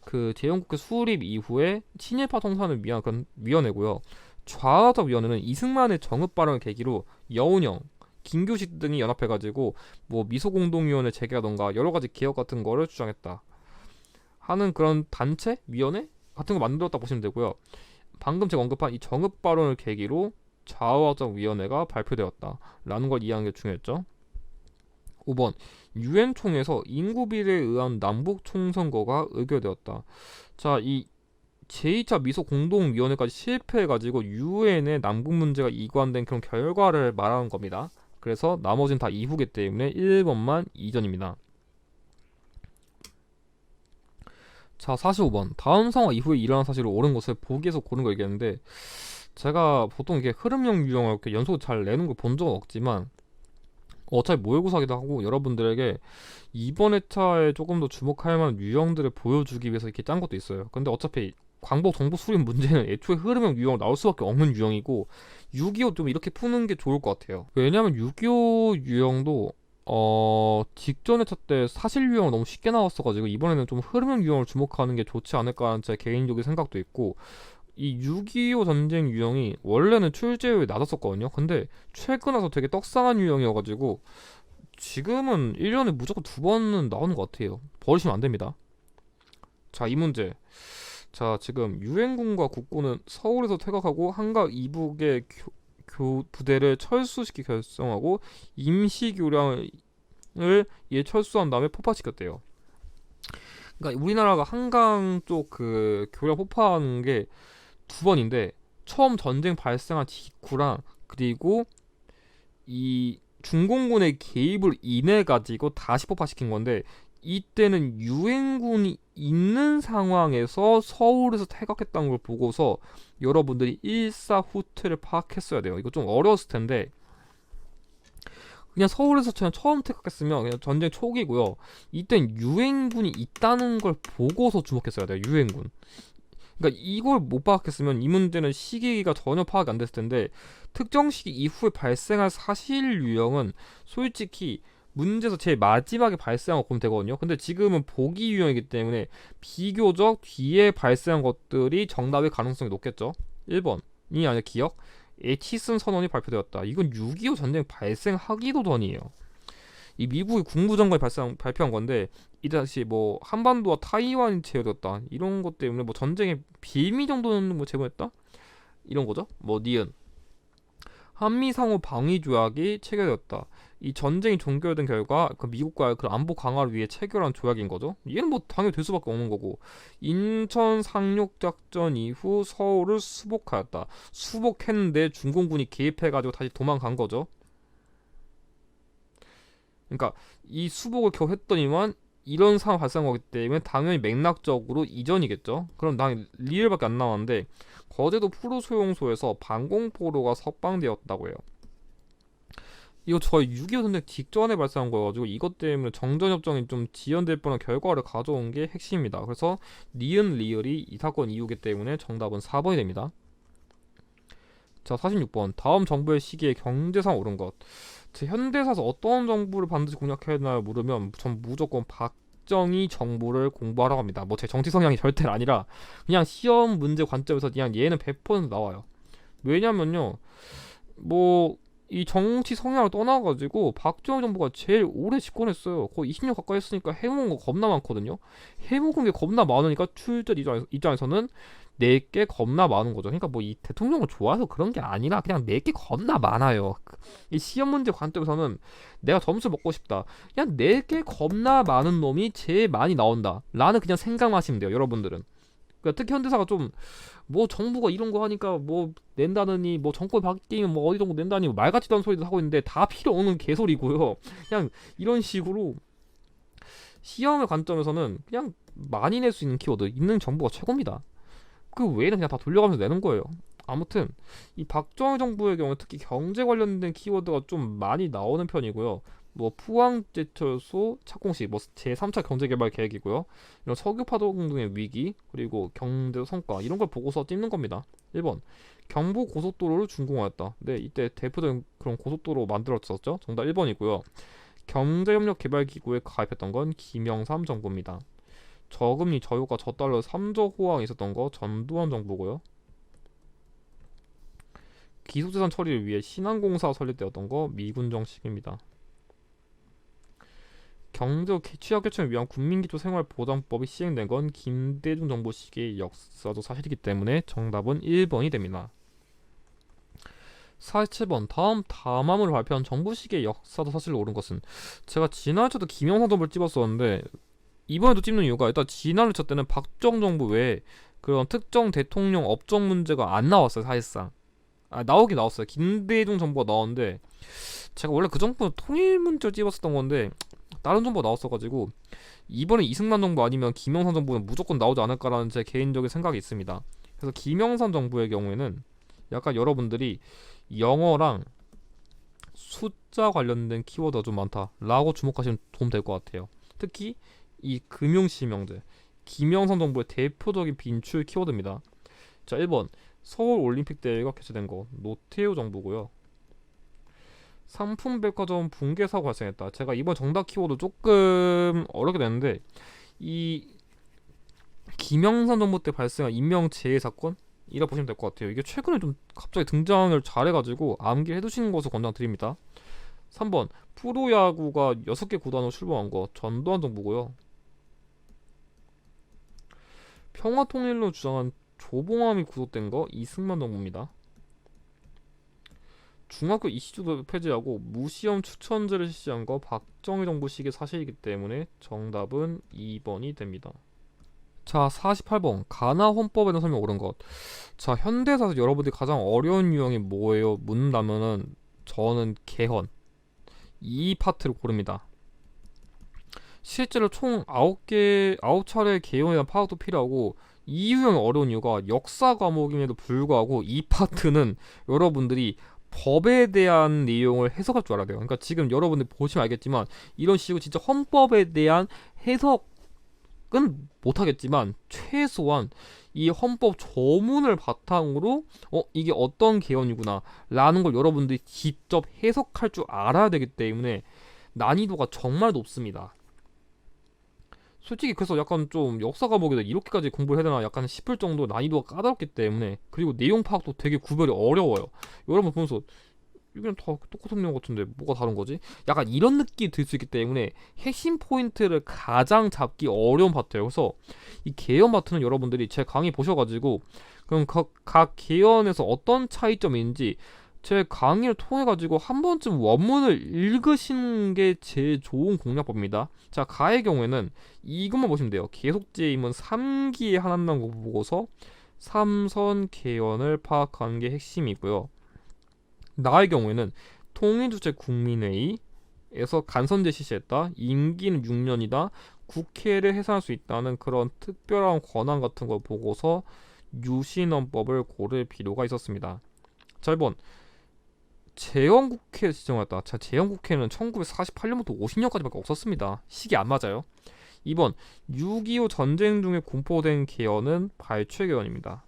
그 제영국회 수립 이후에 친일파 통산을 위한 그런 위원회고요. 좌화적위원회는 이승만의 정읍 발언을 계기로 여운형, 김규식 등이 연합해가지고 뭐 미소공동위원회 재개라던가 여러 가지 개혁 같은 거를 주장했다 하는 그런 단체 위원회 같은 거 만들었다 보시면 되고요. 방금 제가 언급한 이 정읍 발언을 계기로 좌우화적 위원회가 발표되었다라는 걸 이해하는 게 중요했죠. 5번 유엔 총회에서 인구 비례에 의한 남북 총선거가 의결되었다. 자, 이 제2차 미소 공동위원회까지 실패해가지고 유엔에 남북 문제가 이관된 그런 결과를 말하는 겁니다. 그래서 나머지는 다 이후기 때문에 1번만 이전입니다. 자, 45번 다음 상황 이후에 일어난 사실을 옳은 것을 보기에서 고른 걸 얘기했는데, 제가 보통 이게 흐름형 유형을 이렇게 연속으로 잘 내는 걸 본 적은 없지만 어차피 모의고사기도 하고 여러분들에게 이번 회차에 조금 더 주목할 만한 유형들을 보여주기 위해서 이렇게 짠 것도 있어요. 근데 어차피 광복 정부 수립 문제는 애초에 흐름형 유형 나올 수밖에 없는 유형이고 6.25 좀 이렇게 푸는 게 좋을 것 같아요. 왜냐면 6.25 유형도 직전 회차 때 사실 유형을 너무 쉽게 나왔어가지고 이번에는 좀 흐름형 유형을 주목하는 게 좋지 않을까 하는 제 개인적인 생각도 있고, 이 6.25 전쟁 유형이 원래는 출제율이 낮았었거든요. 근데 최근 와서 되게 떡상한 유형이어가지고 지금은 1년에 무조건 2번은 나오는 것 같아요. 버리시면 안 됩니다. 자, 이 문제. 자, 지금 유엔군과 국군은 서울에서 퇴각하고 한강 이북의 부대를 철수시키 결성하고 임시교량을 철수한 다음에 폭파시켰대요. 그러니까 우리나라가 한강 쪽 그 교량 폭파하는 게 2번인데, 처음 전쟁 발생한 직후랑 그리고 이 중공군의 개입을 인해 가지고 다시 폭파시킨 건데, 이때는 유엔군이 있는 상황에서 서울에서 퇴각했다는 걸 보고서 여러분들이 일사후퇴를 파악했어야 돼요. 이거 좀 어려웠을 텐데 그냥 서울에서 그냥 처음 퇴각했으면 그냥 전쟁 초기고요. 이땐 유엔군이 있다는 걸 보고서 주목했어야 돼요. 유엔군. 그러니까 이걸 못 파악했으면 이 문제는 시기가 전혀 파악이 안 됐을 텐데, 특정 시기 이후에 발생할 사실 유형은 솔직히 문제에서 제일 마지막에 발생한 거 보면 되거든요. 근데 지금은 보기 유형이기 때문에 비교적 뒤에 발생한 것들이 정답일 가능성이 높겠죠. 1번이 아니라 기억. 에치슨 선언이 발표되었다. 이건 6.25 전쟁 발생하기도 전이에요. 이 미국이 국무장관이 발표한 건데, 이 당시 뭐 한반도와 타이완이 제외됐다 이런 것 때문에 뭐 전쟁의 빌미 정도는 뭐 제공했다 이런 거죠. 뭐 니은 한미 상호 방위 조약이 체결되었다. 이 전쟁이 종결된 결과 그 미국과의 그 안보 강화를 위해 체결한 조약인 거죠. 얘는 뭐 당연히 될 수밖에 없는 거고, 인천 상륙 작전 이후 서울을 수복하였다. 수복했는데 중공군이 개입해가지고 다시 도망간 거죠. 그러니까 이 수복을 겨우 했더니만 이런 상황 발생한 거기 때문에 당연히 맥락적으로 이전이겠죠. 그럼 당연히 리을밖에 안 나왔는데, 거제도 푸르소용소에서 방공포로가 석방되었다고 해요. 이거 저희 6.25 전쟁 직전에 발생한 거여가지고 이것 때문에 정전협정이 좀 지연될 뻔한 결과를 가져온 게 핵심입니다. 그래서 니은 리을이 이 사건 이후기 때문에 정답은 4번이 됩니다. 자, 46번 다음 정부의 시기에 경제상 옳은 것. 현대사에서 어떤 정부를 반드시 공략해야 되나요? 물으면 전 무조건 박정희 정부를 공부하라고 합니다. 뭐 제 정치 성향이 절대 아니라 그냥 시험 문제 관점에서 그냥 얘는 100% 나와요. 왜냐면요, 뭐 이 정치 성향을 떠나가지고 박정희 정부가 제일 오래 집권했어요. 거의 20년 가까이 했으니까 해먹은 거 겁나 많거든요. 해먹은 게 겁나 많으니까 출전 입장에서는 내게 겁나 많은 거죠. 그러니까 뭐 이 대통령을 좋아해서 그런 게 아니라 그냥 내게 겁나 많아요. 이 시험 문제 관점에서는 내가 점수 먹고 싶다. 그냥 내게 겁나 많은 놈이 제일 많이 나온다. 라는 그냥 생각만 하시면 돼요. 여러분들은. 그러니까 특히 현대사가 좀 뭐 정부가 이런 거 하니까 뭐 낸다느니 뭐 정권 바뀌면 뭐 어디 정도 낸다니 말 같지도 않은 소리도 하고 있는데 다 필요 없는 개소리고요. 그냥 이런 식으로 시험의 관점에서는 그냥 많이 낼 수 있는 키워드 있는 정부가 최고입니다. 그 외에는 그냥 다 돌려가면서 내는 거예요. 아무튼 이 박정희 정부의 경우 특히 경제 관련된 키워드가 좀 많이 나오는 편이고요. 뭐 포항제철소 착공식, 뭐 제3차 경제개발 계획이고요. 이런 석유파동 등의 위기, 그리고 경제 성과 이런 걸 보고서 찍는 겁니다. 1번 경부 고속도로를 준공하였다. 네, 이때 대표적인 그런 고속도로 만들었었죠. 정답 1번이고요. 경제협력개발기구에 가입했던 건 김영삼 정부입니다. 저금리 저유가 저달러 3조 호황이 있었던 거 전두환 정부고요. 기술재산 처리를 위해 신한공사 설립되었던 거 미군 정식입니다. 경제 취약 계층을 위한 국민기초생활보장법이 시행된 건 김대중 정부 시기의 역사적 사실이기 때문에 정답은 1번이 됩니다. 47번 다음 담화문을 발표한 정부 시기의 역사적 사실로 옳은 것은 제가 지난주도 김영삼 정부를 찝었었는데 이번에도 찝는 이유가 일단 지난주 때는 박정 정부 외에 그런 특정 대통령 업적 문제가 안 나왔어요. 사실상 나오긴 나왔어요. 김대중 정부가 나왔는데 제가 원래 그 정부는 통일 문제를 찝었었던 건데 다른 정보가 나왔어가지고 이번에 이승만 정부 아니면 김영삼 정부는 무조건 나오지 않을까라는 제 개인적인 생각이 있습니다. 그래서 김영삼 정부의 경우에는 약간 여러분들이 영어랑 숫자 관련된 키워드가 좀 많다라고 주목하시면 도움 될 것 같아요. 특히 이 금융실명제 김영삼 정부의 대표적인 빈출 키워드입니다. 자, 1번 서울올림픽 대회가 개최된 거 노태우 정부고요. 상품백화점 붕괴 사고 발생했다. 제가 이번 정답 키워드 조금 어렵게 됐는데 이 김영삼 정부 때 발생한 인명재해 사건이라 보시면 될 것 같아요. 이게 최근에 좀 갑자기 등장을 잘해가지고 암기를 해두시는 것을 권장드립니다. 3번 프로야구가 6개 구단으로 출범한 거 전두환 정부고요. 평화통일로 주장한 조봉암이 구속된 거 이승만 정부입니다. 중학교 이시주도 폐지하고 무시험 추천제를 실시한 거 박정희 정부 시기의 사실이기 때문에 정답은 2번이 됩니다. 자, 48번 가나 헌법에 대한 설명 옳은 것. 자, 현대사에서 여러분들이 가장 어려운 유형이 뭐예요? 묻는다면은 저는 개헌 이 파트를 고릅니다. 실제로 총 9차례 개헌에 대한 파악도 필요하고 이 유형이 어려운 이유가 역사 과목임에도 불구하고 이 파트는 여러분들이 법에 대한 내용을 해석할 줄 알아야 돼요. 그러니까 지금 여러분들 보시면 알겠지만 이런 식으로 진짜 헌법에 대한 해석은 못하겠지만 최소한 이 헌법 조문을 바탕으로 이게 어떤 개헌이구나 라는 걸 여러분들이 직접 해석할 줄 알아야 되기 때문에 난이도가 정말 높습니다. 솔직히 그래서 약간 좀 역사 과목에다 이렇게까지 공부를 해야 되나 약간 싶을 정도 난이도가 까다롭기 때문에 그리고 내용 파악도 되게 구별이 어려워요. 여러분 보면서 이건 다 똑같은 내용 같은데 뭐가 다른 거지? 약간 이런 느낌이 들 수 있기 때문에 핵심 포인트를 가장 잡기 어려운 파트예요. 그래서 이 개헌 파트는 여러분들이 제 강의 보셔가지고 그럼 각 개헌에서 어떤 차이점인지 제 강의를 통해가지고 한 번쯤 원문을 읽으시는 게 제일 좋은 공략법입니다. 자, 가의 경우에는 이것만 보시면 돼요. 계속제임은 3기의 한한남국 보고서 3선 개헌을 파악하는 게 핵심이고요. 나의 경우에는 통일주체 국민회의에서 간선제 실시했다. 임기는 6년이다. 국회를 해산할 수 있다는 그런 특별한 권한 같은 걸 보고서 유신헌법을 고를 필요가 있었습니다. 자, 1번 재헌국회 지정했다. 자, 재헌국회는 1948년부터 50년까지밖에 없었습니다. 시기 안 맞아요. 2번 6.25 전쟁 중에 공포된 개헌은 발췌 개헌입니다.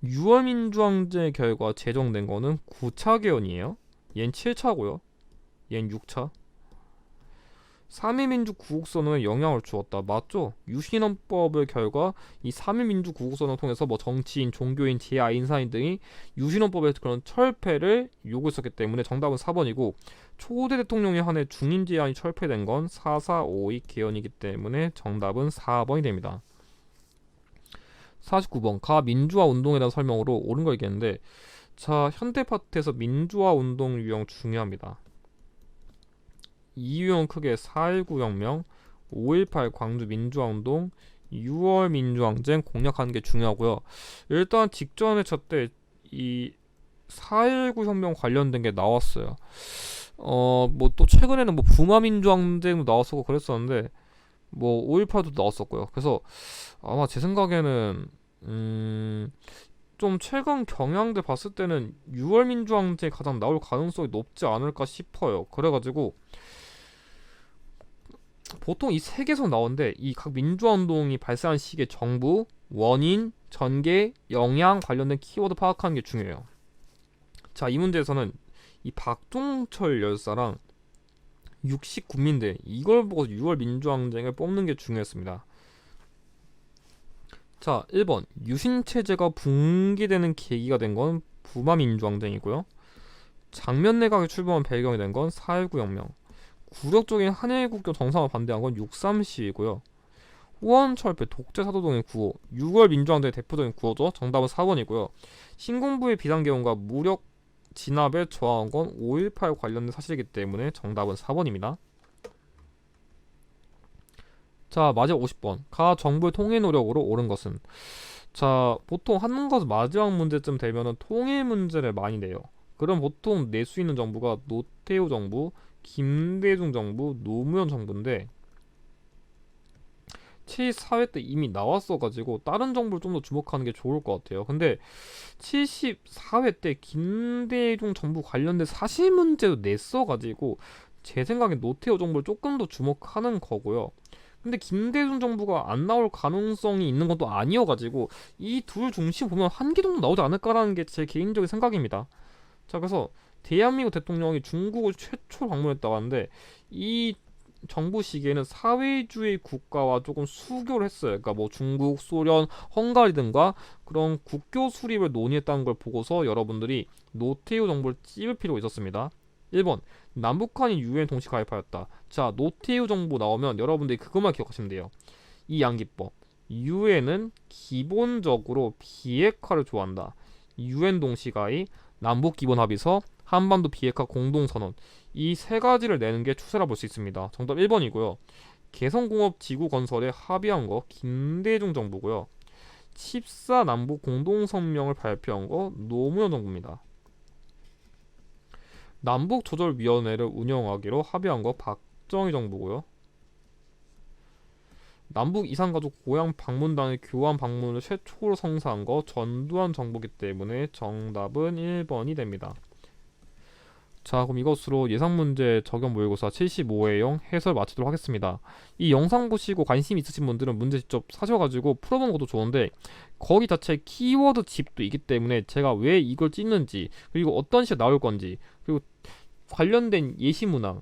6월 민주항쟁 결과 제정된 거는 9차 개헌이에요. 얘는 7차고요. 얘는 6차. 3.1민주구국선언에 영향을 주었다. 맞죠? 유신헌법의 결과 이 3.1민주구국선언을 통해서 뭐 정치인, 종교인, 제야 인사인 등이 유신헌법의 그런 철폐를 요구했었기 때문에 정답은 4번이고, 초대 대통령에 한해 중임 제한이 철폐된 건 4.4.5.2 개헌이기 때문에 정답은 4번이 됩니다. 49번 가 민주화 운동에 대한 설명으로 옳은 거 얘기했는데, 자, 현대 파트에서 민주화 운동 유형 중요합니다. 이 유형은 크게 4.19 혁명, 5.18 광주 민주화운동, 6월 민주항쟁 공략하는 게 중요하고요. 일단 직전에 저때 이 4.19 혁명 관련된 게 나왔어요. 뭐 또 최근에는 뭐 부마 민주항쟁도 나왔었고 그랬었는데, 뭐 5.18도 나왔었고요. 그래서 아마 제 생각에는 좀 최근 경향들 봤을 때는 6월 민주항쟁이 가장 나올 가능성이 높지 않을까 싶어요. 그래가지고 보통 이 세 개에서 나오는데, 이 각 민주화 운동이 발생한 시기의 정부, 원인, 전개, 영향 관련된 키워드 파악하는 게 중요해요. 자, 이 문제에서는 이 박종철 열사랑 60 군민대 이걸 보고 6월 민주항쟁을 뽑는 게 중요했습니다. 자, 1번 유신체제가 붕괴되는 계기가 된 건 부마 민주항쟁이고요. 장면 내각이 출범한 배경이 된 건 4.19 혁명, 굴욕적인 한일국교 정상화 반대한 건 6.3 시위고요. 호원철폐, 독재사도동의 구호, 6월 민주항쟁의 대표적인 구호죠. 정답은 4번이고요. 신군부의 비상개헌과 무력 진압에 저항한 건 5.18 관련된 사실이기 때문에 정답은 4번입니다. 자, 마지막 50번 가 정부의 통일 노력으로 옳은 것은. 자, 보통 하는 것 마지막 문제쯤 되면은 통일 문제를 많이 내요. 그럼 보통 낼 수 있는 정부가 노태우 정부, 김대중 정부, 노무현 정부인데, 74회 때 이미 나왔어가지고 다른 정부를 좀 더 주목하는 게 좋을 것 같아요. 근데 74회 때 김대중 정부 관련된 사실 문제도 냈어가지고 제 생각엔 노태우 정부를 조금 더 주목하는 거고요. 근데 김대중 정부가 안 나올 가능성이 있는 건 또 아니어가지고 이 둘 중심 보면 한 개 정도 나오지 않을까라는 게 제 개인적인 생각입니다. 자, 그래서 대한민국 대통령이 중국을 최초로 방문했다고 하는데, 이 정부 시기에는 사회주의 국가와 조금 수교를 했어요. 그러니까 뭐 중국, 소련, 헝가리 등과 그런 국교 수립을 논의했다는 걸 보고서 여러분들이 노태우 정부를 찝을 필요가 있었습니다. 1번 남북한이 유엔 동시 가입하였다. 자, 노태우 정부 나오면 여러분들이 그것만 기억하시면 돼요. 이 양기법, 유엔은 기본적으로 비핵화를 좋아한다. 유엔 동시 가입, 남북 기본 합의서, 한반도 비핵화 공동선언, 이 세 가지를 내는 게 추세라 볼 수 있습니다. 정답 1번이고요. 개성공업 지구 건설에 합의한 거 김대중 정부고요. 14 남북 공동성명을 발표한 거 노무현 정부입니다. 남북조절위원회를 운영하기로 합의한 거 박정희 정부고요. 남북 이산가족 고향 방문단의 교환 방문을 최초로 성사한 거 전두환 정부기 때문에 정답은 1번이 됩니다. 자, 그럼 이것으로 예상문제 적용 모의고사 75회형 해설 마치도록 하겠습니다. 이 영상 보시고 관심 있으신 분들은 문제 직접 사셔가지고 풀어보는 것도 좋은데, 거기 자체 키워드 집도 있기 때문에 제가 왜 이걸 찍는지, 그리고 어떤 식으로 나올 건지, 그리고 관련된 예시문항,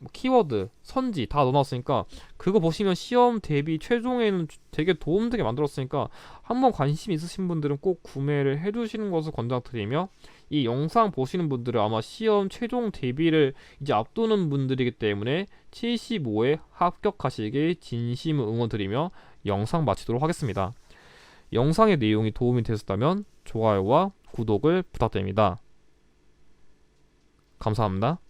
뭐 키워드, 선지 다 넣어놨으니까 그거 보시면 시험 대비 최종에는 되게 도움되게 만들었으니까 한번 관심 있으신 분들은 꼭 구매를 해주시는 것을 권장드리며, 이 영상 보시는 분들은 아마 시험 최종 대비를 이제 앞두는 분들이기 때문에 75회 합격하시길 진심 응원드리며 영상 마치도록 하겠습니다. 영상의 내용이 도움이 되셨다면 좋아요와 구독을 부탁드립니다. 감사합니다.